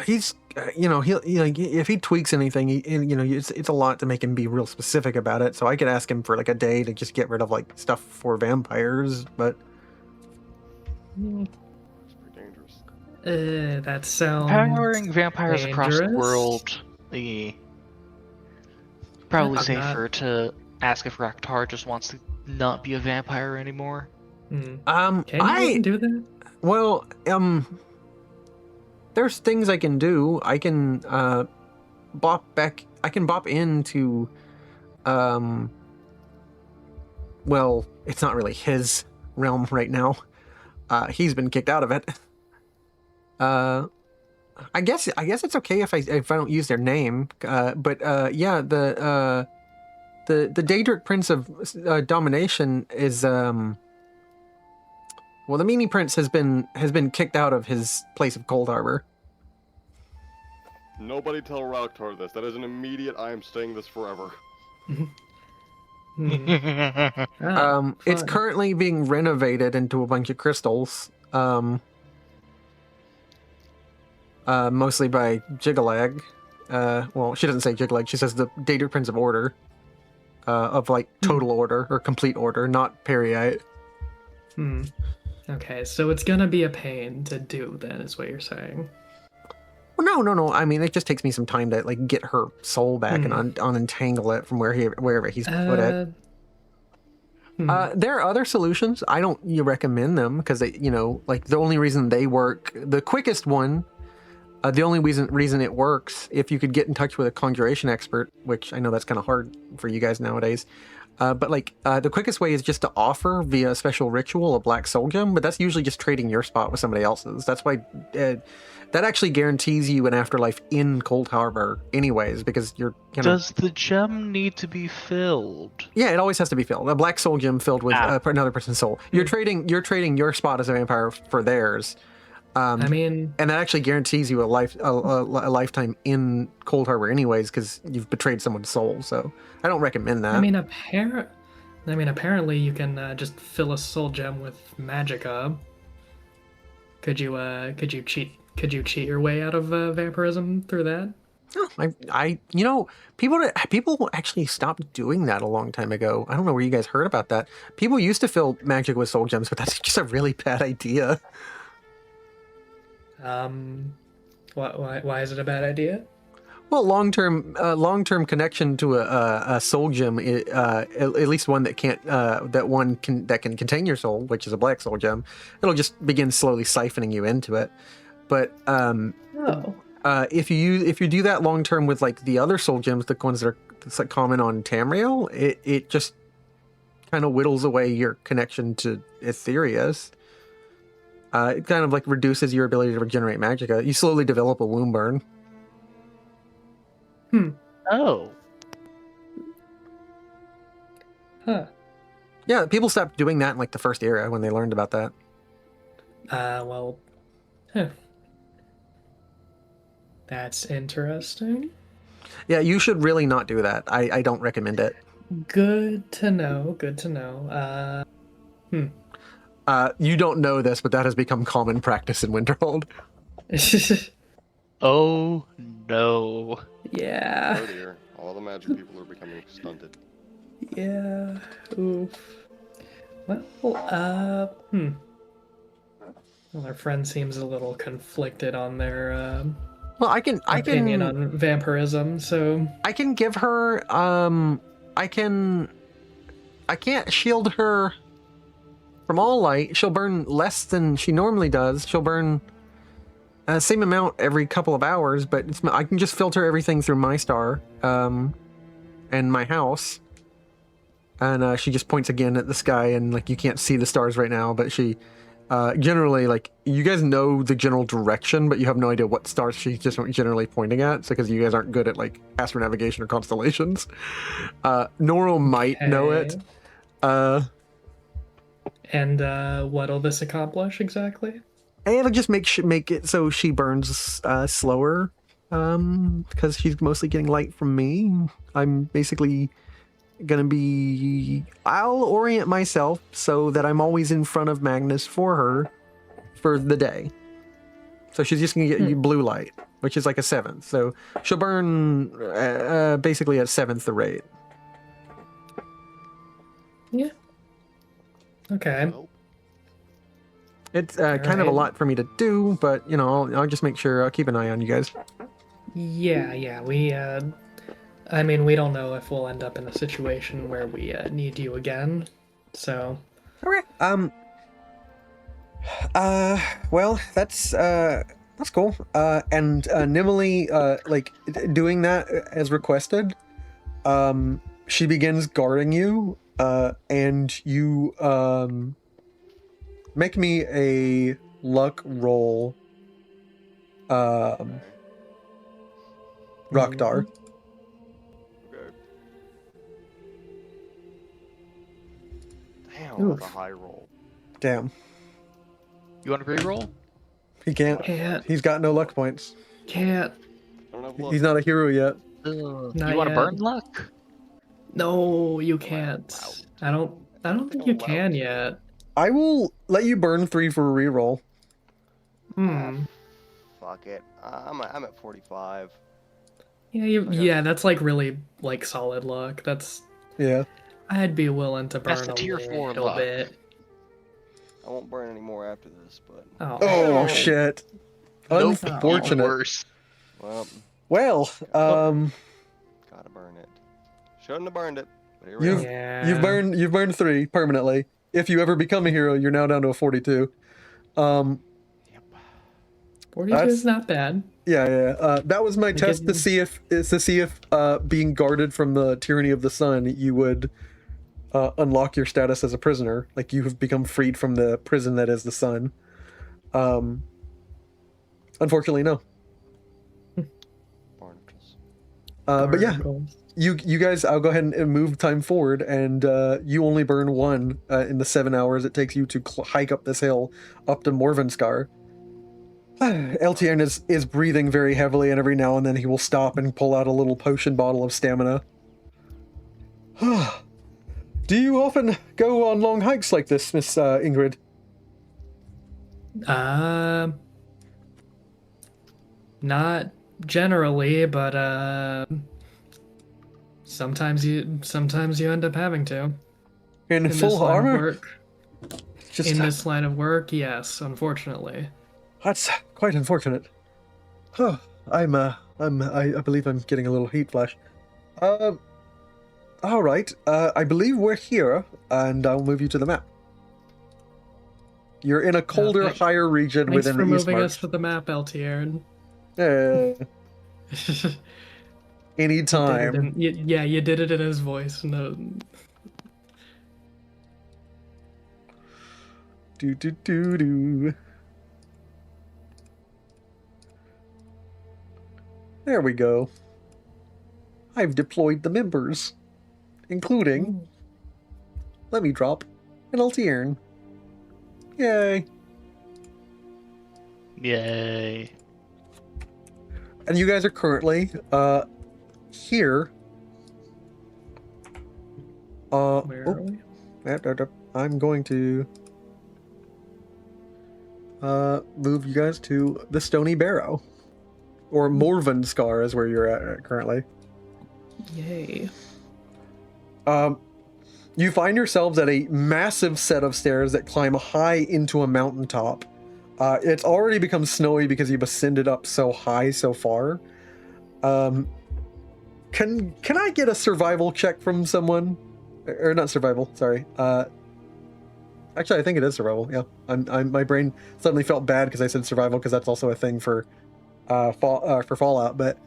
he's, you know, he like if he tweaks anything, you know, it's a lot to make him be real specific about it. So I could ask him for like a day to just get rid of like stuff for vampires, but It's pretty dangerous. That sounds. Powering vampires across the dangerous. world, probably I'm safer to ask if Raktar just wants to not be a vampire anymore. Can I you even do that? well, there's things I can do. I can bop back. I can bop into, well, it's not really his realm right now. he's been kicked out of it. I guess it's okay if I don't use their name. But yeah, the Daedric Prince of Domination is well, the Meanie Prince has been kicked out of his place of Cold Harbor. Nobody tell Ralktor this. That is an immediate. I am staying this forever. It's Fun. currently being renovated into a bunch of crystals. Mostly by Jigalag. Well, she doesn't say Jigalag. She says the Daedric Prince of Order. Of like total order or complete order, not Periite. Okay, so it's gonna be a pain to do then, is what you're saying. Well, no. I mean, it just takes me some time to like get her soul back and unentangle it from wherever he's put it. There are other solutions. I don't recommend them because they, like the only reason they work, the quickest one, the only reason it works, if you could get in touch with a conjuration expert, which I know that's kind of hard for you guys nowadays. But like the quickest way is just to offer via a special ritual a black soul gem, but that's usually just trading your spot with somebody else's. That's why that actually guarantees you an afterlife in Cold Harbor anyways, because you're Does the gem need to be filled? Yeah, it always has to be filled. A black soul gem filled with another person's soul. You're trading your spot as a vampire for theirs. I mean, and that actually guarantees you a lifetime in Cold Harbor anyways, because you've betrayed someone's soul. So I don't recommend that. I mean, apparently you can just fill a soul gem with magicka. Could you cheat your way out of vampirism through that? Oh, people actually stopped doing that a long time ago. I don't know where you guys heard about that. People used to fill magic with soul gems, but that's just a really bad idea. Why is it a bad idea? Well, long-term connection to a soul gem, at least one that can contain your soul, which is a black soul gem. It'll just begin slowly siphoning you into it. But if you do that long term with like the other soul gems, the ones that's like common on Tamriel, it just kind of whittles away your connection to Aetherius. It kind of like reduces your ability to regenerate magicka. You slowly develop a womb burn. Oh. Huh. Yeah, people stopped doing that in like the first era when they learned about that. Well, huh. That's interesting. Yeah, you should really not do that. I don't recommend it. Good to know. You don't know this, but that has become common practice in Winterhold. Oh no. Yeah. Oh dear, all the magic people are becoming stunted. Yeah. Oof. Well, Well, our friend seems a little conflicted on their Well, I can opinion on vampirism, so I can give her I can't shield her from all light. She'll burn less than she normally does. She'll burn same amount every couple of hours, but I can just filter everything through my star and my house. And she just points again at the sky, and like you can't see the stars right now, but she generally, like, you guys know the general direction, but you have no idea what stars she's just generally pointing at. So because you guys aren't good at like astronavigation or constellations, Noro might know it. And what'll this accomplish exactly? And it'll just make it so she burns slower, because she's mostly getting light from me. I'm basically gonna be... I'll orient myself so that I'm always in front of Magnus for her for the day. So she's just gonna get you blue light, which is like a 7th. So she'll burn basically at 1/7 the rate. Yeah. Okay. It's kind of a lot for me to do, but you know, I'll just make sure I'll keep an eye on you guys. Yeah. We I mean, we don't know if we'll end up in a situation where we need you again. So. Okay. Well, that's cool. And Nimily, like doing that as requested, she begins guarding you, and you Make me a luck roll. Okay. Raktar. Okay. Damn, that's a Oof. high roll. Damn. You want to reroll? He can't. Can't. He's got no luck points. Can't. I don't have luck. He's not a hero yet. Not You want to yet. burn luck? No, you Am I can't. allowed I don't think you can yet. I will let you burn 3 for a reroll. Hmm. Fuck it. I'm at 45. Yeah, Okay. yeah, that's like really like solid luck. That's Yeah. I'd be willing to burn That's the a tier 4 little luck. bit. I won't burn any more after this, but Oh, shit. Nope, Unfortunate. even worse. well, Well, gotta burn it. Shouldn't have burned it, but here we You've- are. Yeah. you've burned 3 permanently. If you ever become a hero, you're now down to a 42. Yep. 42 That's- is not bad. Yeah. That was my Like test to it- see if being guarded from the tyranny of the sun, you would unlock your status as a prisoner. Like you have become freed from the prison that is the sun. Unfortunately, no. Barnacles. But yeah, Barnacles. you guys, I'll go ahead and move time forward, and you only burn 1 in the 7 hours it takes you to hike up this hill up to Morvenskar. Eltiern is breathing very heavily, and every now and then he will stop and pull out a little potion bottle of stamina. Do you often go on long hikes like this, Miss Ingrid? Not generally, but sometimes you end up having to. In In this full line of armor? work. Just In this line of work, yes, unfortunately. That's quite unfortunate. Oh, I believe I'm getting a little heat flash. All right. I believe we're here, and I'll move you to the map. You're in a colder, thanks- higher region Thanks within for the East moving March. us to the map, LTR. Anytime. Yeah, you did it in his voice. No, Do. There we go. I've deployed the members, including. Let me drop an Altiern. Yay! Yay. And you guys are currently here. where are we? I'm going to move you guys to the Stony Barrow, or Morvenskar is where you're at currently. Yay. You find yourselves at a massive set of stairs that climb high into a mountaintop. It's already become snowy because you've ascended up so high so far. Can I get a survival check from someone? Or not survival, sorry. Actually, I think it is survival. Yeah, my brain suddenly felt bad because I said survival because that's also a thing for Fallout. But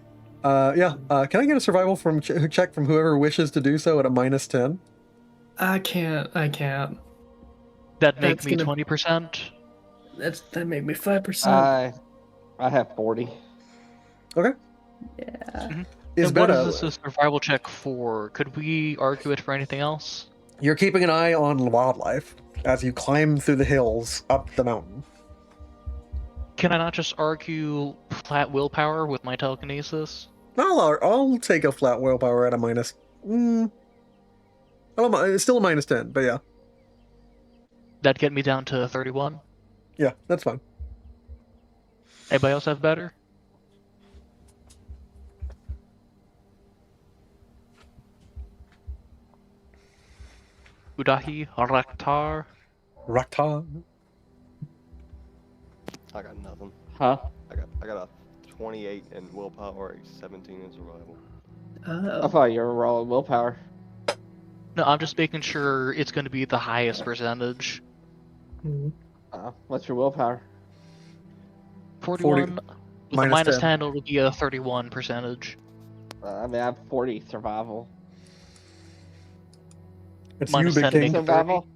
yeah, can I get a survival check from whoever wishes to do so at a -10? I can't. That make That's me gonna- 20%. That made me 5%. I have 40. Okay. Yeah. And what is this a survival check for? Could we argue it for anything else? You're keeping an eye on wildlife as you climb through the hills up the mountain. Can I not just argue flat willpower with my telekinesis? I'll take a flat willpower at a minus. It's still a -10, but yeah. That'd get me down to 31. Yeah, that's fine. Anybody else have better? Udahi, Raktar. Rakta. I got nothing. Huh? I got a 28 in willpower, a 17 in survival. I thought you were rolling willpower. No, I'm just making sure it's going to be the highest percentage. What's your willpower? 41. With a minus minus 10. 10, it'll be a 31 percentage. I mean, I have 40 survival. It's Minus you, 10 Big make King. it Survival?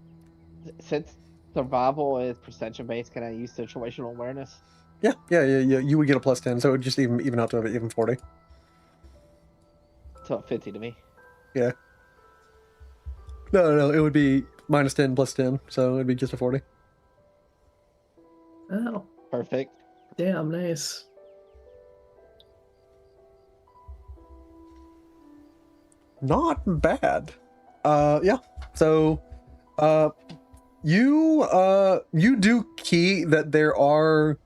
Since survival is perception based. Can I use situational awareness? Yeah. You would get a +10, so it would just even out to an even 40. So 50 to me. Yeah. No, it would be -10 +10, so it'd be just a 40. Oh, Perfect. damn, nice. Not bad. Yeah. So, you do key that there are,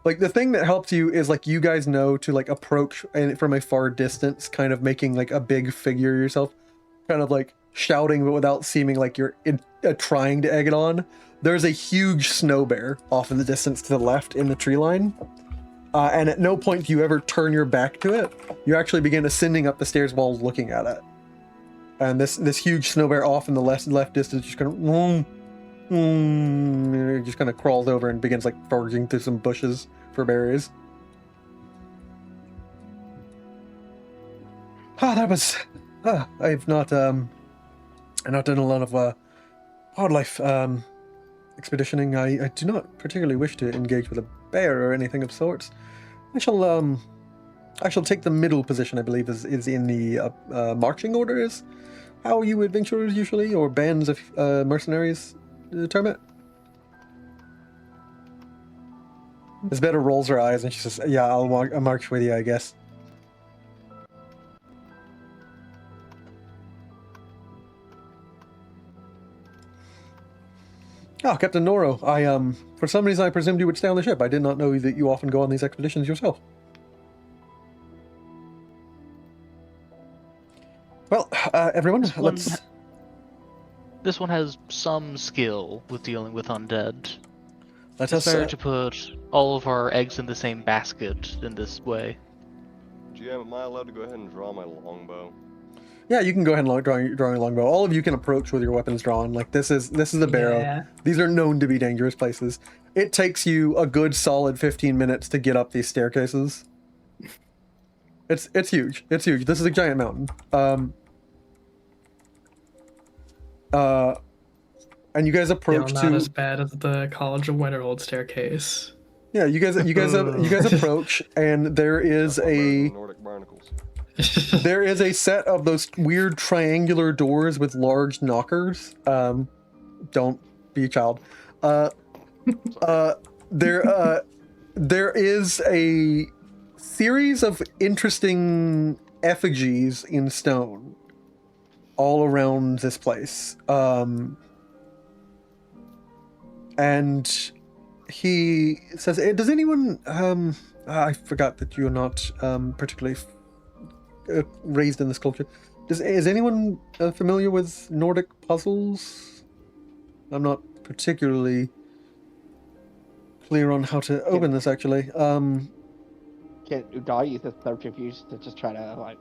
like, the thing that helps you is, like, you guys know to, like, approach and from a far distance, kind of making, like, a big figure yourself, kind of like shouting but without seeming like you're trying to egg it on. There's a huge snow bear off in the distance to the left in the tree line. And at no point do you ever turn your back to it. You actually begin ascending up the stairs while looking at it. And this huge snow bear off in the left distance just kind of it just kind of crawls over and begins like foraging through some bushes for berries. That was I've not done a lot of wildlife expeditioning. I do not particularly wish to engage with a bear or anything of sorts. I shall take the middle position, I believe, is in the marching orders. How you adventurers usually, or bands of mercenaries term it? Isbetta rolls her eyes and she says, "Yeah, I'll march with you, I guess." Oh, Captain Noro, for some reason I presumed you would stay on the ship. I did not know that you often go on these expeditions yourself. Well, everyone, This one has some skill with dealing with undead. Let It's us better to put all of our eggs in the same basket in this way. GM, am I allowed to go ahead and draw my longbow? Yeah, you can go ahead and draw your longbow. All of you can approach with your weapons drawn. Like this is a barrow. Yeah. These are known to be dangerous places. It takes you a good solid 15 minutes to get up these staircases. It's huge. It's huge. This is a giant mountain. And you guys approach Still not as bad as the College of Winterhold staircase. Yeah, you guys approach, and there is a Nordic barnacles. there is a set of those weird triangular doors with large knockers. Don't be a child. There is a series of interesting effigies in stone all around this place. And he says, "Does anyone? I forgot that you're not particularly raised in this culture. Is anyone familiar with Nordic puzzles? I'm not particularly clear on how to open this, actually. Can Udai use this subterfuge to just try to like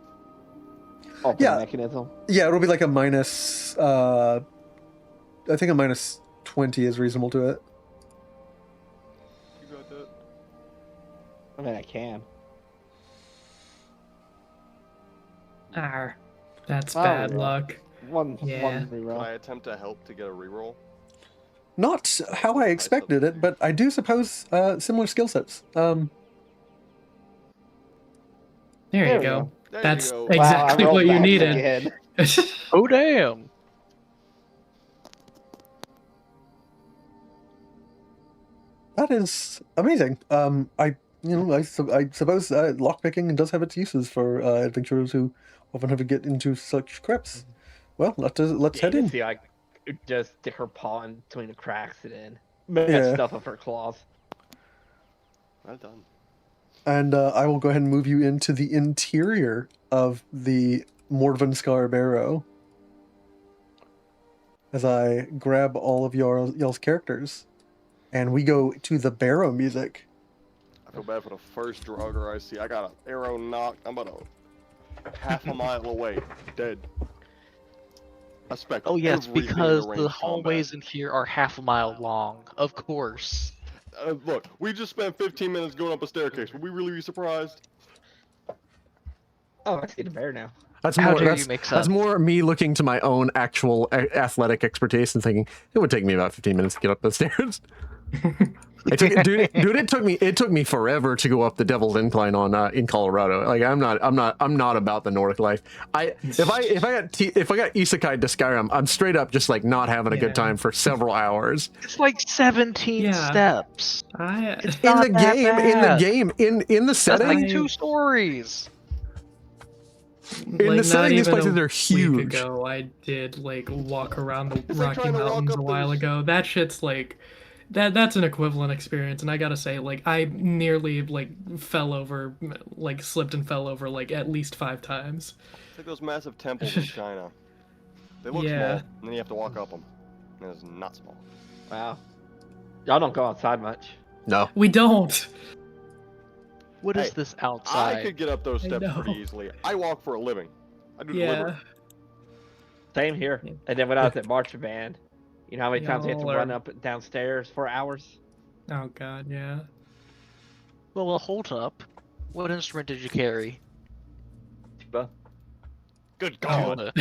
open Yeah. the mechanism? Yeah, it'll be like a minus. I think a minus 20 is reasonable to it. You got that? I mean, I can. That's Oh, bad yeah. luck. One Yeah. Can reroll. I attempt to help to get a reroll? Not how I expected it, but I do suppose similar skill sets. There There you we go. go. There That's you go. exactly Wow, I what rolled you back needed. again. Oh damn! That is amazing. I suppose lockpicking does have its uses for adventurers who often have to get into such crypts. Well, let's head in. See, I just stick her paw in between the cracks and then mess Yeah. stuff up her claws. Well done. And I will go ahead and move you into the interior of the Mordvanskar Barrow as I grab all of y'all's characters, and we go to the barrow music. I feel bad for the first drugger I see. I got an arrow knocked. I'm about half a mile away, dead. I expect Oh yes, everything in because range the combat. hallways in here are half a mile long. Of course. Look, we just spent 15 minutes going up a staircase. Would we really be surprised? Oh, I see the bear now. That's How more. dare That's, you make that's sense? more me looking to my own actual athletic expertise and thinking it would take me about 15 minutes to get up those stairs. Dude, it took me forever to go up the Devil's Incline on in Colorado. Like I'm not about the Nordic life. If I got isekai to Skyrim, I'm straight up just like not having a good Yeah. time for several hours. It's like 17 Yeah. steps. I In Not the that game, bad. in the That's setting, like I- 2 stories. in like the setting, these not even places a are week huge. ago, I did like walk around the It's like Rocky trying to walk Mountains up a while those- ago. That shit's like that's an equivalent experience, and I gotta say, like I nearly like fell over, like slipped and fell over like at least 5 times. It's like those massive temples in China. They look Yeah. small, and then you have to walk up them. And it's not small. Wow. Y'all don't go outside much. No, We don't. What is Hey, this I outside? could get up those I steps know. pretty easily. I walk for a living. I do Yeah. delivery. Same here. Yeah. And then when I was at marching band, you know how many times you have to Y'all run are- up and downstairs for hours? Oh god, yeah. Well, hold up. What instrument did you carry? Tuba. Good Oh. God.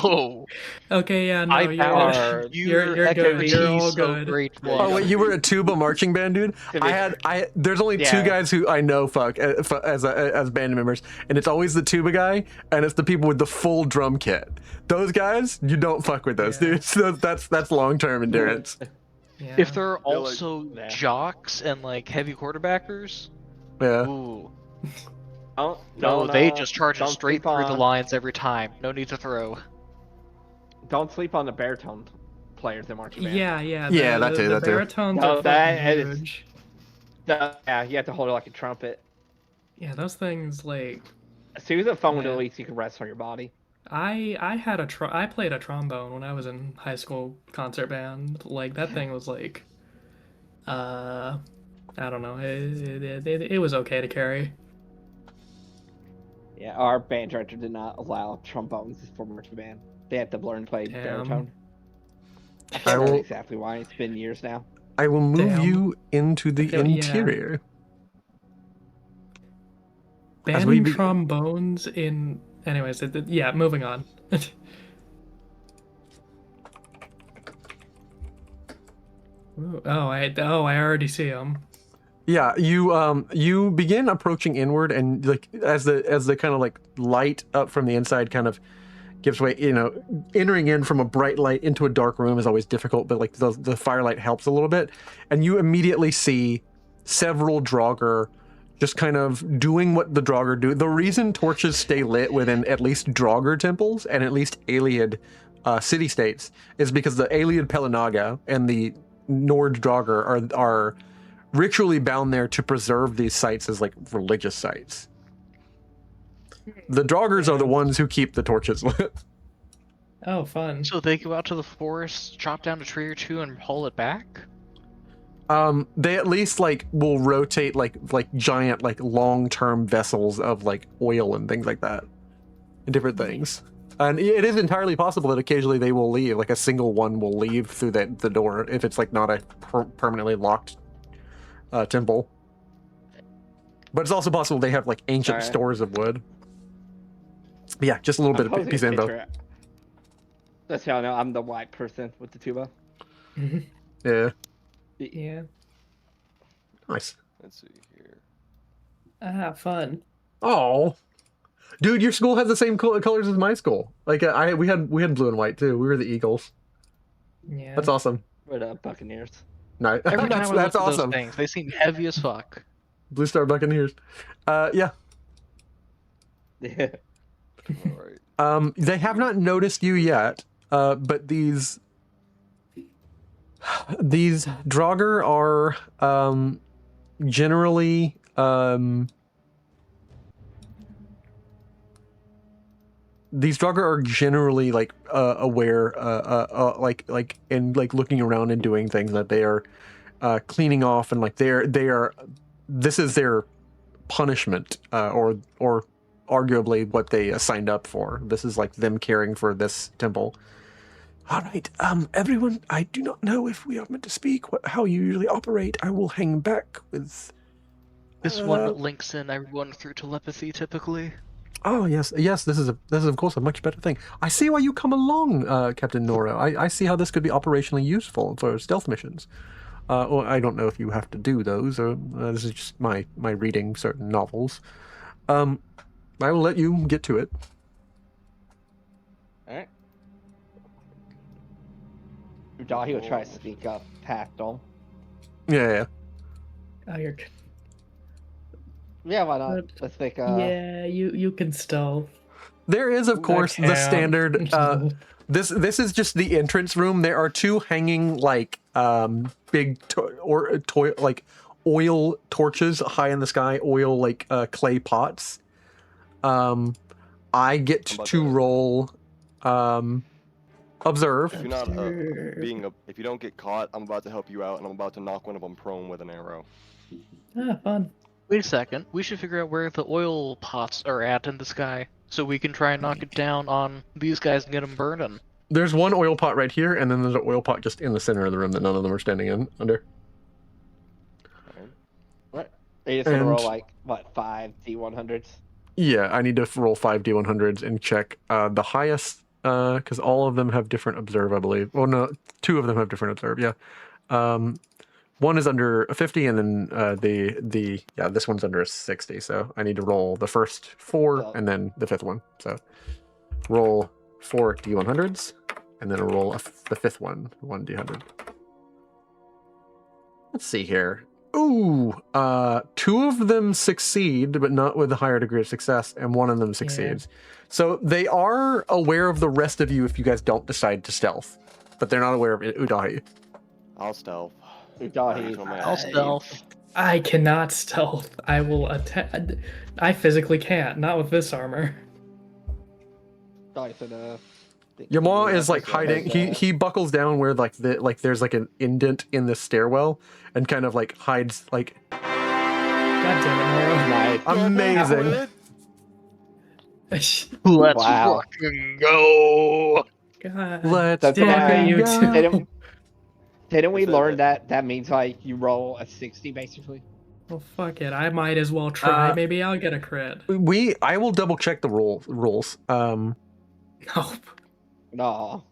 Oh, Okay, yeah, no, I you're power. you're That could good. be You're all so good. great. Yeah, oh you wait, gotta you were be- a tuba marching band, dude. Could be- There's only two Yeah. guys who I know as band members, and it's always the tuba guy, and it's the people with the full drum kit. Those guys, you don't fuck with those Yeah. dudes. That's long term endurance. Yeah. If they're like- also Yeah. jocks and like heavy quarterbackers, Yeah. ooh, Oh, no, they just charge it don't straight sleep through the on- lines every time. No need to throw. Don't sleep on the baritone players in marching band. yeah, yeah, Yeah, that too, the that too. baritones No, are that fucking is- huge. Yeah, you have to hold it like a trumpet. Yeah, those things like As soon as the phone Yeah. release, you can rest on your body. I played a trombone when I was in high school concert band. Like that thing was like, I don't know, it was okay to carry. Yeah, our band director did not allow trombones for marching band. They had to learn to play Damn. baritone. I I can't remember will- exactly why. It's been years now. I will move Damn. you into the Okay, yeah. interior. As we Banning be- trombones in. Anyways, yeah, moving on. Ooh, I already see them. Yeah, you begin approaching inward, and like as the kind of like light up from the inside kind of gives way, entering in from a bright light into a dark room is always difficult, but like the firelight helps a little bit, and you immediately see several Draugr just kind of doing what the Draugr do. The reason torches stay lit within at least Draugr temples and at least Ayleid city-states is because the Ayleid Pelinaga and the Nord Draugr are ritually bound there to preserve these sites as like religious sites. The Draugrs are the ones who keep the torches lit. Oh, fun. So they go out to the forest, chop down a tree or two, and haul it back. They at least like will rotate like giant like long-term vessels of like oil and things like that, and different things. And it is entirely possible that occasionally they will leave, like a single one will leave through the door if it's like not a permanently locked temple. But it's also possible they have like ancient Alright. stores of wood. But yeah, just a little I'm bit of posing a piece of info. picture. That's how I know I'm the white person with the tuba. Yeah, Yeah. nice. Let's see here. Ah, fun. Oh, dude, your school has the same colors as my school. Like we had blue and white too. We were the Eagles. Yeah. That's awesome. We're the Buccaneers. Nice. Every that's time I that's look at awesome. those things, they seem heavy as fuck. Blue Star Buccaneers. Yeah. Yeah. All right. They have not noticed you yet. But these Draugr are generally like aware, like and like looking around and doing things that they are cleaning off, and like they are this is their punishment, or arguably what they signed up for. This is like them caring for this temple. All right, everyone, I do not know if we are meant to speak, how you usually operate. I will hang back with... This one links in everyone through telepathy, typically. Oh yes, yes. This is of course a much better thing. I see why you come along, Captain Noro. I see how this could be operationally useful for stealth missions. Well, I don't know if you have to do those, or this is just my reading certain novels. I will let you get to it. All right. Dahi will try to sneak up past them. Yeah. Oh, you're. Yeah, why not? But- Let's think. Yeah, you can stealth. There is, of course, the can't. standard. This is just the entrance room. There are two hanging like big like oil torches high in the sky, oil like clay pots. I get to roll observe. If you're not if you don't get caught, I'm about to help you out, and I'm about to knock one of them prone with an arrow. Ah, fun. Wait a second. We should figure out where the oil pots are at in the sky, so we can try and knock it down on these guys and get them burning. There's one oil pot right here, and then there's an oil pot just in the center of the room that none of them are standing in under. Right. Are you just gonna roll like what 5 D100s? Yeah, I need to roll 5 D100s and check the highest, because all of them have different observe, I believe. Well, no, 2 of them have different observe. Yeah, one is under a 50, and then this one's under a 60. So I need to roll the first 4 and then the 5th one. So roll 4 D100s, and then roll the 5th one 1D100. Let's see here. Ooh, 2 of them succeed, but not with a higher degree of success, and 1 of them succeeds. Yeah. So they are aware of the rest of you if you guys don't decide to stealth, but they're not aware of Udahi. I'll stealth. Udahi. I'll stealth. I cannot stealth. I will attack. I physically can't. Not with this armor. Yamaw is like hiding. He buckles down where there's like an indent in the stairwell and kind of like hides like. God damn it, Noro. Amazing. Let's fucking go. God. Let's damn you two. Didn't we learn that means like you roll a 60 basically? Well, fuck it. I might as well try. Maybe I'll get a crit. I will double check the rules. Nope. No.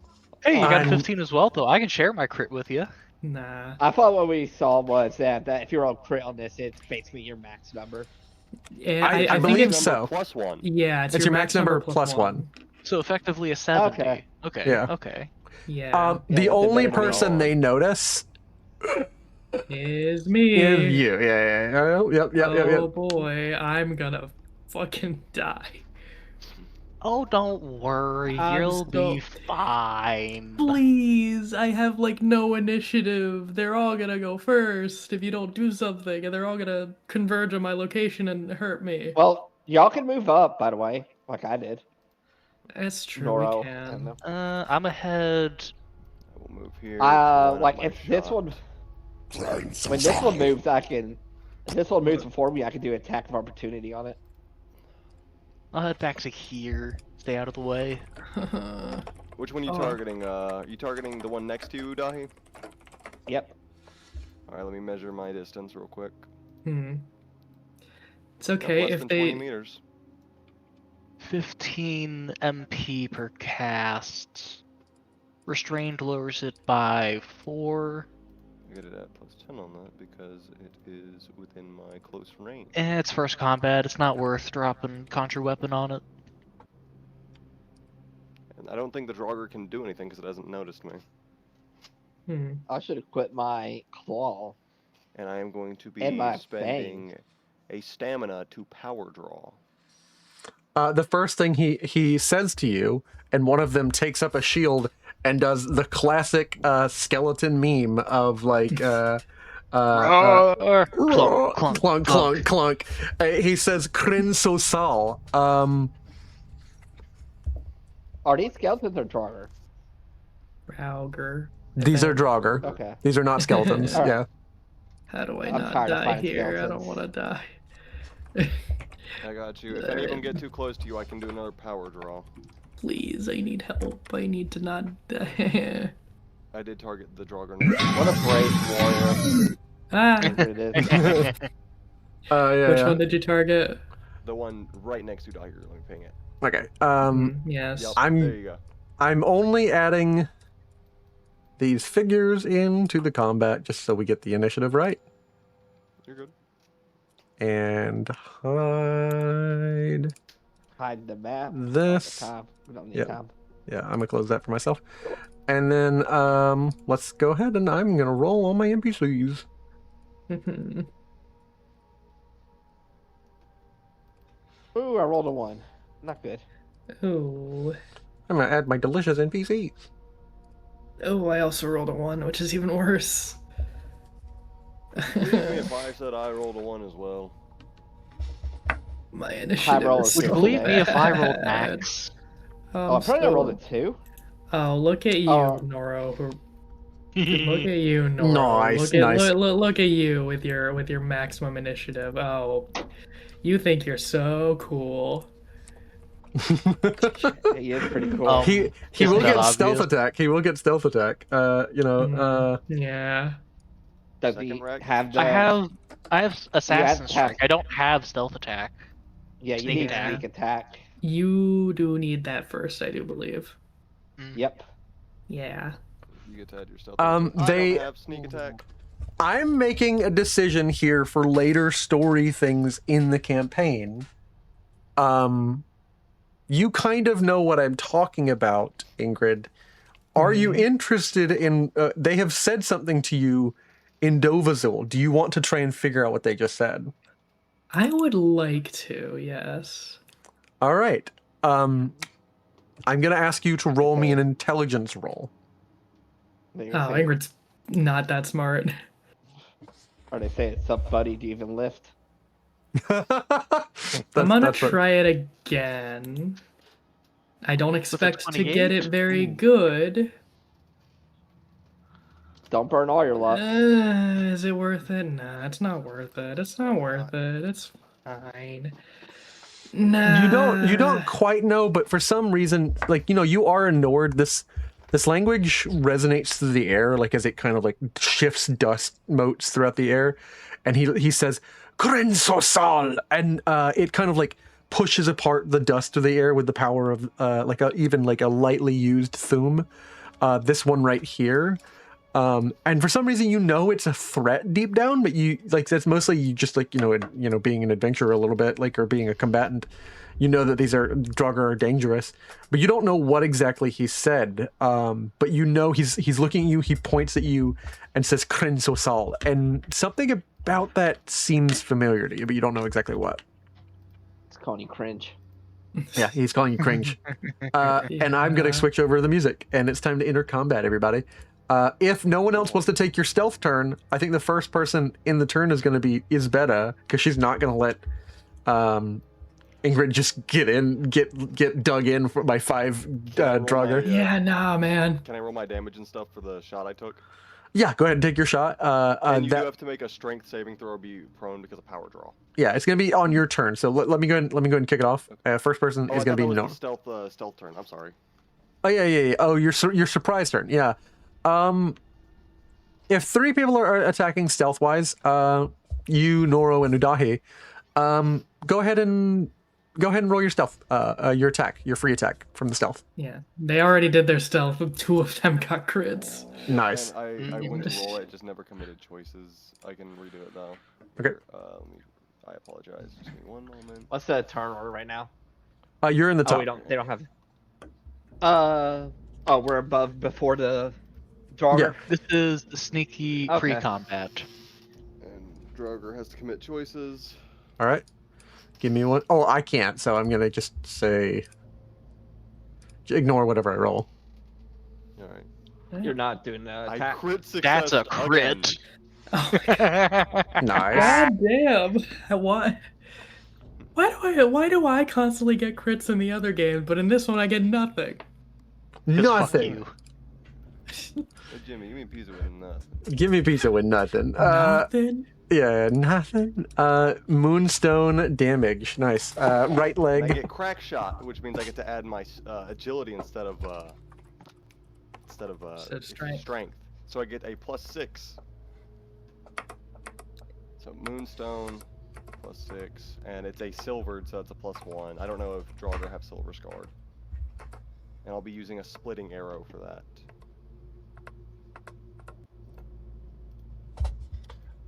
Hey, you got 15 as well, though. I can share my crit with you. Nah. I thought what we saw was that if you roll crit on this, it's basically your max number. Yeah, I believe so. +1. Yeah, it's your max number plus 1. So effectively a 70. Okay. Okay. Yeah. Okay. Yeah. The only person they notice is me. Is you. Yeah. Yep. Oh boy, I'm gonna fucking die. Oh, don't worry. You'll be fine. Please, I have like no initiative. They're all gonna go first if you don't do something, and they're all gonna converge on my location and hurt me. Well, y'all can move up, by the way, like I did. That's true. Noro, We can. I'm ahead. I will move here. Like if this one, when this one moves, if this one moves before me, I can do attack of opportunity on it. I'll head back to here. Stay out of the way. Which one are you targeting? You targeting the one next to you, Dahi? Yep. Alright, let me measure my distance real quick. It's okay less if than they. 20 meters. 15 MP per cast. Restrained lowers it by 4. I get it at +10 on that because it is within my close range. It's first combat. It's not worth dropping contra weapon on it. And I don't think the Draugr can do anything because it hasn't noticed me. I should have quit my claw. And I am going to be spending a stamina to power draw. The first thing he says to you, and one of them takes up a shield and does the classic skeleton meme of like clunk, clunk, clunk. He says "Crin so sal." Are these skeletons or Draugr? Draugr. These are Draugr. Okay. These are not skeletons. Right. Yeah. How do I I'm not tired of die fighting here? I skeletons. don't want to die. I got you. If any of them get too close to you, I can do another power draw. Please, I need help. I need to not die. I did target the Draugr. What a brave warrior. Ah! It is. Yeah. Which one did you target? The one right next to Dagger. Let me ping it. Okay. Yes. Yep, I'm- there you go. I'm only adding these figures into the combat just so we get the initiative right. You're good. And hide. Hide the map. This- The tab. We don't need yep. tab. Yeah, I'm gonna close that for myself. And then let's go ahead and I'm gonna roll all my NPCs. Ooh, I rolled a 1. Not good. Ooh. I'm gonna add my delicious NPCs. Oh, I also rolled a 1, which is even worse. Believe me if I said I rolled a 1 as well. My initiative roll is is Would you so believe me if I rolled bad. max? Oh, I'm probably rolled a 2. Oh, look at you, Oh. Noro. Look at you, Noro. Nice, look at, nice. Look at you with your maximum initiative. Oh, you think you're so cool. He is pretty cool. he Isn't will that get stealth obvious? attack. He will get stealth attack. Yeah. Does Second he rack. have the... I have assassin have- strike. I don't have stealth attack. Yeah, you sneak need attack. sneak attack. You do need that first, I do believe. Yep. Yeah. You get to add your stealth. They- I don't have sneak attack. I'm making a decision here for later story things in the campaign. You kind of know what I'm talking about, Ingrid. Are you interested in... they have said something to you in Dovazil. Do you want to try and figure out what they just said? I would like to, yes. All right. I'm going to ask you to roll me an intelligence roll. They Oh, say, Ingrid's not that smart. or they say it's up, buddy. Do you even lift? I'm gonna that's what- try it again. I don't expect to get it 28? very Ooh. good. Don't burn all your luck. Is it worth it? Nah, it's not worth it. It's not worth it. It's fine. Nah. You don't quite know, but for some reason, like, you know, you are a Nord. This language resonates through the air, like as it kind of like shifts dust motes throughout the air, and he says Krensosal, and it kind of like pushes apart the dust of the air with the power of even a lightly used thum. This one right here. And for some reason, you know it's a threat deep down, but you like that's mostly you just like being an adventurer a little bit, like, or being a combatant. You know that these Draugr are dangerous, but you don't know what exactly he said. But you know he's looking at you. He points at you and says "Krensosal," and something about that seems familiar to you, but you don't know exactly what. It's calling you cringe. Yeah, he's calling you cringe. And I'm gonna Yeah. switch over to the music, and it's time to enter combat, everybody. If no one else wants to take your stealth turn, I think the first person in the turn is going to be Isbetta, because she's not going to let Ingrid just get dug in by 5 Draugr. Yeah, nah, man. Can I roll my damage and stuff for the shot I took? Yeah, go ahead and take your shot. And you do that, have to make a strength saving throw or be prone because of power draw. yeah, it's going to be on your turn. So let me go ahead and kick it off. First person Oh, is going to be no. stealth turn. I'm sorry. Oh yeah. Oh, your surprise turn. Yeah. If 3 people are attacking stealth-wise, you, Noro, and Udahi, go ahead and roll your stealth, your free attack from the stealth. Yeah, they already did their stealth. 2 of them got crits. Nice. And I went to roll it, just never committed choices. I can redo it though. Okay. I apologize. Just give me one moment. What's the turn order right now? You're in the top. Oh, they don't have. Oh, we're above before the Draugr. Yeah. This is the sneaky Okay. pre-combat. And Draugr has to commit choices. All right. Give me one. Oh, I can't, so I'm gonna just say ignore whatever I roll. All right. You're not doing the I attack. crit success. That's a crit. Oh, Nice. God damn! Why do I constantly get crits in the other games, but in this one I get nothing? 'Cause fuck Nothing. you. Hey, Jimmy, you mean pizza with nothing? Give me pizza with nothing. Nothing. Yeah, nothing. Moonstone damage. Nice. Right And I leg. get crack shot, which means I get to add my agility instead of strength. So I get a +6. So Moonstone, +6, and it's a silvered, so it's a +1. I don't know if Draugr have silver scarred. And I'll be using a splitting arrow for that.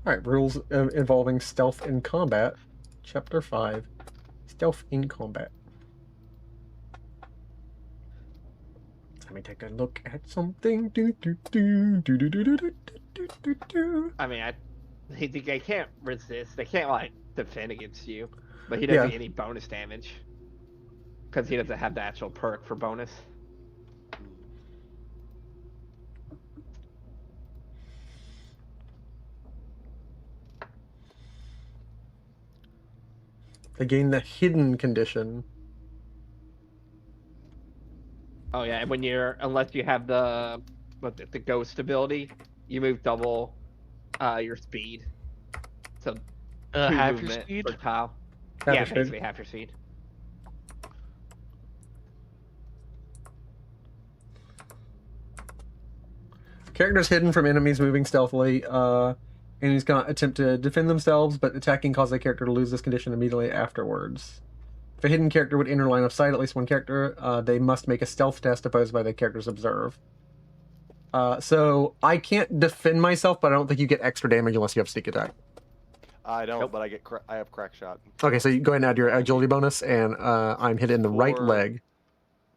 Alright, rules involving stealth in combat. Chapter 5. Stealth in combat. Let me take a look at something. I mean, they can't resist. They can't like defend against you, but he doesn't get any bonus damage because he doesn't have the actual perk for bonus. They gain the hidden condition. Oh yeah, and unless you have the ghost ability, you move double your speed. So half your movement speed? per tile. Half Yeah, your speed. basically half your speed. Characters hidden from enemies moving stealthily. Enemies cannot attempt to defend themselves, but attacking causes a character to lose this condition immediately afterwards. If a hidden character would enter line of sight, at least one character, they must make a stealth test opposed by the characters observe. So I can't defend myself, but I don't think you get extra damage unless you have sneak attack. I don't, but I have crack shot. Okay, so you go ahead and add your agility bonus, and I'm hit in the right 4, leg.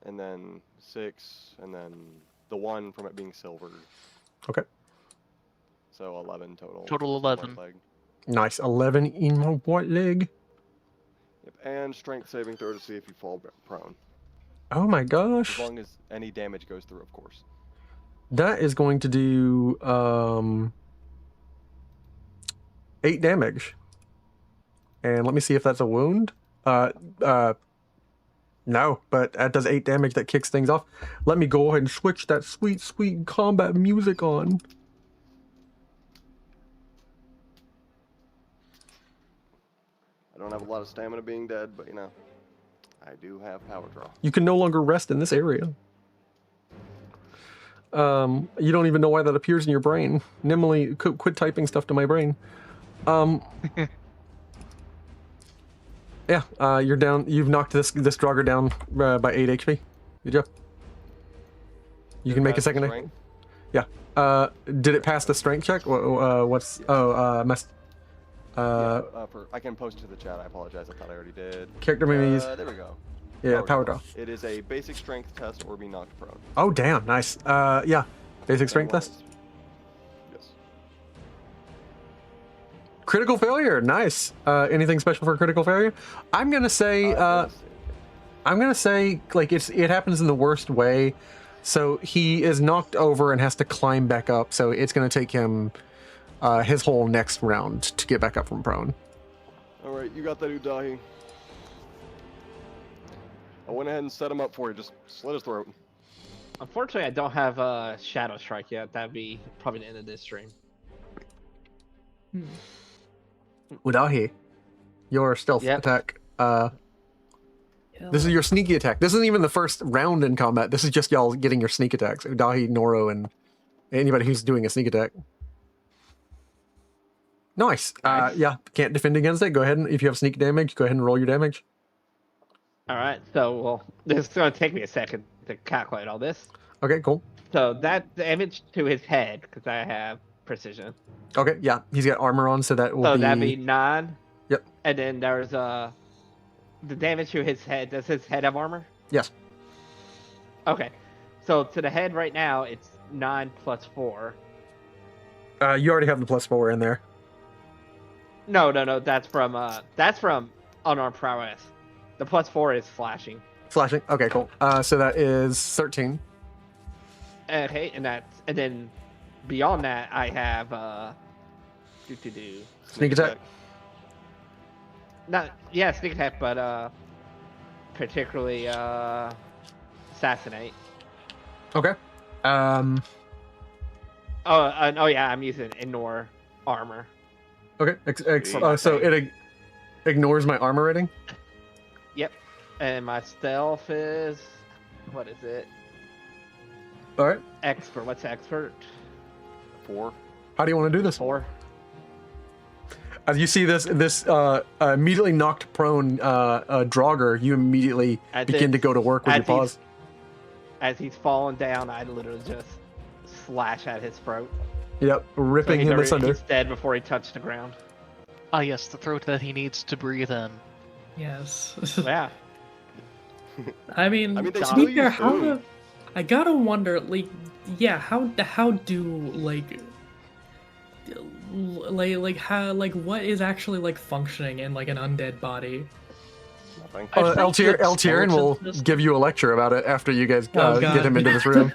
And then 6, and then the 1 from it being silvered. Okay. So 11 total. Total for my 11. leg. Nice. 11 in my right leg. Yep. And strength saving throw to see if you fall prone. Oh my As gosh. long as any damage goes through, of course. That is going to do 8 damage. And let me see if that's a wound. No, but that does 8 damage. That kicks things off. Let me go ahead and switch that sweet, sweet combat music on. I don't have a lot of stamina being dead, but you know, I do have power draw. You can no longer rest in this area. You don't even know why that appears in your brain. Nimily, quit typing stuff to my brain. Yeah, you're down. You've knocked this Draugr down by 8 HP. Good job. You can make a second. Strength? Yeah. Did it pass the strength check? What's? Must. I can post it to the chat. I apologize. I thought I already did. Character memories. There we go. Yeah, power draw. It is a basic strength test or be knocked prone. Oh damn, nice. Yeah, basic strength test. Yes. Critical failure, nice. Anything special for critical failure? I'm gonna say. I'm gonna say like it happens in the worst way. So he is knocked over and has to climb back up. So it's gonna take him his whole next round to get back up from prone. All right, you got that, Udahi. I went ahead and set him up for you. Just slit his throat. Unfortunately, I don't have Shadow Strike yet. That'd be probably the end of this stream. Udahi, your stealth attack. This is your sneaky attack. This isn't even the first round in combat. This is just y'all getting your sneak attacks. Udahi, Noro, and anybody who's doing a sneak attack. Nice. Yeah, can't defend against it. Go ahead and if you have sneak damage, go ahead and roll your damage. All right, so well, this is going to take me a second to calculate all this. Okay, cool. So that damage to his head, because I have precision. Okay, yeah, he's got armor on, so that will So be... that'd be 9. Yep. And then there's the damage to his head. Does his head have armor? Yes. Okay, so to the head right now, it's 9 plus 4. You already have the +4 in there. No, that's from unarmed prowess. The +4 is slashing. Slashing. Okay, cool. So that is 13. Okay, and then beyond that, I have Sneak attack. Sneak attack, but particularly assassinate. Okay. Oh yeah, I'm using ignore armor. Okay. So it ignores my armor rating. Yep. And my stealth is what is it? All right. Expert. What's expert? 4. How do you want to do this? 4. As you see this immediately knocked prone Draugr, you immediately begin to go to work with your paws. As he's falling down, I literally just slash at his throat. Yep, ripping him asunder. He's dead before he touched the ground. Ah, yes, the throat that he needs to breathe in. Yes. Yeah. I mean, they to still be fair, use how food. I gotta wonder, like, yeah, how do like what is actually like functioning in like an undead body? Nothing. Altierian will give you a lecture about it after you guys Oh, get God. him into this room.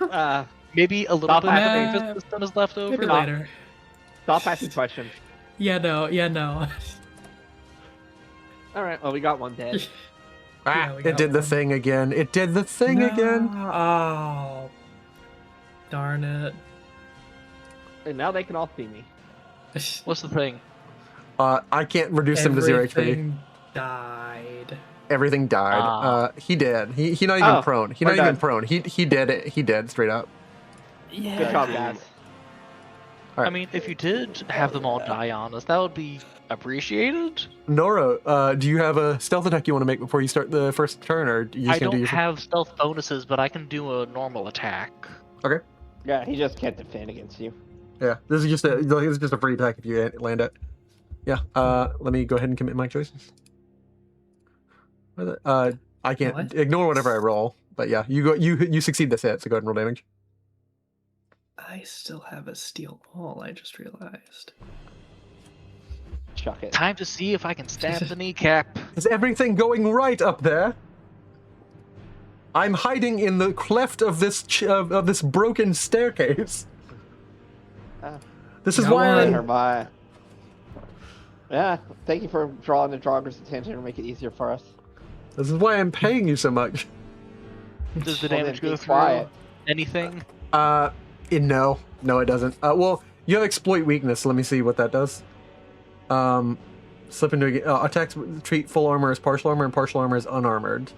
Maybe a little Stop bit of asking- the nervous system is left over. Maybe later. Stop asking questions. Yeah, no. All right. Well, we got one dead. Yeah, we It got did the one. thing again. It did the thing again. Oh, darn it. And now they can all see me. What's the thing? I can't reduce him to 0 HP. Everything died. Everything died. Ah. He did. He not even Oh, prone. He we're not even done. prone. He did it. He did straight up. Yeah. Good job, guys. All right. I mean, if you did have them all die on us, that would be appreciated. Nora, do you have a stealth attack you want to make before you start the first turn, or you I just gonna do don't your have stealth bonuses, but I can do a normal attack. Okay. Yeah, he just can't defend against you. Yeah, this is just a free attack if you land it. Yeah. Let me go ahead and commit my choices. I can't What? ignore whatever I roll, but yeah, you succeed this hit, so go ahead and roll damage. I still have a steel ball, I just realized. Chuck it. Time to see if I can stab the kneecap. Is everything going right up there? I'm hiding in the cleft of this of this broken staircase. This is Go why on. Let I'm her by. Yeah, thank you for drawing the Draugr's attention and make it easier for us. This is why I'm paying you so much. Does the Well, then damage be go quiet. through anything? No, it doesn't. Well, you have exploit weakness. So let me see what that does. Slip into attacks treat full armor as partial armor, and partial armor as unarmored.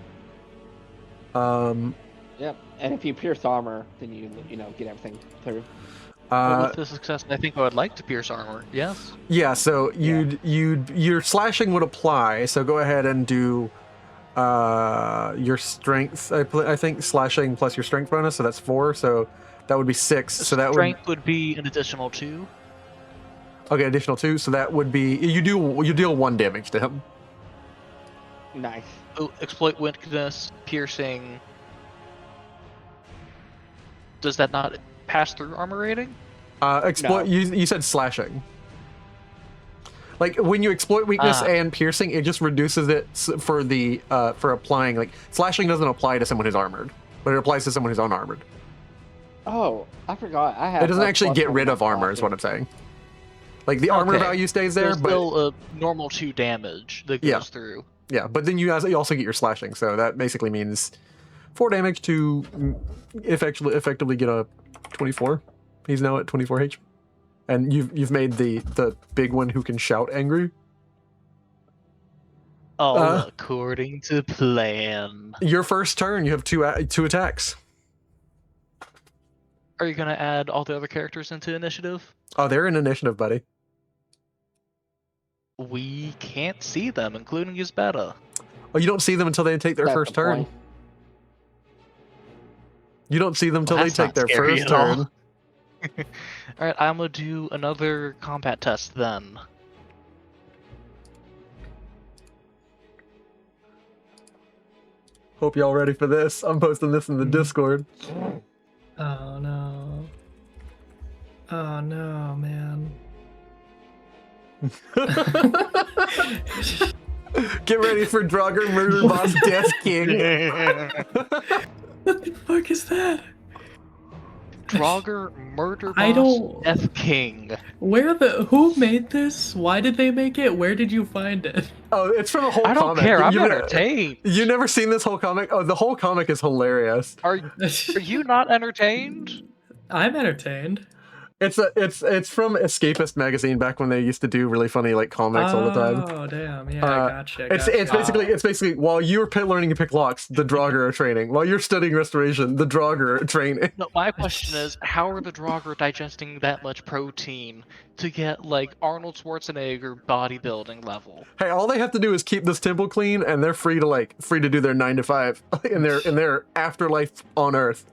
Yep. And if you pierce armor, then you get everything through. But with the success, I think I would like to pierce armor. Yes. Yeah, so your slashing would apply. So go ahead and do your strength. I think slashing plus your strength bonus, so that's 4. So that would be 6. So that Strength would be an additional 2. okay, additional 2. So that would be you deal 1 damage to him. Nice. Oh, exploit weakness, piercing. Does that not pass through armor rating? Exploit. No. You said slashing. Like when you exploit weakness Ah. and piercing, it just reduces it for the for applying. Like slashing doesn't apply to someone who's armored, but it applies to someone who's unarmored. Oh, I forgot. I have. It doesn't a actually plus get one rid on of armor, is slashing. what I'm saying. Like the armor Okay. value stays there, There's but still a normal 2 damage that goes Yeah. through. yeah, but then you also get your slashing, so that basically means 4 damage to effectively get a 24. He's now at 24 HP, and you've made the big one who can shout angry. All Uh, according to plan. Your first turn, you have two attacks. Are you gonna add all the other characters into initiative? Oh, they're in initiative, buddy. We can't see them, including Yuzbeta. Oh, you don't see them until they take their That's first the turn. point. You don't see them until Well, they that's take not their scary first at all. turn. Alright, I'm gonna do another combat test then. Hope y'all ready for this. I'm posting this in the Discord. Oh no. Oh no, man. Get ready for Draugr Murder Boss Death King. What the fuck is that? Draugr Murder Boss I don't- Death King. Who made this? Why did they make it? Where did you find it? Oh, it's from a whole I don't comic. care, I'm You- entertained. You never seen this whole comic? Oh, the whole comic is hilarious. Are you not entertained? I'm entertained. It's from Escapist magazine back when they used to do really funny like comics all the time. Oh damn! Yeah, gotcha. It's basically while you're learning to pick locks, the Draugr are training. While you're studying restoration, the Draugr are training. No, my question is, how are the Draugr digesting that much protein to get like Arnold Schwarzenegger bodybuilding level? Hey, all they have to do is keep this temple clean, and they're free to do their 9 to 5 in their afterlife on Earth.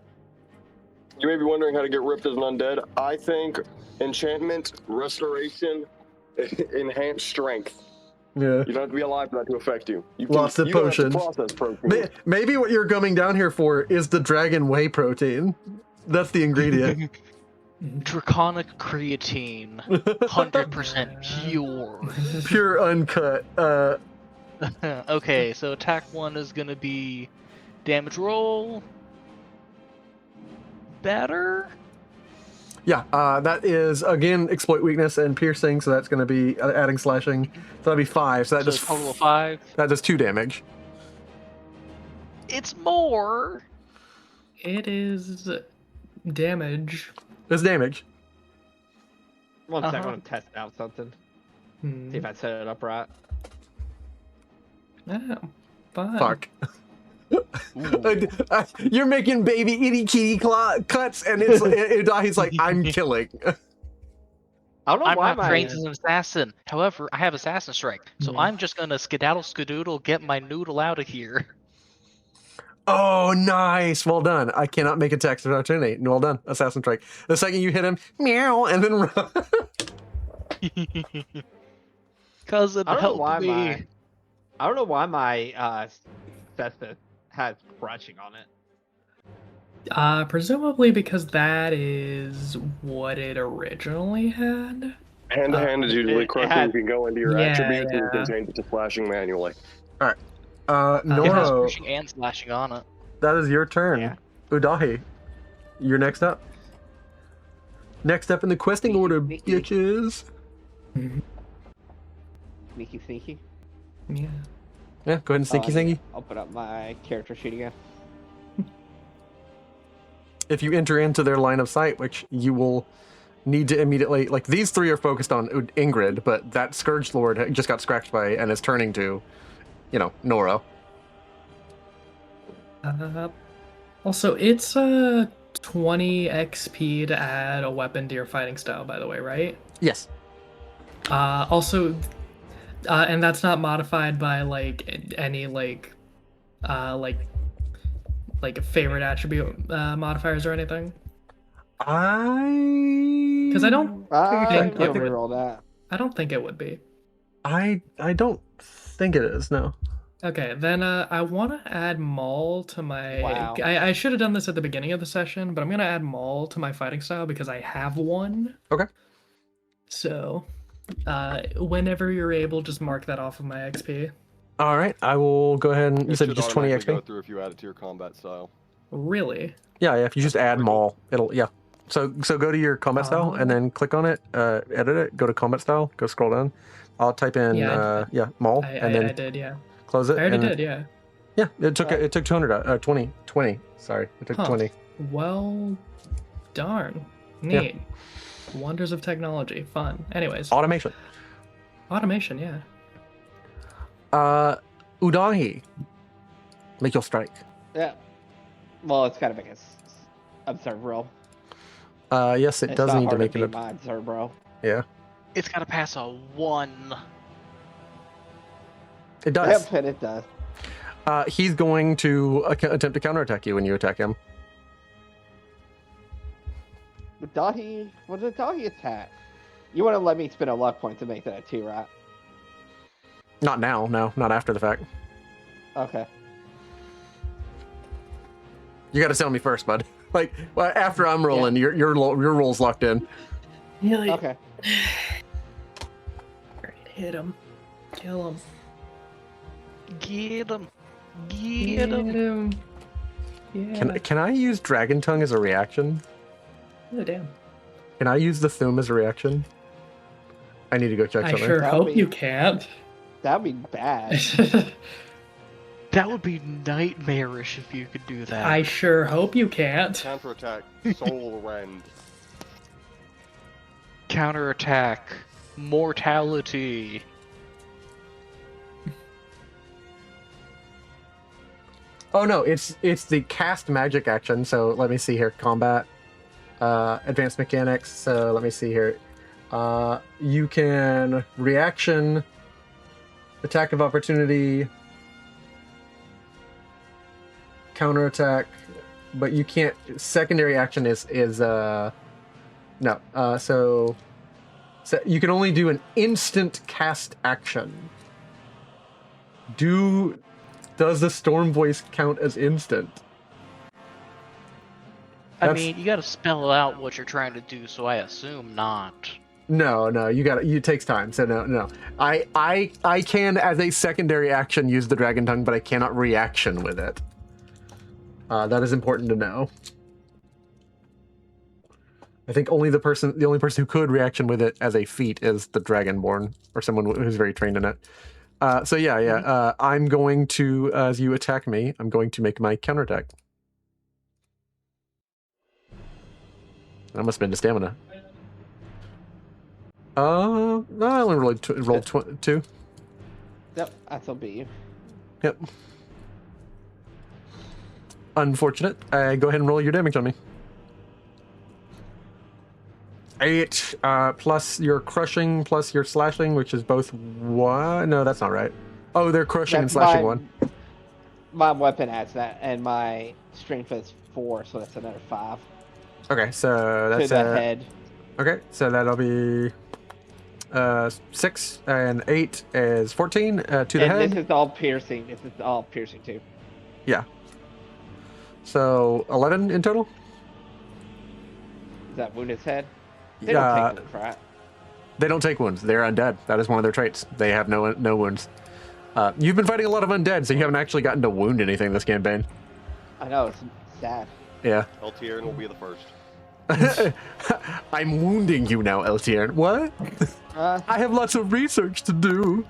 You may be wondering how to get ripped as an undead. I think enchantment, restoration, enhanced strength. Yeah. You don't have to be alive for that to affect you. Lots of potions. Don't have to process protein. Maybe what you're coming down here for is the dragon whey protein. That's the ingredient. Draconic creatine, 100% pure. Pure uncut. Okay, so attack 1 is gonna be damage roll. Better? Yeah, that is, again, exploit weakness and piercing, so that's going to be adding slashing. So that'd be 5, so that So does total of 5. That does 2 damage. It's more. It is damage. It's damage. One second, I want to test out something. See if I set it up right. Oh, fine. Fuck. You're making baby itty kitty cuts, and he's like, I'm killing. I don't know I'm why not trained as an assassin. However, I have assassin strike, so I'm just gonna skedaddle skadoodle, get my noodle out of here. Oh, nice. Well done. I cannot make attacks of opportunity. Well done. Assassin strike. The second you hit him, meow, and then run. Cousin, help me. I don't know why my Cessna has crushing on it. Presumably because that is what it originally had. Hand to hand is usually crushing. You can go into your attributes and you can change it to slashing manually. All right. It has Noro, pushing and slashing on it. that is your turn. Yeah. Udahi, you're next up. Next up in the questing order, bitches. Sneaky, sneaky. Yeah. Yeah, go ahead and sneaky sneaky. I'll put up my character sheet again. If you enter into their line of sight, which you will need to immediately, like these 3 are focused on Ingrid, but that Scourge Lord just got scratched by and is turning to, Noro. Also, it's 20 XP to add a weapon to your fighting style, by the way, right? Yes. Also, and that's not modified by like any like favorite attribute modifiers or anything. Because I don't think it would. Roll that. I don't think it would be. I don't think it is. No. Okay, then I want to add Maul to my... Wow. I should have done this at the beginning of the session, but I'm going to add Maul to my fighting style because I have one. Okay. So, whenever you're able, just mark that off of my XP. All right, I will go ahead and... You It said should just 20 automatically XP? go through if you add it to your combat style. Really? Yeah, if you just add Maul, it'll... Yeah. So go to your combat style and then click on it, edit it, go to combat style, go scroll down. I'll type in, Maul, and then... I did, yeah. Close it. I already did, yeah. Yeah, it took 200, 20. Sorry, it took 20. Well, darn. Neat. Yeah. Wonders of technology. Fun. Anyways. Automation. Automation, yeah. Udahi. Make your strike. Yeah. Well, it's gotta make a observe roll. Yes, it does need to make it. My observe roll. Yeah. It's gotta pass a 1. It does. Yep, it does. He's going to attempt to counterattack you when you attack him. What did Dahi attack? You want to let me spend a luck point to make that a 2, right? Not now, no, not after the fact. Okay. You got to tell me first, bud. Like, well, after I'm rolling, your roll's locked in. Really? Okay. Right, hit him. Kill him. Get him. Get him. Yeah. Can I use Dragon Tongue as a reaction? Oh, damn. Can I use the Thum as a reaction? I need to go check I something. sure hope you can't. That'd be bad. That would be nightmarish if you could do that. I sure hope you can't. Counterattack, Soul Rend. counterattack, mortality. Oh no, it's the cast magic action. So let me see here. Combat, advanced mechanics. So let me see here. You can reaction, attack of opportunity, counterattack, but you can't. Secondary action is no. So you can only do an instant cast action. Does the Storm Voice count as instant? I mean, you gotta spell out what you're trying to do, so I assume not. No, it takes time. So no. I can, as a secondary action, use the Dragon Tongue, but I cannot reaction with it. That is important to know. I think the only person who could reaction with it as a feat is the Dragonborn, or someone who's very trained in it. So yeah. I'm going to, as you attack me, I'm going to make my counterattack. I must spend a stamina. No, I only rolled 2. Yep, I still beat you. Yep. Unfortunate. Go ahead and roll your damage on me. 8 plus your crushing plus your slashing, which is both 1. No, that's not right. Oh, they're crushing and slashing 1. My weapon adds that, and my strength is 4, so that's another 5. Okay, so that's to the head. Okay, so that'll be 6 and 8 is 14 to the head. This is all piercing. This is all piercing too. Yeah. So 11 in total. Is that wound his head? They don't take wounds, right? They don't take wounds. They're undead. That is one of their traits. They have no wounds. You've been fighting a lot of undead, so you haven't actually gotten to wound anything this campaign. I know, it's sad. Yeah. LTR will be the first. I'm wounding you now, LTR. What? I have lots of research to do.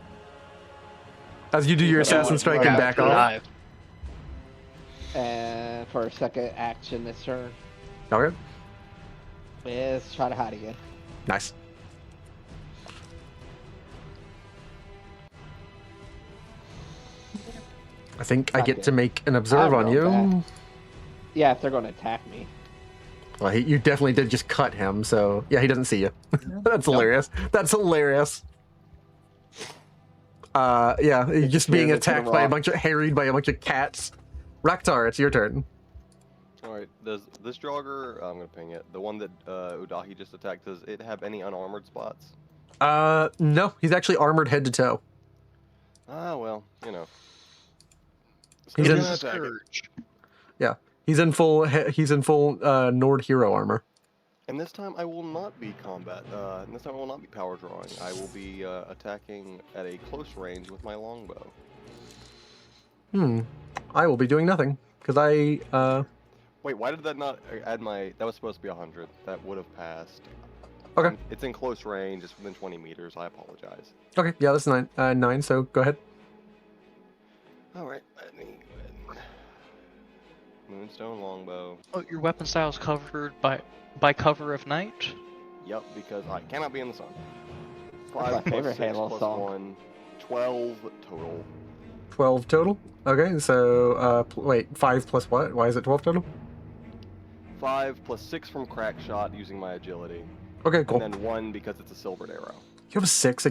As you do your assassin strike and back off. And for a second action this turn. Okay. Let's try to hide again. Nice. I think I get to make an observe on you. That. Yeah, if they're going to attack me. Well, you definitely did just cut him, so yeah, he doesn't see you. That's hilarious. That's hilarious. Yeah, you're just being attacked by harried by a bunch of cats. Raktar, it's your turn. Alright, does this jogger, I'm gonna ping it, the one that Udahi just attacked, does it have any unarmored spots? No, he's actually armored head to toe. Ah, well, you know. He's in Scourge. Yeah, he's in full Nord hero armor. And this time I will not be combat. And this time I will not be power drawing. I will be attacking at a close range with my longbow. I will be doing nothing because I. Wait, why did that not add my? That was supposed to be 100. That would have passed. Okay. It's in close range. It's within 20 meters. I apologize. Okay, yeah, that's 9. 9. So go ahead. All right. Let me go ahead. Moonstone longbow. Oh, your weapon style is covered by cover of night? Yep, because I cannot be in the sun. That's my favorite 6 Halo plus song. 1, 12 total. 12 total. Okay, so wait, 5 plus what? Why is it 12 total? 5 plus 6 from crack shot using my agility. Okay, cool. And then 1 because it's a silvered arrow. You have a 6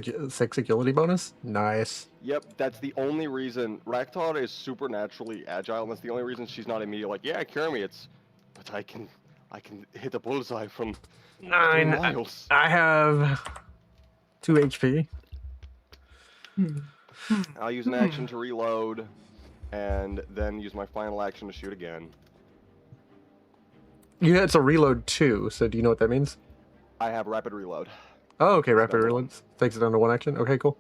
agility bonus? Nice. Yep, that's the only reason. Raktar is supernaturally agile, and that's the only reason she's not immediately like, yeah, carry me. But I can hit the bullseye from 9 miles. I have 2 HP. I'll use an action to reload, and then use my final action to shoot again. Yeah, it's a reload too, so do you know what that means? I have rapid reload. Oh, okay, rapid reload. Takes it down to 1 action. Okay, cool.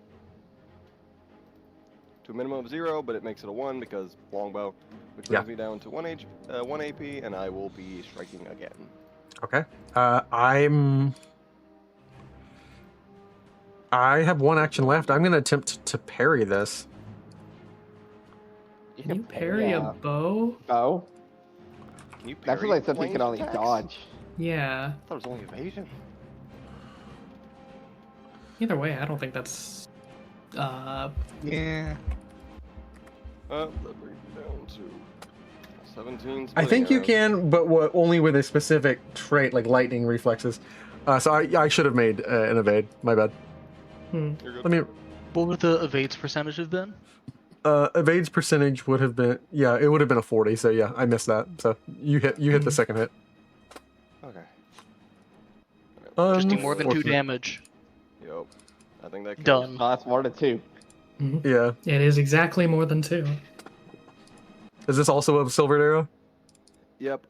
To a minimum of 0, but it makes it a 1 because longbow, which brings me down to 1 AP, and I will be striking again. Okay. I have 1 action left. I'm going to attempt to parry this. Can you parry a bow? Bow? Can you That's parry like something you ranged can only attacks? dodge. Yeah. I thought it was only evasion. Either way, I don't think that's. Yeah. That brings it down to 17. I think you spinning can, but only with a specific trait like lightning reflexes. So I should have made an evade. My bad. arrows. You're good. Let me. What would the evades percentage have been? Evade's percentage would have been it would have been a 40. So yeah, I missed that. So you hit the second hit. Okay. Just do more than 2 Unfortunate. damage. Yep. I think that counts. Done. Oh, that's more than 2. Yeah. It is exactly more than 2. Is this also a silvered arrow? Yep.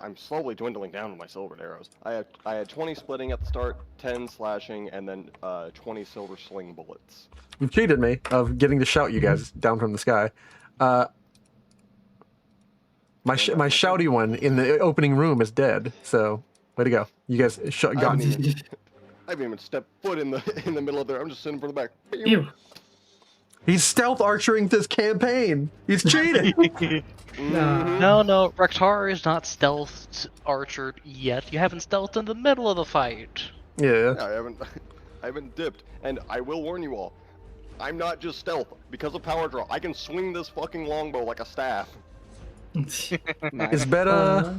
I'm slowly dwindling down with my silvered arrows. I had 20 splitting at the start, 10 slashing, and then 20 silver sling bullets. You've cheated me of getting to shout you guys down from the sky. My shouty one in the opening room is dead. So way to go. You guys got me. I haven't even stepped foot in the middle of there. I'm just sitting for the back. Ew. He's stealth archering this campaign. He's cheating. No, Rektar is not stealthed archered yet. You haven't stealthed in the middle of the fight. Yeah. I haven't dipped, and I will warn you all. I'm not just stealth. Because of power draw, I can swing this fucking longbow like a staff. Is Betta's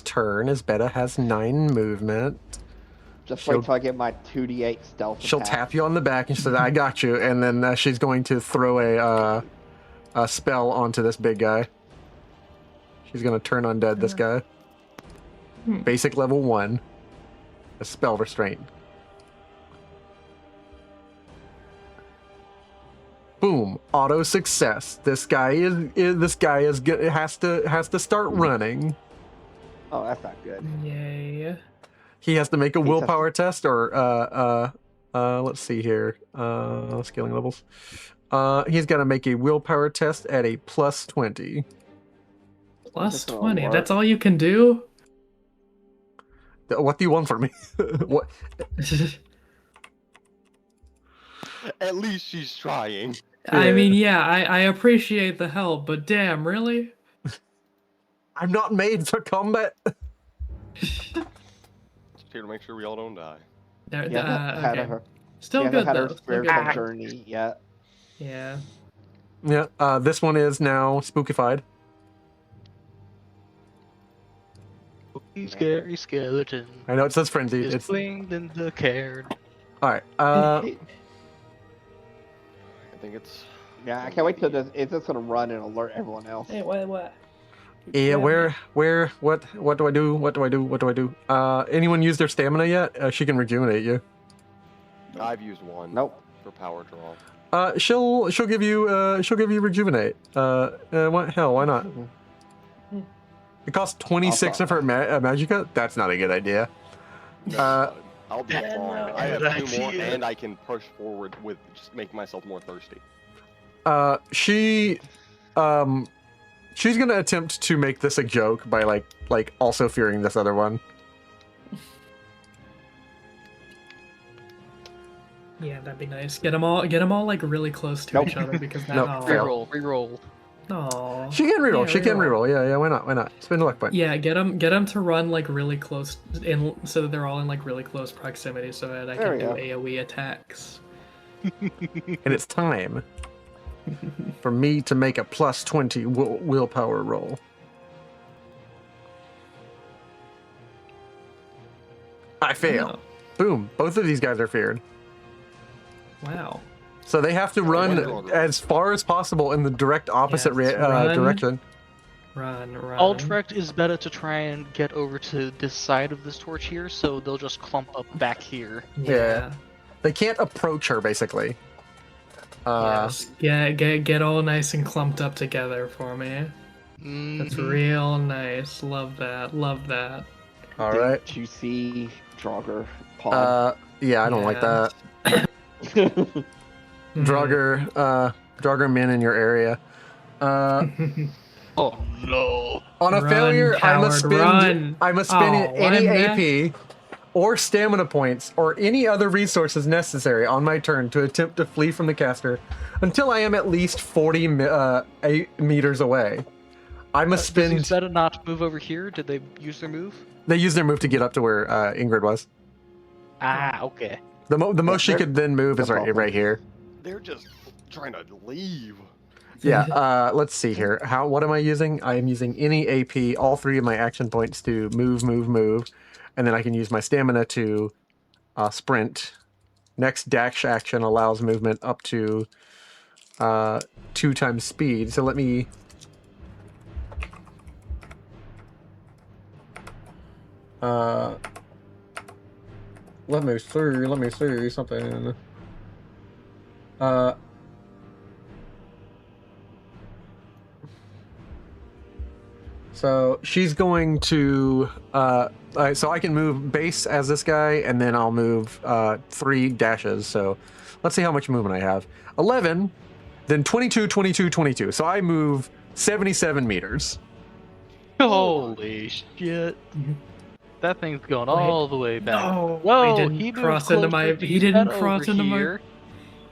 turn? Is Betta has 9 movement. Just wait till I get my 2d8 stealth She'll attack. tap you on the back and she says, "I got you," and then she's going to throw a spell onto this big guy. She's going to turn undead this guy. Basic level 1. A spell restraint. Boom! Auto success. This guy has to start running. Oh, that's not good. Yay. He has to make a willpower test, or let's see here, scaling levels. He's got to make a willpower test at a plus 20. Plus That's 20. work. That's all you can do? What do you want from me? What? At least she's trying. I mean, yeah, I appreciate the help, but damn, really? I'm not made for combat. Just here to make sure we all don't die. There- You haven't had okay. her. Still you good, haven't had though. her Still spiritual good. journey yet. Yeah. Yeah, this one is now spookified. Scary skeleton I know it says frenzy. is It's winged and the cairn. all right. I think it's. Yeah, I can't wait till it's just gonna run and alert everyone else. Hey, what? Yeah, what do I do? Anyone use their stamina yet? She can rejuvenate you. I've used one. Nope. For power draw. She'll give you rejuvenate. Why not? It costs 26 of her magicka. That's not a good idea. I'll be fine. I have 2 more, and I can push forward with just making myself more thirsty. She's gonna attempt to make this a joke by like also fearing this other one. Yeah, that'd be nice. Get them all like really close to Nope. each other because that. Nope, Aw. fail. Reroll. Aw. She can reroll. Yeah, She can reroll. Yeah. Why not? Spend a luck point. Yeah, get them to run like really close in, so that they're all in like really close proximity, so that I There can we do AOE attacks. And it's time for me to make a plus 20 willpower roll. I fail. Boom. Both of these guys are feared. Wow. So they have to run as far as possible in the direct opposite Yes, run. direction. Run. Ultrect is better to try and get over to this side of this torch here, so they'll just clump up back here. Yeah. They can't approach her, basically. Yes. Get all nice and clumped up together for me. That's real nice. Love that. All right. Juicy Draugr pod. Yeah, I don't like that. Draugr men in your area. Oh no! On a Run, failure, I must coward, spend. run. I must spend Oh, any I'm AP or stamina points or any other resources necessary on my turn to attempt to flee from the caster until I am at least 40 meters away. I must spend. Does Zeta not move over here? Did they use their move? They used their move to get up to where Ingrid was. Okay. The most she they're- could then move is they're right here. They're just trying to leave. Yeah, let's see here. What am I using? I am using any AP, all 3 of my action points to move, and then I can use my stamina to sprint. Next dash action allows movement up to 2 times speed. So let me... let me see something. So she's going to, so I can move base as this guy, and then I'll move 3 dashes. So let's see how much movement I have. 11, then 22, 22, 22. So I move 77 meters. Holy shit. That thing's going all the way back. No, Whoa, he didn't he moved cross into my. closer to He you didn't than cross over into my. here.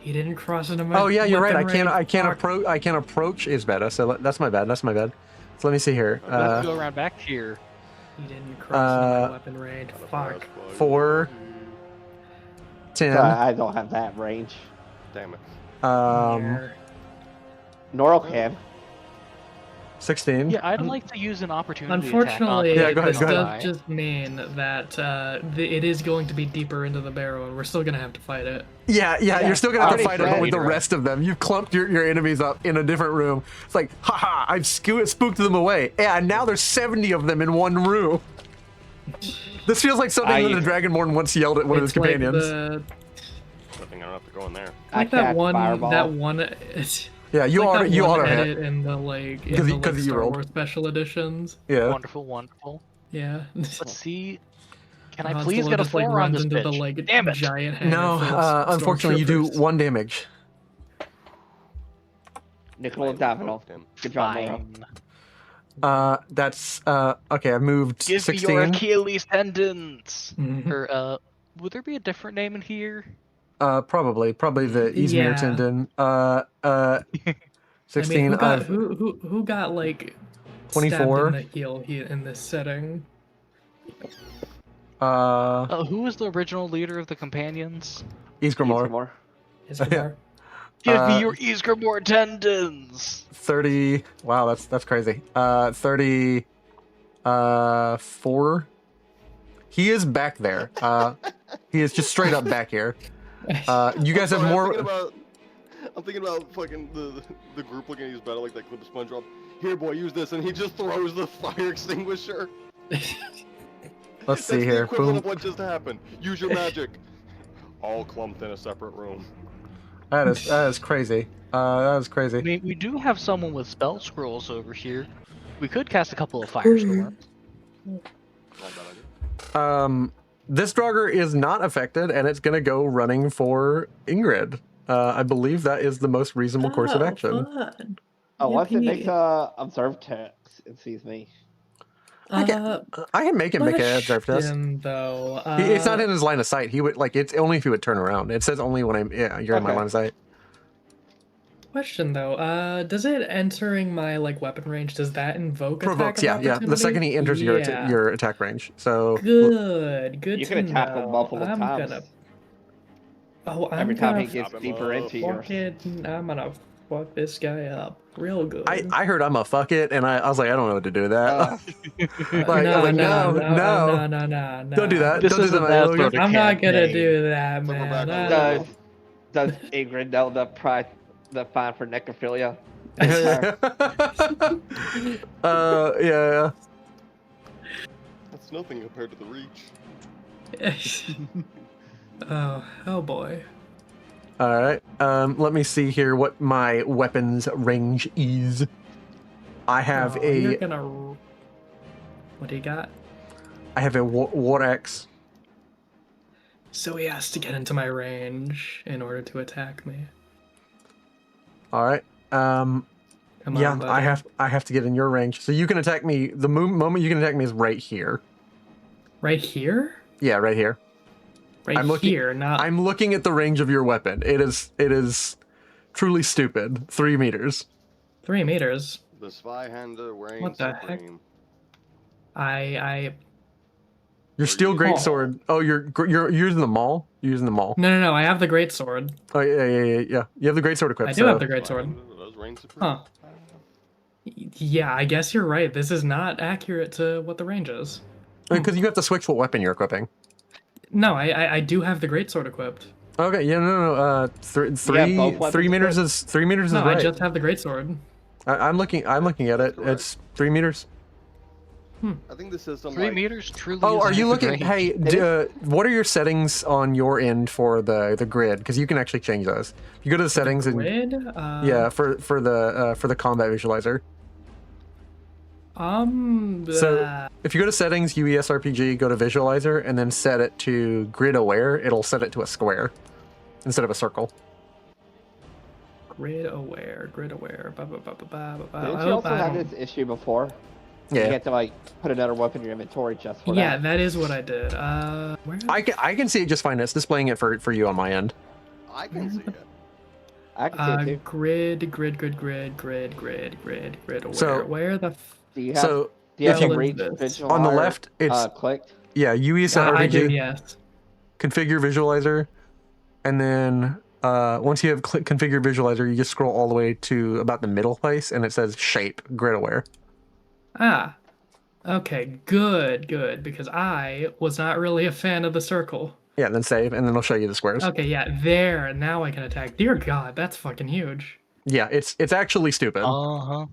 He didn't cross into my. Oh yeah, you're right. I weapon can't range. I can't approach Isbeta. So that's my bad. So let me see here. Let's go around back here. He didn't cross into my weapon range. Fuck. 4, 10. I don't have that range. Damn it. Yeah. Noro can. 16. Yeah, I'd like to use an opportunity Unfortunately, attack on go this ahead. does just mean that it is going to be deeper into the barrel, and we're still gonna have to fight it. Yeah, you're still gonna have to Already fight it, but with the rest of them. You've clumped your enemies up in a different room. It's like, haha, I've spooked them away. Yeah, and now there's 70 of them in one room. This feels like something that the Dragonborn once yelled at one of his It's like companions. I think I don't have to go in there. I like that one. Yeah, you like auto edit hit. in the you Star rolled. Wars special editions. Yeah. Wonderful, wonderful. Yeah. Let's see. Can I Han please Solo get a just, 4 on runs this into the bitch? Damn it! giant hangar No, full of unfortunately, you do stormtroopers. 1 damage. Nicola Davidoff. Good job, Noro. Fine. That's okay. I moved Give 16. me your Achilles tendons. Mhm. Or would there be a different name in here? Probably the Izmir Yeah. tendon. 16. I mean, I've who got like 24. stabbed in the heel in this setting? Who was the original leader of the companions? Isgramor. Isgramor? Give me your Isgramor tendons. 30. Wow, that's crazy. 34. He is back there. He is just straight up back here. You guys have more. I'm thinking about fucking the group looking at his battle like that clip of SpongeBob. Here, boy, use this, and he just throws the fire extinguisher. Let's see That's here. the equivalent of Boom. what just happened. Use your magic. All clumped in a separate room. That is crazy. That is I crazy. mean, we do have someone with spell scrolls over here. We could cast a couple of firestorms. Not a bad idea. This Draugr is not affected, and it's gonna go running for Ingrid. I believe that is the most reasonable course of action. Fun. Once it Yippee. makes observe text, it sees me. I can make him make an observe test. Question, though. It's not in his line of sight. He would it's only if he would turn around. It says only when you're in my Okay. line of sight. Question though, does it entering my weapon range? Does that invoke Provokes, attack of yeah. The second he enters opportunity? your attack range. So Good You to can attack know. him multiple I'm times. gonna. Oh, I'm Every time gonna he gets Stop him deeper up. into yours. I'm gonna fuck this guy up real good. I heard I'm a fuck it, and I was like, I don't know what to do with that. no, no. no. Don't do that. This Don't do isn't that, that Logan. sort of I'm not gonna campaign. do that, So we're man. back on Does Ingrid know the fine for necrophilia? Yeah. That's nothing compared to the reach. Oh boy. All right. Let me see here what my weapons range is. I have You're gonna. What do you got? I have a war axe. So he has to get into my range in order to attack me. All right. Come Yeah, on, buddy. I have to get in your range. So you can attack me. The moment you can attack me is right here. Right here? Yeah, right here. Right I'm looking- here, not. I'm looking at the range of your weapon. It is truly stupid. 3 meters. 3 meters. The Zweihander wearing What the heck? supreme. I Your steel greatsword. Oh, you're using the maul. You're using the maul. No. I have the greatsword. Oh yeah. You have the greatsword equipped. I do have the greatsword. Huh. Yeah, I guess you're right. This is not accurate to what the range is. Because you have to switch what weapon you're equipping. No, I do have the greatsword equipped. Okay, yeah, no. 3 meters is 3 meters No, is right. I just have the greatsword. I'm looking at it. Correct. It's 3 meters. I think the system. 3 like, meters truly. Oh, is are you a good looking? range. Hey, what are your settings on your end for the grid? Because you can actually change those. You go to the settings and Grid? yeah, for the combat visualizer. So if you go to settings, UES RPG, go to visualizer, and then set it to grid aware, it'll set it to a square instead of a circle. Grid aware. Didn't you also have this issue before? Yeah. You have to like put another weapon in your inventory just for Yeah, that. that is what I did. Where? I can see it just fine. It's displaying it for you on my end. I can see it. I can see it too. Grid aware. So- Where the Do you have? So do you if have you- a reach on the visualizer, on the left, it's clicked? yeah, UES I do, RPG, yes. configure visualizer, and then once you have configure visualizer, you just scroll all the way to about the middle place, and it says shape grid aware. Ah. Okay, good, because I was not really a fan of the circle. Yeah, then save, and then it'll show you the squares. Okay, yeah, there. Now I can attack. Dear God, that's fucking huge. Yeah, it's actually stupid. Uh-huh.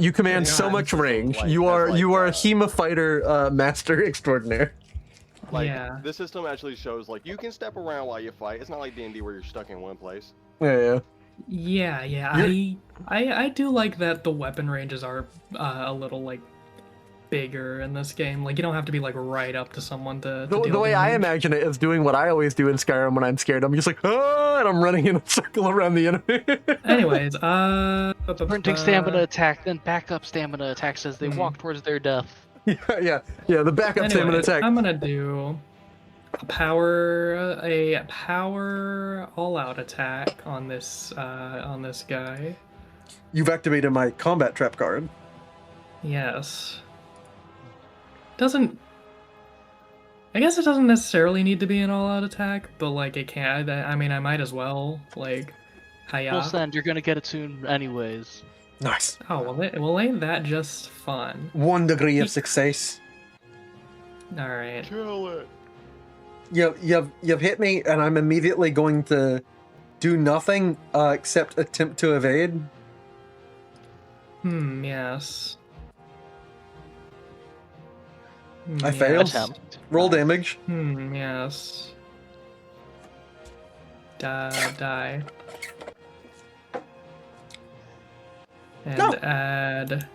You command so God. much range. Like- You are as like, you are a Hema fighter master extraordinaire. Like, Yeah. this system actually shows like you can step around while you fight. It's not like D&D where you're stuck in one place. Yeah. Yeah. I do like that the weapon ranges are a little like bigger in this game. Like you don't have to be like right up to someone to The deal way I damage. imagine it is doing what I always do in Skyrim when I'm scared. I'm just like, oh, and I'm running in a circle around the enemy. Anyways, Sprinting stamina attack, then backup stamina attacks as they walk towards their death. yeah. The backup stamina anyways, attack. I'm gonna do a power all-out attack on this guy. You've activated my combat trap card. Yes. I guess it doesn't necessarily need to be an all-out attack, but like it can. I mean, I might as well. Like, hiya. Full send, you're gonna get it soon anyways. Nice. Oh well, ain't that just fun? 1 degree of success. All right. Kill it. You've hit me, and I'm immediately going to do nothing except attempt to evade. Yes. I failed. Attempt. Roll damage. Yes. Die. And No. add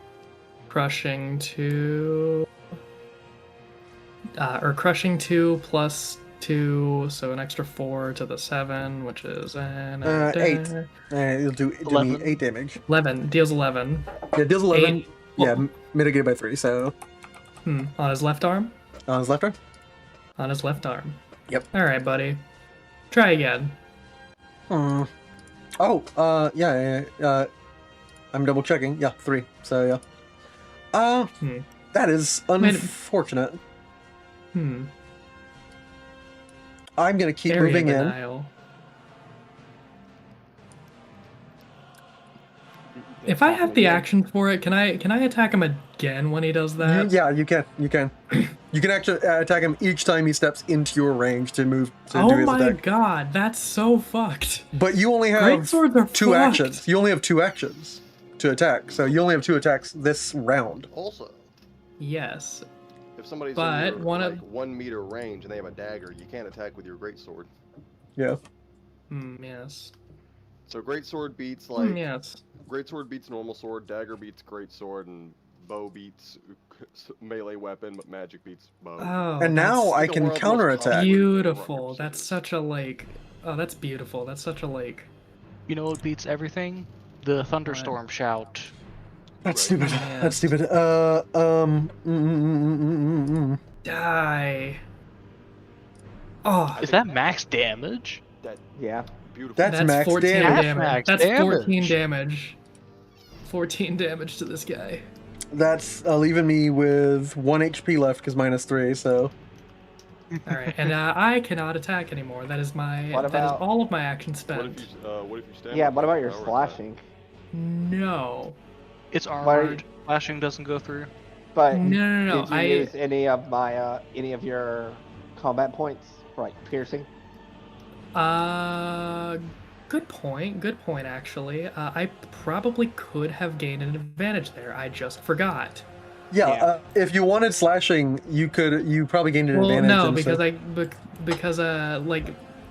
crushing 2. Or crushing 2 plus 2, so an extra 4 to the 7, which is an 8. You'll do me 11. 8 damage. 11. Deals 11. Yeah, deals 11. Eight- Yeah, mitigated by 3, so... On his left arm? On his left arm? On his left arm. Yep. Alright, buddy. Try again. Oh, yeah. I'm double checking. Yeah, 3. So, yeah. That is unfortunate. I'm gonna keep Area moving in. denial. If I have the action for it, can I attack him again when he does that? Yeah, you can. You can actually attack him each time he steps into your range to move to do Oh his my attack. god, that's so fucked. But you only have Greatswords are 2 fucked. actions. You only have 2 actions to attack. So you only have 2 attacks this round. Also, Yes. if somebody's But in your, one of- 1 meter range and they have a dagger, you can't attack with your greatsword. Yeah. Yes. So greatsword beats like Yes. greatsword beats normal sword, dagger beats greatsword, and bow beats melee weapon, but magic beats bow. Oh. And now that's I the can world's most counterattack. common- beautiful. That's such a like. Oh, that's beautiful. That's such a like. You know what beats everything? The thunderstorm shout. That's stupid. Yes. That's stupid. Die. Oh, Is that max damage? That Yeah. beautiful. That's max 14 damage. damage. Max That's damage. 14 damage. 14 damage to this guy. That's leaving me with 1 HP left because -3. So All right, and I cannot attack anymore. That is What that is about- all of my action What spent. if you stand? Yeah, with what about your power attack? slashing? No, It's Why- armored. Flashing doesn't go through. But no. did you use any of your combat points for like piercing? Good point. Good point. Actually, I probably could have gained an advantage there. I just forgot. Yeah, Yeah. if you wanted slashing, you probably gained an Well, advantage. no, instead.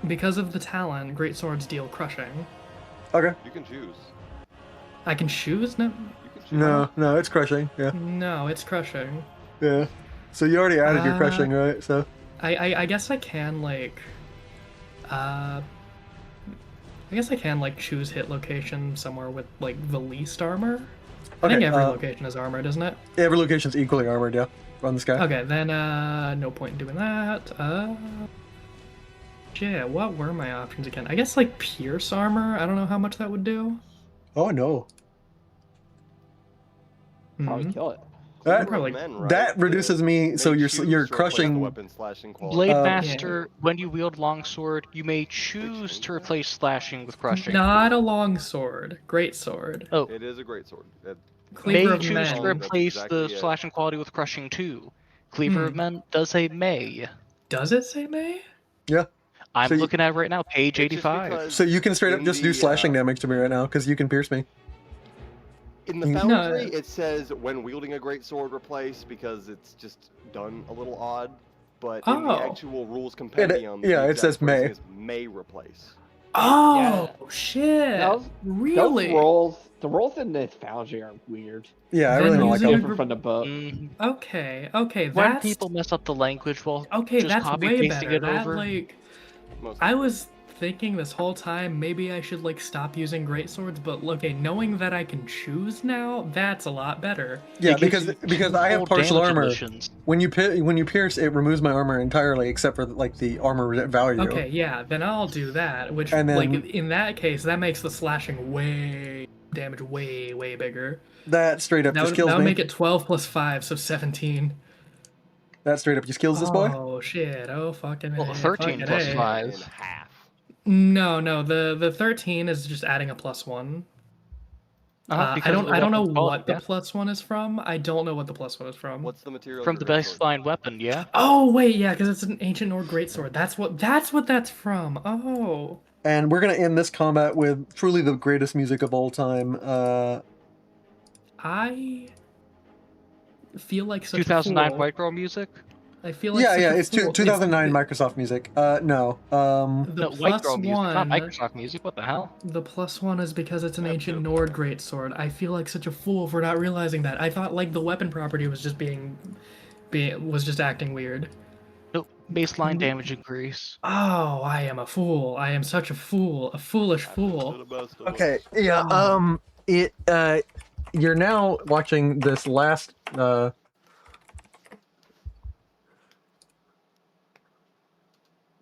because of the talent, great swords deal crushing. Okay. You can choose. I can choose no. You can choose. No, it's crushing. Yeah, No, it's crushing. yeah. So you already added your crushing, right? So I guess I can like I guess I can like choose hit location somewhere with like the least armor. I think Okay, every location is armored, isn't it? every location's equally armored. Yeah, on this guy. Okay, then no point in doing that. Yeah, what were my options again? I guess like pierce armor. I don't know how much that would do. Oh no, Probably Mhm. kill it. that Probably- that reduces me. So They you're choose to replace the crushing. weapon slashing quality. Blade Uh, Master, when you wield longsword, you may choose to replace slashing with crushing. Not a long sword, great sword. Oh, It is a great sword. Cleaver may of choose Men. to That's replace exactly the it. slashing quality with crushing too. Cleaver of Men does say may. Does it say May? Yeah. I'm So you- looking at it right now, page It's just 85. because So you can straight up in just do the, slashing damage to me right now because you can pierce me. In the No. Foundry, it says when wielding a great sword replace because it's just done a little odd. But in the Oh. actual rules compendium, yeah, the it exact says may. phrasing is may replace. Oh shit! Those- Really? The rolls in this Foundry are weird. Yeah, I Then really don't like using them. a Different from the book. Mhm. Okay, When that's people mess up the language while okay. just That's copy way pasting better. it That over. like, Most I was thinking this whole time maybe I should like stop using great swords, but okay, knowing that I can choose now, that's a lot better. Yeah, It gives because you I have full partial damage armor. additions. When you pierce, it removes my armor entirely except for like the armor value. Okay, yeah, then I'll do that. Which And then- like in that case, that makes the slashing damage way bigger. That straight up That just would, kills that would me. make it 12 plus 5, so 17. That straight up just kills this boy. Oh shit! Oh fucking Well, A, 13 fucking plus A. 5. in half. No. The 13 is just adding a +1. I Because of don't the know weapon's quality, what the yeah. +1 is from. I don't know what the +1 is from. What's the material? From of the your greatsword? baseline weapon, yeah. Oh wait, yeah, because it's an ancient Nord greatsword. That's what that's from. Oh. And we're gonna end this combat with truly the greatest music of all time. I feel like such a 2009 fool. White Girl music. I feel like Yeah, such a it's fool. 2009 Microsoft music. No. The No, White Girl +1. music, not Microsoft music. What the hell? The +1 is because it's an Yeah, ancient too. Nord greatsword. I feel like such a fool for not realizing that. I thought like the weapon property was just was just acting weird. No, baseline damage increase. Oh, I am a fool. I am such a fool. A foolish fool. Okay. Yeah. Oh. You're now watching this last.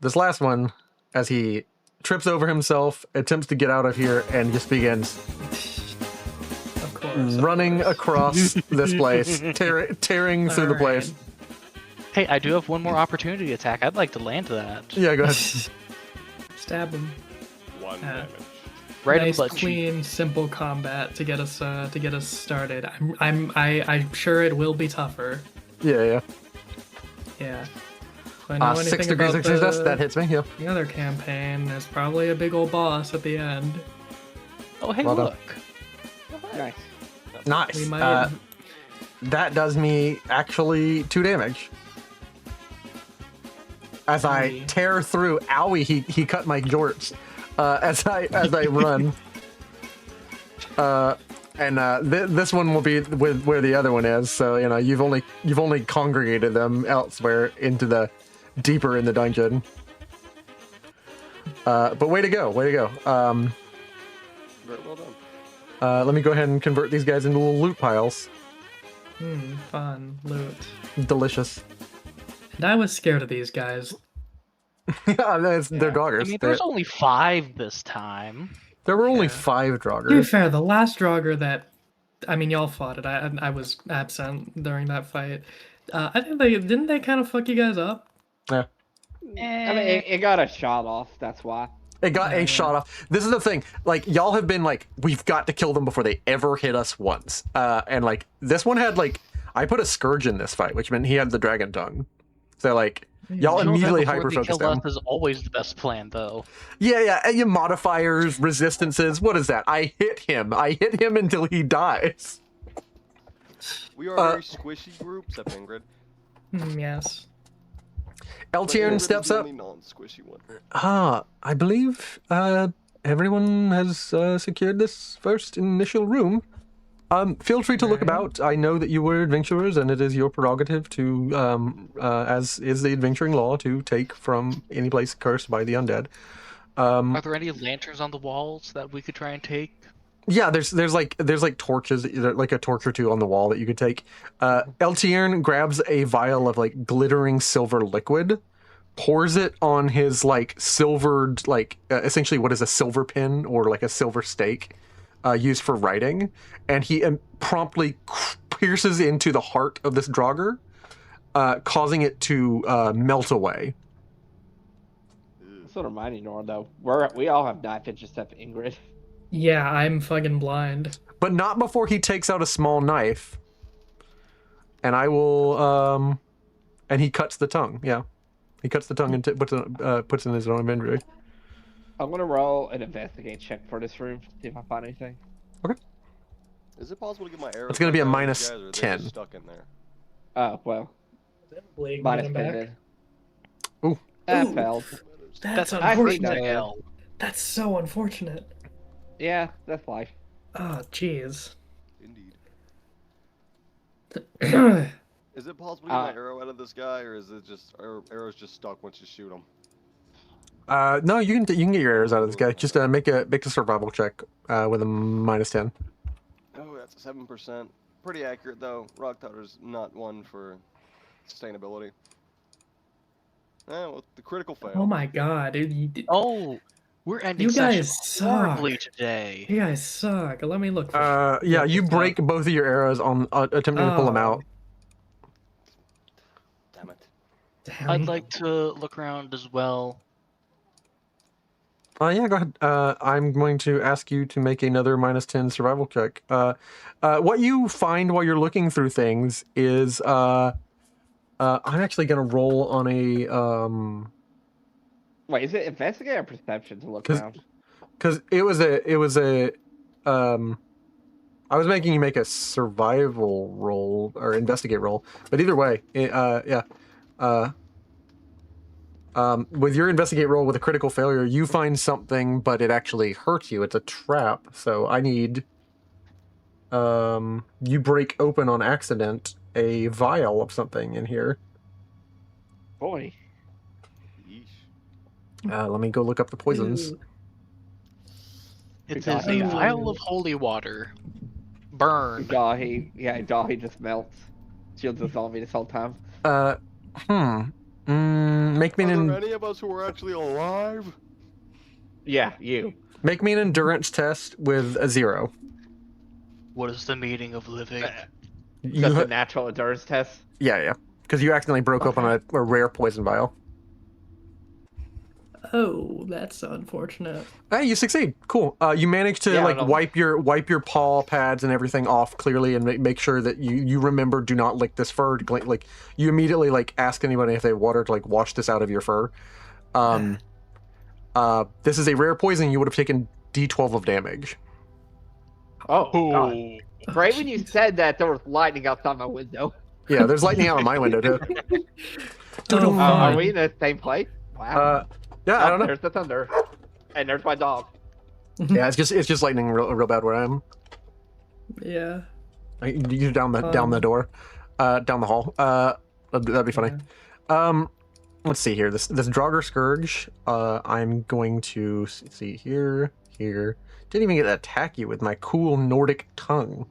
This last one, as he trips over himself, attempts to get out of here, and just begins Of course. running across this place, tearing through the Alright. place. Hey, I do have one more opportunity attack. I'd like to land that. Yeah, go ahead. Stab him. One Yeah. damage. Right Nice, in the butt cheek. clean, simple combat to get us started. I'm sure it will be tougher. Yeah. Yeah. If I know 6 anything degrees about of success. That hits me. Yeah. the other campaign, there's probably a big old boss at the end. Oh, hey, Well done. look. Nice. Nice. We might. That does me actually 2 damage. As I Owie. tear through, owie, he cut my jorts. As I run. This one will be with where the other one is. So you've only congregated them elsewhere into deeper in the dungeon. But way to go. Very well done. Let me go ahead and convert these guys into little loot piles. Fun loot. Delicious. And I was scared of these guys. Yeah, they're I doggers. mean, there's only 5 this time. There were only Yeah. 5 To be Draugrs. fair, the last Draugr that, I mean, y'all fought it. I was absent during that fight. I think didn't they kind of fuck you guys up? Yeah. I mean, it got a shot off. That's why. It got a Yeah. shot off. This is the thing. Like, y'all have been like, we've got to kill them before they ever hit us once. And like, this one had like, I put a Scourge in this fight, which meant he had the Dragon Tongue. So like, y'all Kill them immediately before they hyper-focused kill him. us is always the best plan, though. Yeah, and your modifiers, resistances. What is that? I hit him until he dies. We are a very squishy group, except Ingrid. Yes. But Eltiern Ingrid is steps the up. only non-squishy one. I believe everyone has secured this first initial room. Feel free to look Right. about. I know that you were adventurers, and it is your prerogative to, as is the adventuring law, to take from any place cursed by the undead. Are there any lanterns on the walls that we could try and take? Yeah, there's like torches, like a torch or two on the wall that you could take. Eltiern grabs a vial of like glittering silver liquid, pours it on his like silvered, like essentially what is a silver pin or like a silver stake used for writing, and he promptly pierces into the heart of this Draugr, causing it to melt away. That's what reminding Nora though. We all have knife edge except Ingrid. Yeah, I'm fucking blind. But not before he takes out a small knife. And I will, and he cuts the tongue. Yeah, he cuts the tongue and puts it in his own inventory. I'm gonna roll an investigate check for this room. See if I find anything. Is it possible to get my arrows? It's gonna be a back out, minus guys, or are they 10. just stuck in there. Oh well, Blake, minus get 10 him then. Ooh. That Ooh. failed. That's I think unfortunate. that failed. That's so unfortunate. Yeah, that's life. Oh, jeez. Indeed. Yeah, Is it possible to get my arrow out of this guy, or is it just arrows just stuck once you shoot him? No, you can get your arrows out of this guy. Just make a survival check with a minus 10. Oh, that's a 7%. Pretty accurate though. Rock Totter's not one for sustainability. Well, the critical fail. oh my god, dude, Oh, we're ending You guys session horribly suck. today. you guys suck. Let me look for Yeah, you this break both of your arrows on attempting to pull them Oh. out. Damn it. Damn. I'd like to look around as well. Yeah, go ahead. I'm going to ask you to make another minus 10 survival check. What you find while you're looking through things is, I'm actually gonna roll on a, Wait, is it investigate or perception to look 'Cause- around? because it was a, I was making you make a survival roll or investigate roll, but either way, yeah. With your investigate roll with a critical failure, you find something, but it actually hurts you. It's a trap. So I need, you break open on accident a vial of something in here. Boy. Yeesh. Let me go look up the poisons. Ooh. It got is a it. vial of holy water. Burn. Dahi just melts. She'll dissolve me this whole time. Make me Are an there any of us who are actually alive? Yeah, you. make me an endurance test with a 0. What is the meaning of living? You Just a natural endurance test. yeah, because you accidentally broke open a rare poison vial. Oh, that's unfortunate. Hey, you succeed. Cool. You manage to Yeah, I like don't- wipe your paw pads and everything off clearly, and make sure that you remember do not lick this fur. Like you immediately like ask anybody if they have water to like wash this out of your fur. This is a rare poison. You would have taken D12 of damage. Oh, God. Ooh. Right when you said that, there was lightning outside my window. Yeah, there's lightning out of my window too. Oh, Are fun. we in the same place? Wow. Yeah, I don't know. There's the thunder. And there's my dog. Yeah, it's just lightning real bad where I am. Yeah. You down the door, down the hall. That'd be funny. Let's see here. This Draugr Scourge. I'm going to see here. Didn't even get to attack you with my cool Nordic tongue.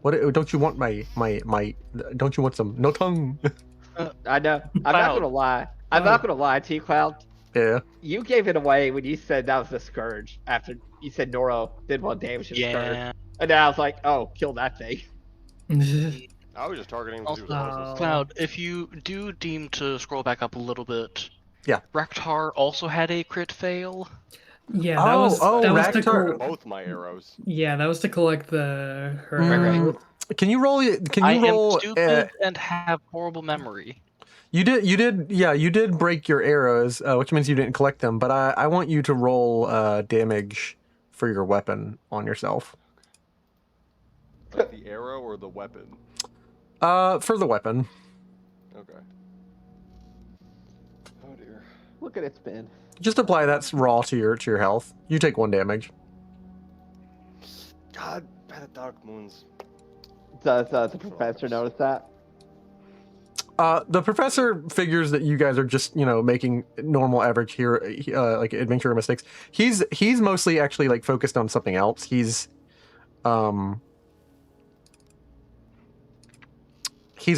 What? Don't you want my? Don't you want some? No tongue. I know. I'm not Cloud. gonna lie. I'm not gonna lie to you, Cloud. Yeah. You gave it away when you said that was the Scourge. After you said Noro did 1 damage to the Scourge. Yeah. And then I was like, oh, kill that thing. I was just targeting him because he was Also, closest. Cloud, if you do deem to scroll back up a little bit, Yeah. Rektar also had a crit fail. Yeah, that was that was to Rektar- Both my arrows. yeah, that was to collect the her Right, right. arrow. Can you roll? Can I you roll? am stupid and have horrible memory. You did. Yeah, you did break your arrows, which means you didn't collect them. But I want you to roll damage for your weapon on yourself. Like the arrow or the weapon? For the weapon. Okay. Oh dear. Look at it spin. Just apply that's raw to your health. You take 1 damage. God, by the dark moons. Does the professor notice that? The professor figures that you guys are just, making normal average here, like adventure mistakes. He's mostly actually like focused on something else. He's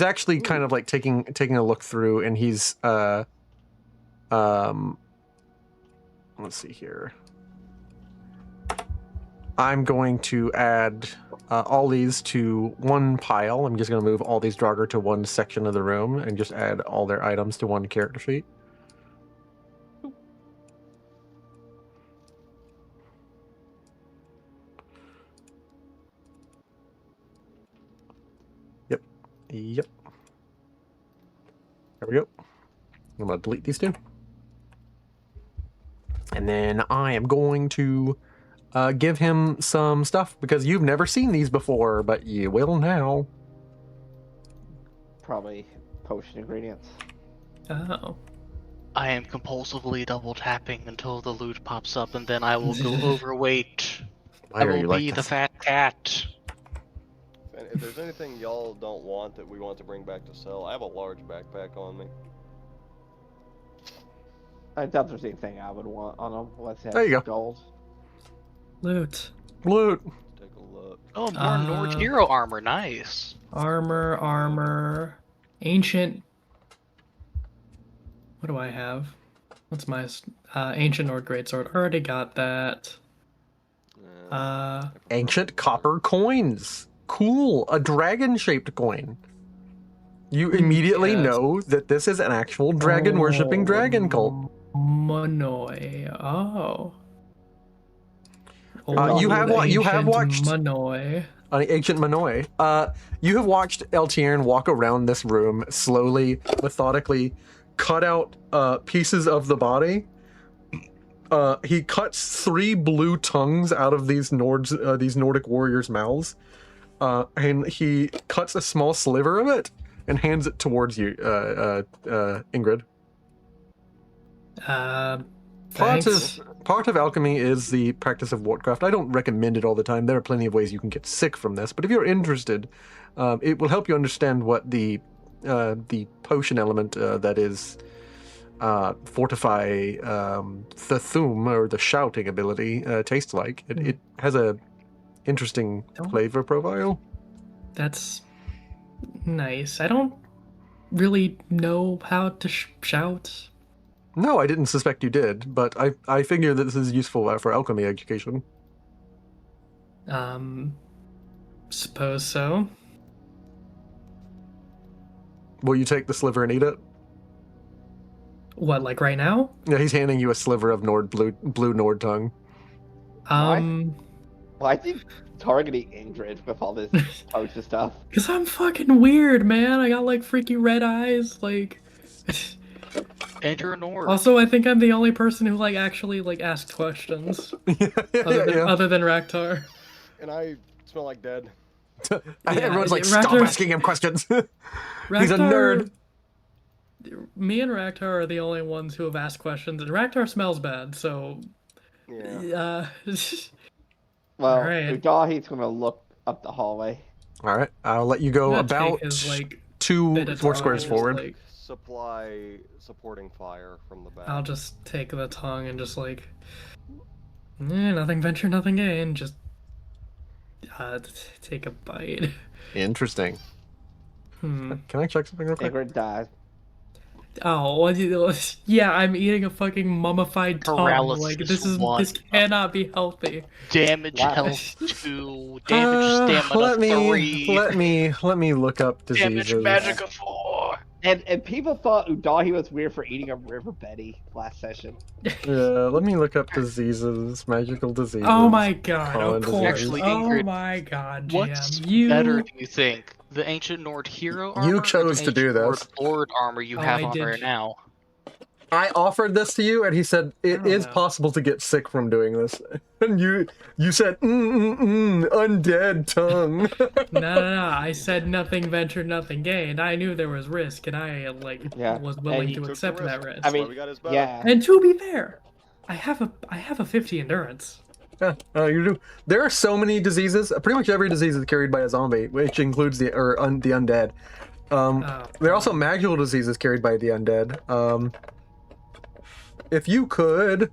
actually kind of like taking a look through, and he's let's see here. I'm going to add all these to one pile. I'm just going to move all these Draugr to one section of the room and just add all their items to one character sheet. Yep. There we go. I'm going to delete these two. And then I am going to give him some stuff, because you've never seen these before, but you will now. Probably potion ingredients. Oh. I am compulsively double tapping until the loot pops up, and then I will go overweight. Why I are will you be like the this? fat cat. And if there's anything y'all don't want that we want to bring back to sell, I have a large backpack on me. I doubt there's anything I would want on them. Let's have There you go. gold. Loot. Loot. Take a look. Oh, more Nord hero armor, nice. Armor. Ancient. What do I have? What's my ancient Nord greatsword? Already got that. Ancient copper coins. Cool. A dragon-shaped coin. You immediately Yes. know that this is an actual dragon-worshipping dragon cult. Monoi. Oh. You have watched Monoi. Ancient Monoi. You have watched Eltiern walk around this room slowly, methodically, cut out pieces of the body. He cuts 3 blue tongues out of these Nordic warriors' mouths, and he cuts a small sliver of it and hands it towards you, Ingrid. Thanks. Part of alchemy is the practice of wardcraft. I don't recommend it all the time. There are plenty of ways you can get sick from this, but if you're interested, it will help you understand what the potion element that is fortify the thum, or the shouting ability, tastes like. It has a interesting flavor profile. That's nice. I don't really know how to shout. No, I didn't suspect you did, but I figure that this is useful for alchemy education. Suppose so. Will you take the sliver and eat it? What, like right now? Yeah, he's handing you a sliver of blue Nord tongue. Why is he targeting Ingrid with all this potion stuff? Cause I'm fucking weird, man. I got like freaky red eyes, like. And you're a Nord. Also, I think I'm the only person who like actually like asked questions, other than Raktar. And I smell like dead. Everyone's like, stop asking him questions. He's a nerd. Me and Raktar are the only ones who have asked questions, and Raktar smells bad, so. Yeah. Well, Alright. Udahi's gonna look up the hallway. All right, I'll let you go about his, like, 2 squares forward. Like, Supply supporting fire from the back. I'll just take the tongue and just like, nothing venture, nothing gain. Just take a bite. Interesting. Can I check something real quick? Ingrid dies. Oh, yeah, I'm eating a fucking mummified tongue. Like Paralysis 1. this cannot be healthy. Damage Wow. health 2. Damage stamina let me 3. let me look up Damage diseases. magicka 4. And people thought Udahi was weird for eating a river Betty last session. Let me look up diseases, magical diseases. Oh my god, common of course. diseases. Actually, Oh Ingrid, my god, What's GM. better, do you think? The Ancient Nord hero armor You or chose the to do Ancient Nord this. Lord armor you Oh, have I on did. right now? I offered this to you, and he said it don't is know. possible to get sick from doing this. And you said undead tongue. No. I said nothing ventured, nothing gained. I knew there was risk, and I Yeah, was and willing he to took the accept risk. that risk. I That's why mean, we got his back. yeah. And to be fair, I have a 50 endurance. Yeah, you do. There are so many diseases. Pretty much every disease is carried by a zombie, which includes the undead. There are also magical diseases carried by the undead. If you could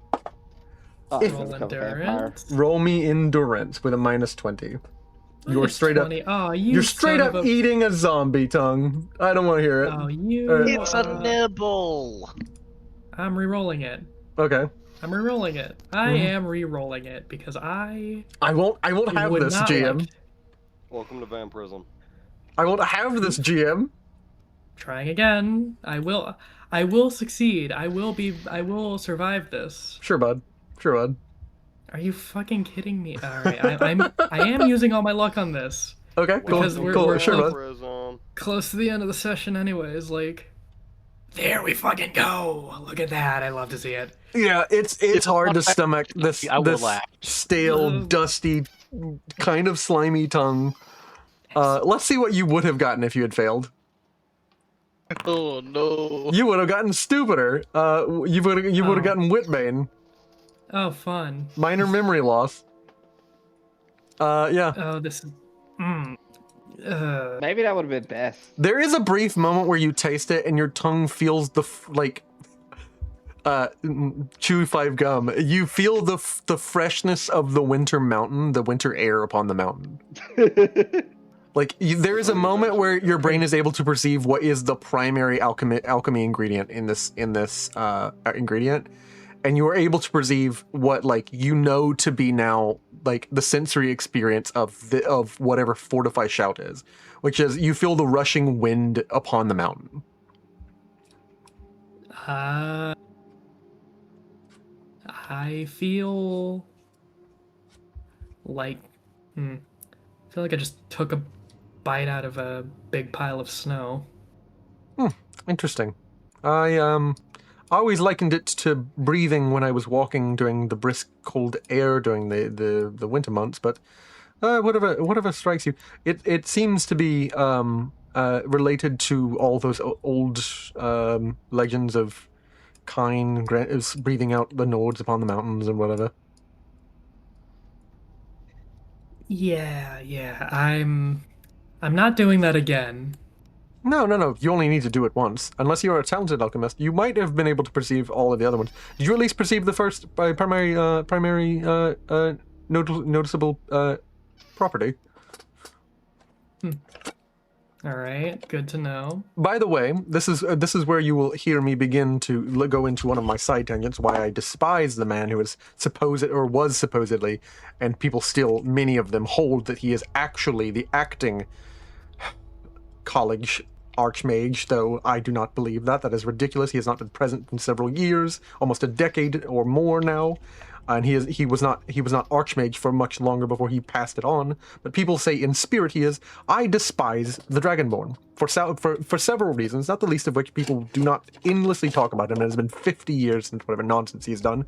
Oh, If- he's gonna Roll become a vampire. endurance. roll me endurance with a -20, you're Minus straight 20. Oh, you're straight son up of a... eating a zombie tongue. I don't want to hear it. Oh, you. It's a nibble! I'm re-rolling it. Okay, I'm re-rolling it. I Mhm. am re-rolling it because I I won't have would this, not GM. like Welcome to vampirism. I won't have this, GM. trying again. I will succeed. I will survive this. Sure, bud. Sure, bud. Are you fucking kidding me? All right, I am using all my luck on this Okay, cool. because Welcome we're cool. to we're Sure, bud. vampirism. close to the end of the session anyways. Like, there we fucking go. Look at that. I love to see it. Yeah, it's If hard to I- stomach this I will this laugh. stale, dusty, kind of slimy tongue. Let's see what you would have gotten if you had failed. Oh no. You would have gotten stupider. You would have gotten Whitbane. Oh, fun. Minor memory loss. Yeah. Oh, this is. Maybe that would have been best. There is a brief moment where you taste it and your tongue feels the chew 5 gum. You feel the freshness of the winter mountain, the winter air upon the mountain. Like there is a moment where your brain is able to perceive what is the primary alchemy ingredient in this ingredient, and you are able to perceive what to be now like the sensory experience of whatever Fortify Shout is, which is you feel the rushing wind upon the mountain. I feel like I feel like I just took a bite out of a big pile of snow. Interesting. I always likened it to breathing when I was walking during the brisk cold air during the winter months, but whatever strikes you. It seems to be related to all those old legends of Kine breathing out the Nords upon the mountains and whatever. Yeah. I'm not doing that again. No. You only need to do it once. Unless you are a talented alchemist, you might have been able to perceive all of the other ones. Did you at least perceive the first primary noticeable property? All right, good to know. By the way, this is where you will hear me begin to go into one of my side tangents. Why I despise the man who is was supposedly, and people still, many of them hold that he is actually the acting college archmage, though I do not believe that. That is ridiculous. He has not been present in several years, almost a decade or more now, and he was not archmage for much longer before he passed it on. But people say in spirit he is. I despise the Dragonborn for several reasons, not the least of which people do not endlessly talk about him. And it has been 50 years since whatever nonsense he's done.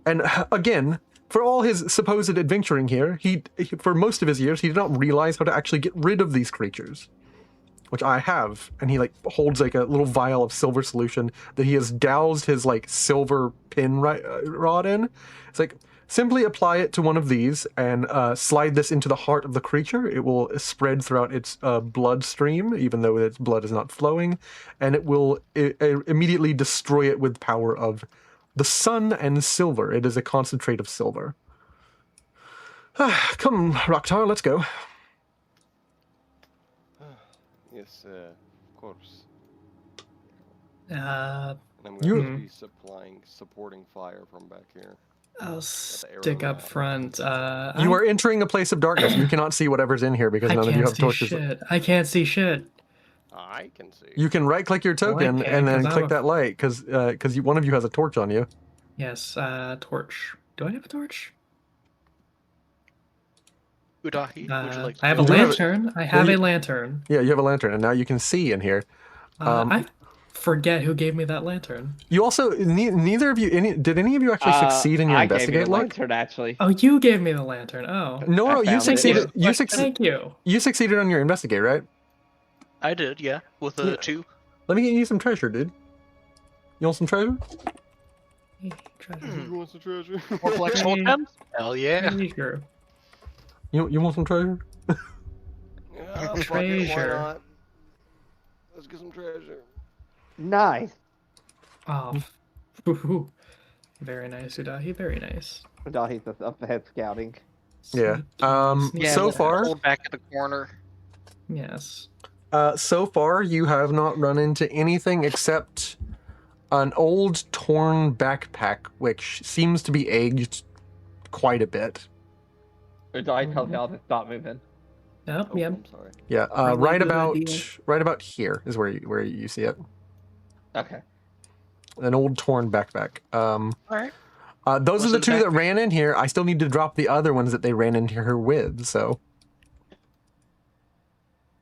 And again, for all his supposed adventuring here, he for most of his years he did not realize how to actually get rid of these creatures. Which I have, and he holds a little vial of silver solution that he has doused his silver pin rod in. It's simply apply it to one of these and slide this into the heart of the creature. It will spread throughout its bloodstream, even though its blood is not flowing, and it will immediately destroy it with the power of the sun and silver. It is a concentrate of silver. Come, Raktar, let's go. Yes, of course. And I'm You- going to be supporting fire from back here. I'll arrow stick up rod. front. You I are entering a place of darkness. You cannot see whatever's in here because I none of you can't have see torches. shit. I can't see shit. I can see. You can right-click your Well, I token can, and then 'cause I'm click a- that light because one of you has a torch on you. Yes, torch. Do I have a torch? Udahi, would you like to I have a You do have a- lantern. I have you- a lantern. Yeah, you have a lantern, and now you can see in here. I forget who gave me that lantern. You also neither of you did any of you actually succeed in your I gave you investigate the luck? lantern, actually. Oh, you gave me the lantern. Oh, No, I you found it. succeeded. Yeah. thank you. You succeeded on your investigate, right? I did, yeah, with a Yeah. 2. Let me get you some treasure, dude. You want some treasure? Treasure. Who wants the treasure? More flexible Hey. gems? Hell yeah. Treasure. You want some treasure? Yeah, fuck it, why Treasure. not? Let's get some treasure. Nice. Oh, whew. Very nice, Udahi. Very nice. Dahi's just up ahead scouting. Yeah. Sneaky, Yeah, So we'll far- hold back at the corner. Yes. So far, you have not run into anything except an old torn backpack, which seems to be aged quite a bit. Dahi tells y'all to stop moving. Yep. Oh, Yep. I'm sorry. Yeah, Probably a right good about idea. right about here is where you see it. Okay. An old torn backpack. Alright. Those are What's the in the two that backpack? ran in here. I still need to drop the other ones that they ran into her with. So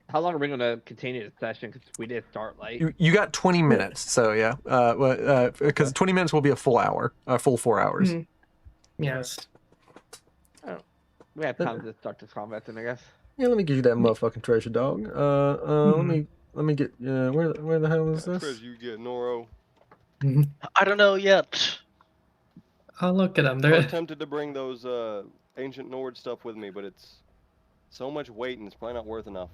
How long are we going to continue this session? Because we did start late. you got 20 minutes. So yeah, because 20 minutes will be a full hour, a full 4 hours. Mhm. Yes. We have time to start this combat then, I guess. Yeah, let me give you that motherfucking treasure, dog. Let me get. Where the hell is That this? treasure you get, Noro. I don't know yet. Oh, look at them. I was They're tempted to bring those ancient Nord stuff with me, but it's so much weight and it's probably not worth enough.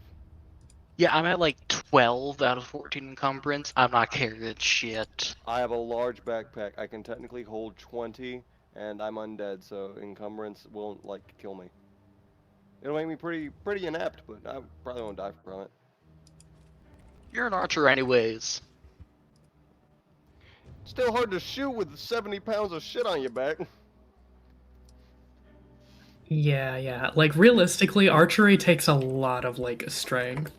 Yeah, I'm at like 12 out of 14 encumbrance. I'm not carrying shit. I have a large backpack. I can technically hold 20, and I'm undead, so encumbrance won't like kill me. It'll make me pretty inept, but I probably won't die from it. You're an archer anyways. Still hard to shoot with 70 pounds of shit on your back. yeah. Like realistically, archery takes a lot of like strength.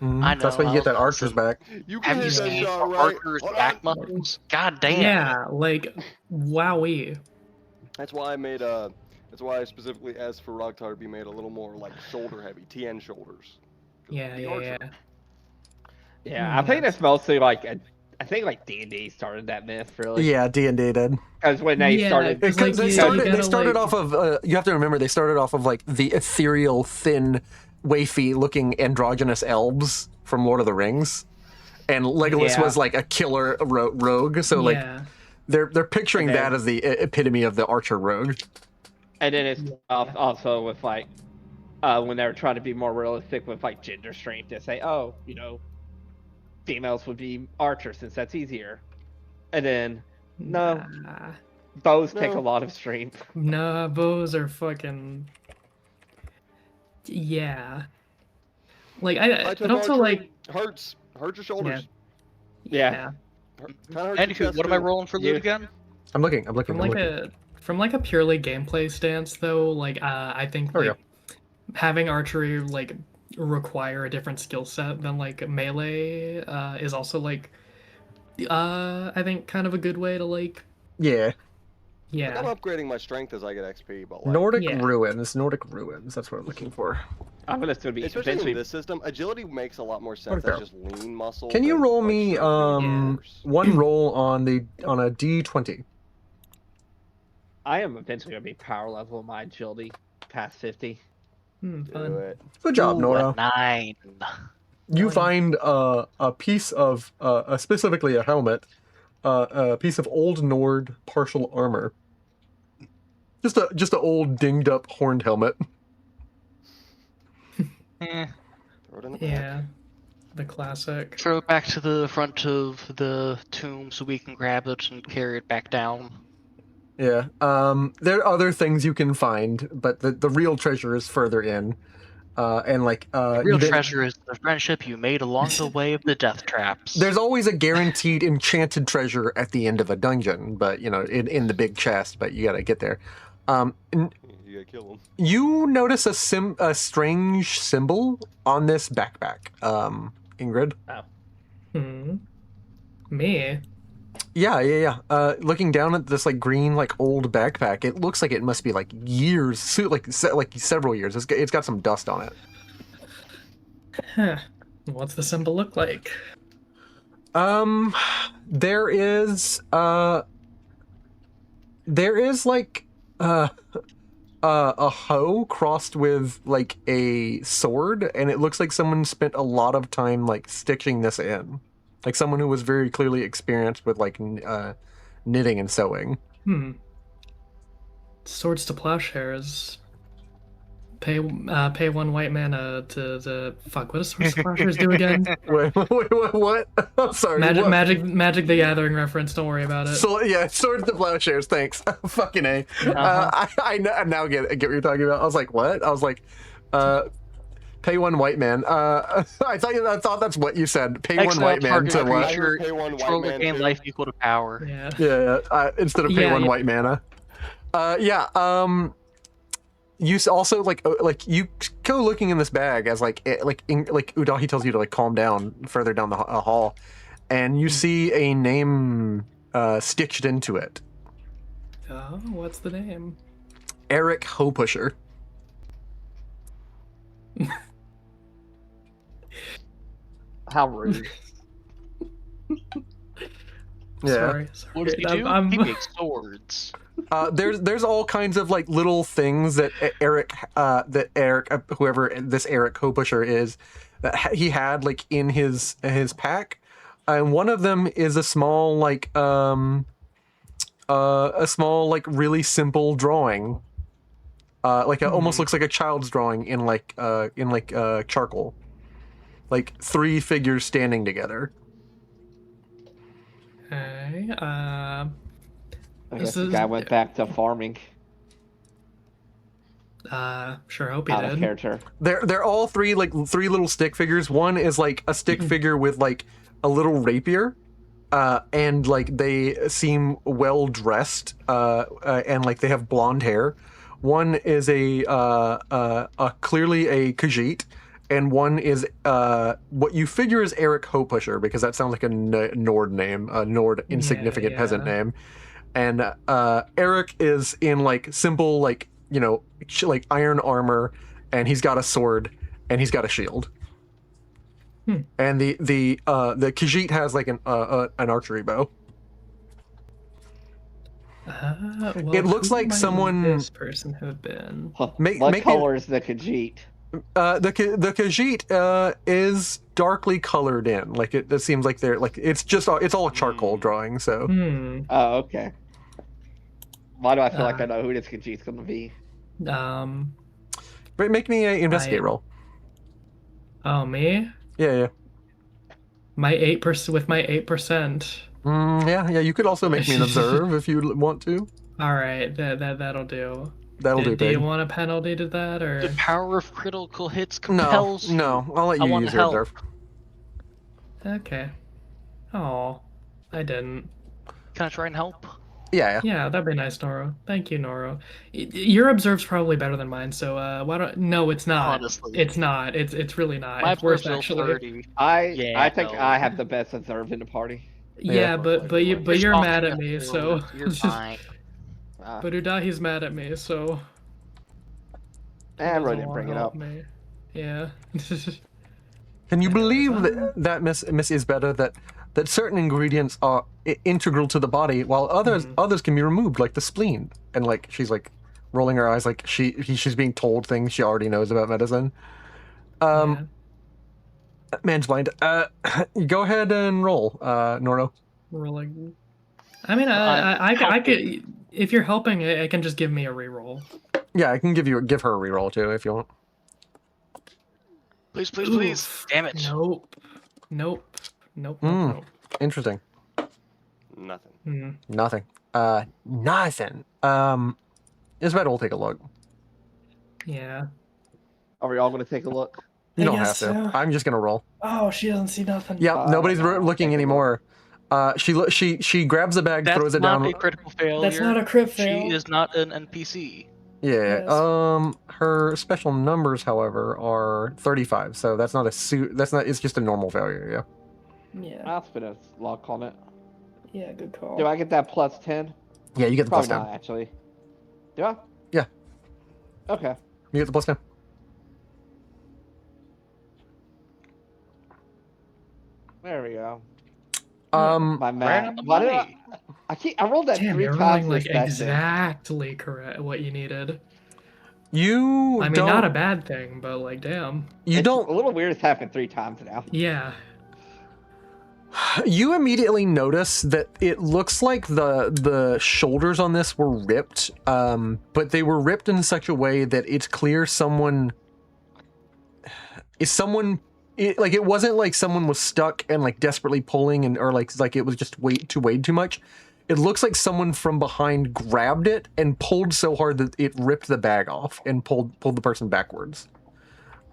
Mhm. I know, That's why you I get that was archer's awesome. back. You can Have you hit that seen shot right. archer's Hold back on. muscles? God damn. Yeah, like wowie. That's why I made That's why I specifically asked for Rogtar to be made a little more like shoulder heavy, TN shoulders. 'Cause Yeah, the yeah, archer- yeah. Yeah, I think Yes. that's mostly like I think like D&D started that myth, really. Yeah, D&D did. Because when they Yeah, started, It's Because like, they yeah, you started. They gotta, started like- off of. You have to remember they started off of like the ethereal, thin, wafy-looking androgynous elves from Lord of the Rings, and Legolas Yeah. was like a killer rogue. So like Yeah. they're picturing And then- that as the epitome of the archer rogue. and then it's also with like when they were trying to be more realistic with like gender strength, to say, oh, females would be archers since that's easier. And then no, Nah, bows take a No. lot of strength. nah, bows are fucking. Yeah. Like I and took also archery. like hurts your shoulders. Yeah. Kind of hurts your Anywho, chest, what am I too. rolling for You- loot again? I'm looking. I'm looking. From like a purely gameplay stance though, like I think There we like having archery like require a different skill set than like melee is also like I think kind of a good way to like Yeah. yeah. Like, I'm upgrading my strength as I get XP, but like, Nordic Yeah. ruins. Nordic ruins. That's what I'm looking for. I'm gonna still be especially eventually. in this system, agility makes a lot more sense Okay. as just lean muscle. Can you than, roll like, me strength and force. one roll on a D20? I am eventually gonna be power level my agility past 50. Do Fun. it. Good job, Ooh, Nora. a 9. You Nine. find a piece of specifically a helmet, a piece of old Nord partial armor. Just a old dinged up horned helmet. Eh, Throw it in the back. Yeah. The classic. throw it back to the front of the tomb so we can grab it and carry it back down. Yeah. There are other things you can find, but the real treasure is further in. And like The real then treasure is the friendship you made along the way of the death traps. there's always a guaranteed enchanted treasure at the end of a dungeon, but you know, in the big chest, but you gotta get there. And You gotta kill him. you notice a strange symbol on this backpack, Ingrid. Me? Yeah. Looking down at this like green like old backpack, it looks like it must be like years, like several years. It's got some dust on it. Huh. What's the symbol look like? There is like a hoe crossed with like a sword, and it looks like someone spent a lot of time like stitching this in, like someone who was very clearly experienced with like knitting and sewing. Swords to plowshares. Pay one white mana to fuck. What does swords to plowshares do again? Wait, what? I'm sorry. Magic, what? Magic the Gathering reference. Don't worry about it. So yeah, swords to plowshares. Thanks. Fucking A. I now get what you're talking about. I was like, what? I was like, pay one white man. I thought that's what you said. Pay one white man to what? Pay one white Control man gain too. Life equal to power. Yeah. Yeah. Instead of pay one white mana. You also like you go looking in this bag as like Udahi tells you to like calm down further down the hall, and you see a name stitched into it. Oh, what's the name? Eric Hoepusher. How rude. Sorry. What does he do? I'm- He makes swords. There's all kinds of like little things that Eric whoever this Eric Hoepusher is, that he had like in his pack, and one of them is a small like really simple drawing, almost looks like a child's drawing in charcoal, like 3 figures standing together. Okay. I guess This the is- guy went back to farming Sure hope he out of did. character. They're all 3 little stick figures. One is like a stick figure with like a little rapier, and like they seem well dressed, and like they have blonde hair. One is a clearly a Khajiit, and one is what you figure is Eric Hoepusher, because that sounds like a Nord name, a Nord insignificant peasant name. And Eric is in like simple like like iron armor, and he's got a sword and he's got a shield. And the Khajiit has like an archery bow. Well, It looks who like might someone- this person have been. What make color is the Khajiit? The Khajiit is darkly colored in. Like it seems like they're like it's all a charcoal drawing. So Oh, okay. Why do I feel like I know who this Khajiit's gonna be? but make me an investigate roll. Oh, me? Yeah. My 8% with my 8%. Yeah. You could also make me an observe if you want to. All right, that'll do. That'll do. Do you Big. want a penalty to that, or The power of critical hits No, compels. no. I'll let I you want use your help. observe. okay? Oh, I didn't. Can I try and help? Yeah. Yeah, that'd be nice, Noro. Thank you, Noro. Your observe's probably better than mine, so why don't? No, it's not. Honestly. It's not. It's really not. My It's worse observe's actually. 30. I think no. I have the best observe in the party. Yeah, but you're talking mad at us me, through so. it. You're fine. But Udahi's mad at me, so. I really doesn't didn't bring it wanna help up. me. Yeah. Can you believe that Miss Isbetta, that certain ingredients are integral to the body, while others can be removed, like the spleen? And like she's like rolling her eyes, like she's being told things she already knows about medicine. Yeah. Man's blind. Go ahead and roll, Noro. Rolling. I mean, I could. If you're helping, I can just give me a reroll. Yeah, I can give her a reroll too if you want. Please. Damn it. Nope. Interesting. Nothing. Nothing. Nothing. Isbetta will take a look. Yeah. Are we all going to take a look? You I don't have guess to. so. I'm just gonna roll. Oh, she doesn't see nothing. Yeah, nobody's I'll looking take a look. anymore. She grabs the bag, That's throws it not down. a critical failure. That's not a crit She fail. is not an NPC. Yeah. Yes. Her special numbers, however, are 35. So that's not a suit. That's not. It's just a normal failure. Yeah. I'll spin a luck on it. Yeah, good call. Do I get that plus 10? Yeah. You get the Probably plus not, 10. actually. Do I? Yeah. Okay. You get the plus 10. There we go. My Right math. on the Why did money. I rolled that Damn, 3 you're times rolling this like session. exactly correct what you needed. You I mean, don't. not a bad thing, but like, damn. You It's don't. a little weird. It's happened 3 times now. Yeah. You immediately notice that it looks like the shoulders on this were ripped, but they were ripped in such a way that it's clear someone. It wasn't like someone was stuck and like desperately pulling or like it was just weighed too much. It looks like someone from behind grabbed it and pulled so hard that it ripped the bag off and pulled the person backwards.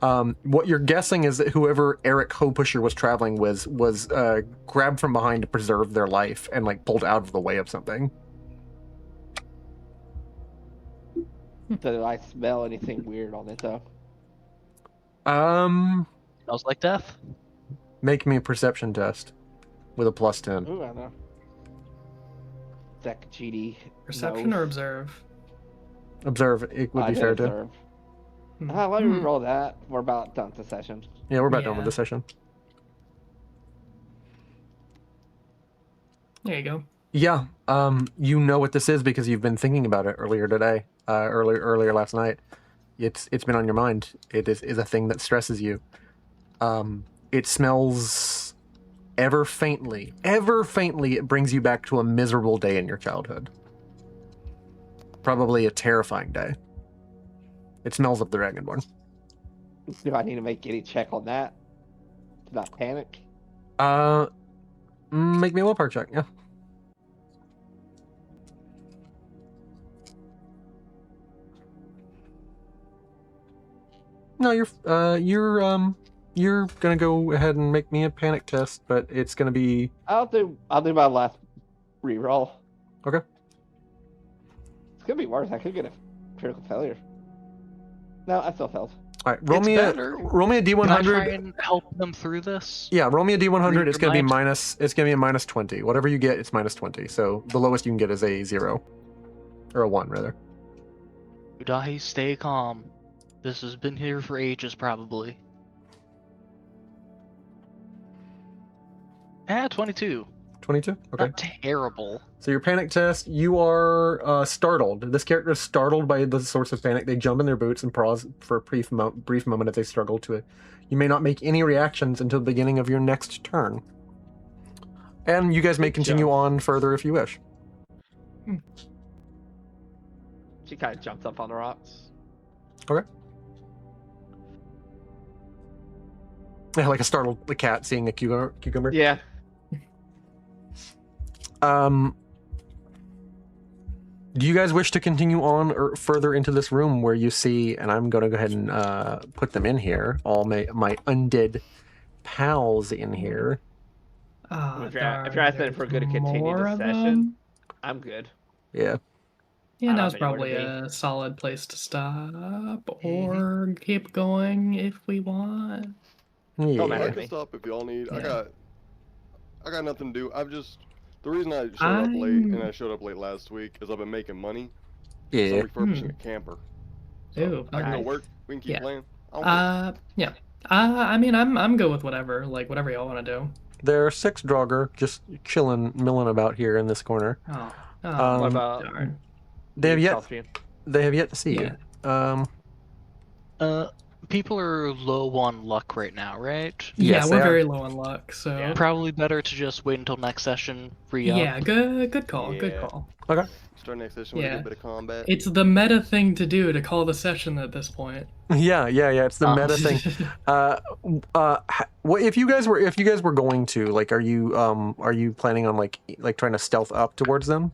What you're guessing is that whoever Eric Hopusher was traveling with was grabbed from behind to preserve their life and like pulled out of the way of something. Did I smell anything weird on it though? Smells like death. Make me a perception test with a plus 10. Ooh, I don't know. Zach GD. Perception or observe? Observe, it would I be did fair to. observe. Hmm. Let me roll that. We're about done with the session. Yeah, we're about done with Yeah. the session. There you go. Yeah, you know what this is because you've been thinking about it earlier today, earlier last night. It's been on your mind. It is a thing that stresses you. It smells ever faintly. It brings you back to a miserable day in your childhood. Probably a terrifying day. It smells of the Dragonborn. Do I need to make any check on that? To not panic? Make me a willpower check. Yeah. No, you're gonna go ahead and make me a panic test, but it's gonna be I'll do my last reroll. okay. It's gonna be worse. I could get a critical failure. No, I still failed. All right, roll It's me better. a Can I try D100. and help them through this? Yeah, roll me a D100. Read It's your gonna be mind. minus. It's gonna be a minus 20. Whatever you get, it's minus 20. So the lowest you can get is a 0, or a 1 rather. Udahi, stay calm. This has been here for ages, probably. 22. 22. Okay. Not terrible. So your panic test, you are startled. This character is startled by the source of panic. They jump in their boots and pause for a brief moment as they struggle to it. You may not make any reactions until the beginning of your next turn. And you guys may continue on further if you wish. She kind of jumps up on the rocks. Okay. Yeah, like a startled cat seeing a cucumber. Yeah. Do you guys wish to continue on or further into this room where you see, and I'm going to go ahead and put them in here, all my undead pals in here. If you're asking if we're going to continue the session, I'm good. Yeah. Yeah, I now's don't know where to probably a solid place to stop or keep going if we want. Don't Yeah. matter. I can stop if y'all need. Yeah. I got nothing to do. The reason I showed up late and I showed up late last week is I've been making money. So Yeah. I'm refurbishing a camper. So Ooh, I can go nice. work. We can keep Yeah. playing. I don't Yeah. I mean, I'm good with whatever y'all want to do. There are 6 Draugr just chilling, milling about here in this corner. Oh, What Um, about darn. They have yet. Southfield? They have yet to see you. People are low on luck right now, right? Yes, Yeah, they we're are. very low on luck, so Yeah. Probably better to just wait until next session, re-up. yeah, good call, good Yeah. call. Okay. Start next session with a Yeah. good bit of combat. It's the meta thing to do to call the session at this point. Yeah. It's the meta thing. What if you guys were going to like? Are you planning on like trying to stealth up towards them?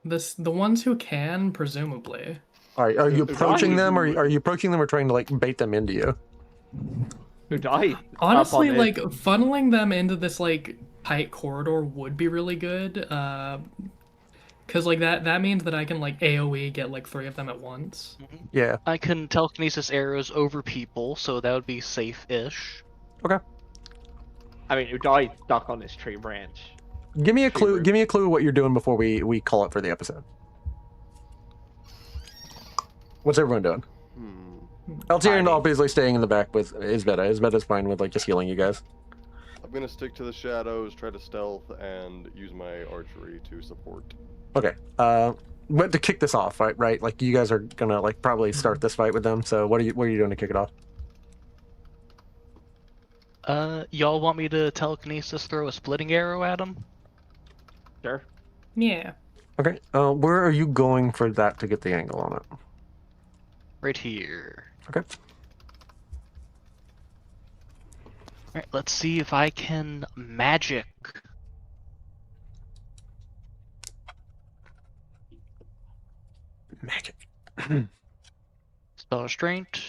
The ones who can, presumably. Are you approaching them, or Udai. are you approaching them, or trying to like bait them into you? Udai. Honestly, up on like it. funneling them into this like tight corridor would be really good. Cause like that means that I can like AoE get like 3 of them at once. Yeah. I can telekinesis arrows over people, so that would be safe-ish. Okay. I mean, Udai's stuck on this tree branch. Give me a Tree clue. root. Give me a clue what you're doing before we call it for the episode. What's everyone doing? Altierian Hiding. obviously staying in the back with Isbeta. Isbeta's fine with like just healing you guys. I'm gonna stick to the shadows, try to stealth, and use my archery to support. Okay. But to kick this off, right? Like you guys are gonna like probably start this fight with them. So what are you doing to kick it off? Y'all want me to telekinesis throw a splitting arrow at him? Sure. Yeah. Okay. Where are you going for that to get the angle on it? Right here. Okay. Alright, let's see if I can magic. Magic. Spell restraint.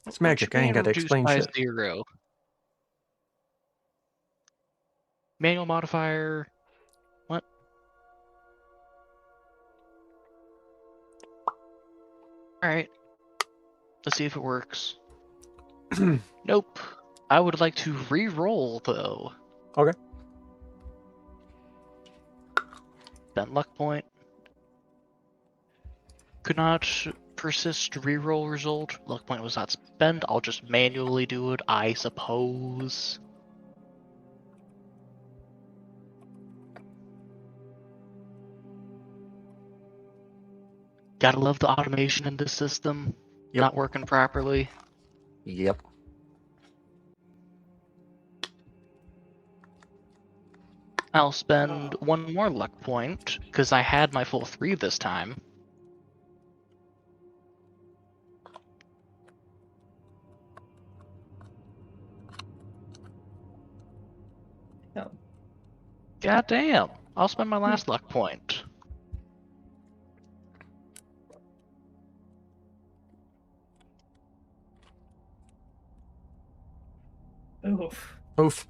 It's magic. I ain't got to Reduced explain by shit. 0. Manual modifier. What? Alright. Let's see if it works. Nope. I would like to re-roll, though. Okay. Spend luck point. Could not persist re-roll result. Luck point was not spent. I'll just manually do it, I suppose. Gotta love the automation in this system. Yep. Not working properly. Yep. I'll spend 1 more luck point, because I had my full 3 this time. Oh. God damn! I'll spend my last luck point. Oof. Oof.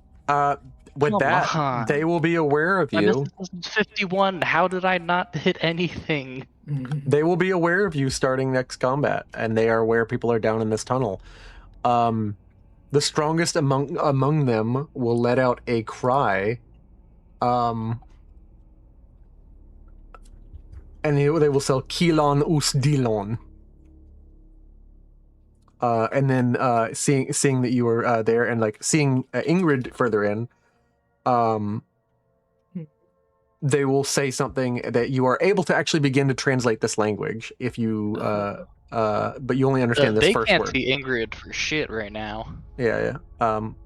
With Come that, on. they will be aware of My you. mysticism's 51. How did I not hit anything? They will be aware of you starting next combat, and they are aware people are down in this tunnel. The strongest among them will let out a cry, and they will sell Kilon us Dilon. And then seeing that you were there, and like seeing Ingrid further in, they will say something that you are able to actually begin to translate this language if you but you only understand this They first can't word. see Ingrid for shit right now. Yeah.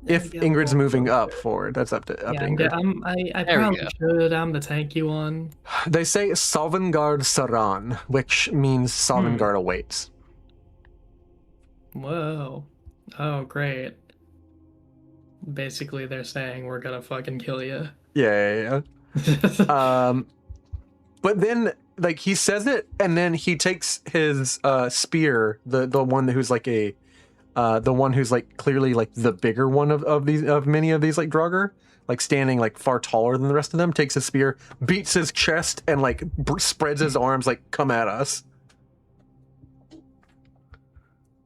If Yeah, Ingrid's well, moving up forward, that's up to Ingrid. I There we probably go. should. I'm the tanky one. They say Sovngarde Saran, which means Sovngarde awaits. Whoa. Oh, great. Basically, they're saying we're gonna fucking kill you. Yeah. But then like he says it, and then he takes his spear, the one who's like the one who's like clearly like the bigger one of many of these like Draugr, like standing like far taller than the rest of them, takes his spear, beats his chest, and like spreads his arms like, come at us.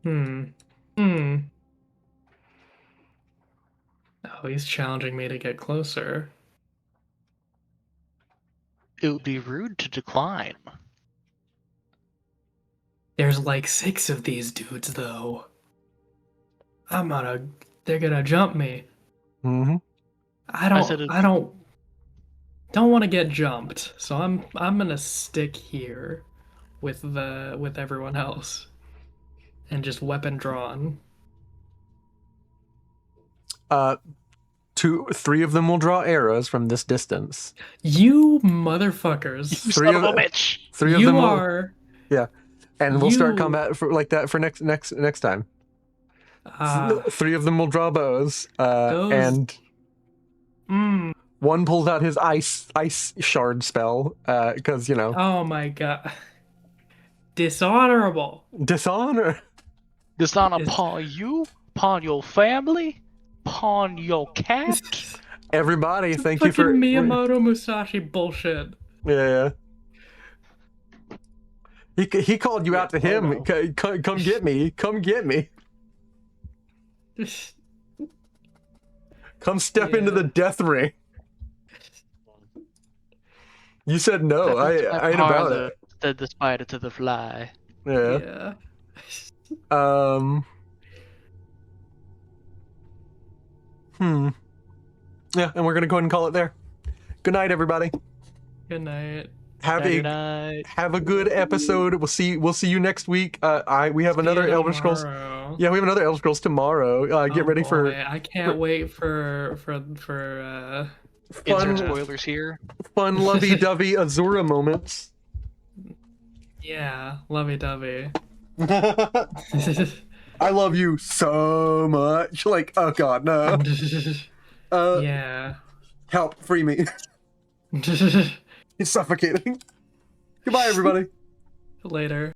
Oh, he's challenging me to get closer. It would be rude to decline. There's like 6 of these dudes, though. They're gonna jump me. Mm-hmm. I don't want to get jumped, so I'm gonna stick here with everyone else and just weapon drawn. 3 of them will draw arrows from this distance. You motherfuckers! You Three son of of a the- bitch! 3 of You them are. and we'll start you- combat for like that for next time. 3 of them will draw bows, Those- and one pulls out his ice shard spell, because you know. Oh my god. Dishonorable. Dishonor. Dishonor Is- upon you, upon your family, upon your cat. Everybody, thank you Fucking for Miyamoto Musashi bullshit. Yeah. He called you out to him. Moto. Come get me. Come get me. Come step into the death ring. You said no. I ain't about it. Said the spider to the fly. Yeah. Yeah. Yeah, and we're gonna go ahead and call it there. Good night, everybody. Good night. Have Good night. a good episode. We'll see you next week. We have another See you Elder Scrolls. tomorrow. Yeah, we have another Elder Scrolls tomorrow. Get Oh ready for boy, I can't wait for Insert fun, spoilers here. fun, lovey-dovey Azura moments. yeah, lovey-dovey. I love you so much. Like, oh god, no. Yeah. Help, free me. It's suffocating. Goodbye, everybody. Later.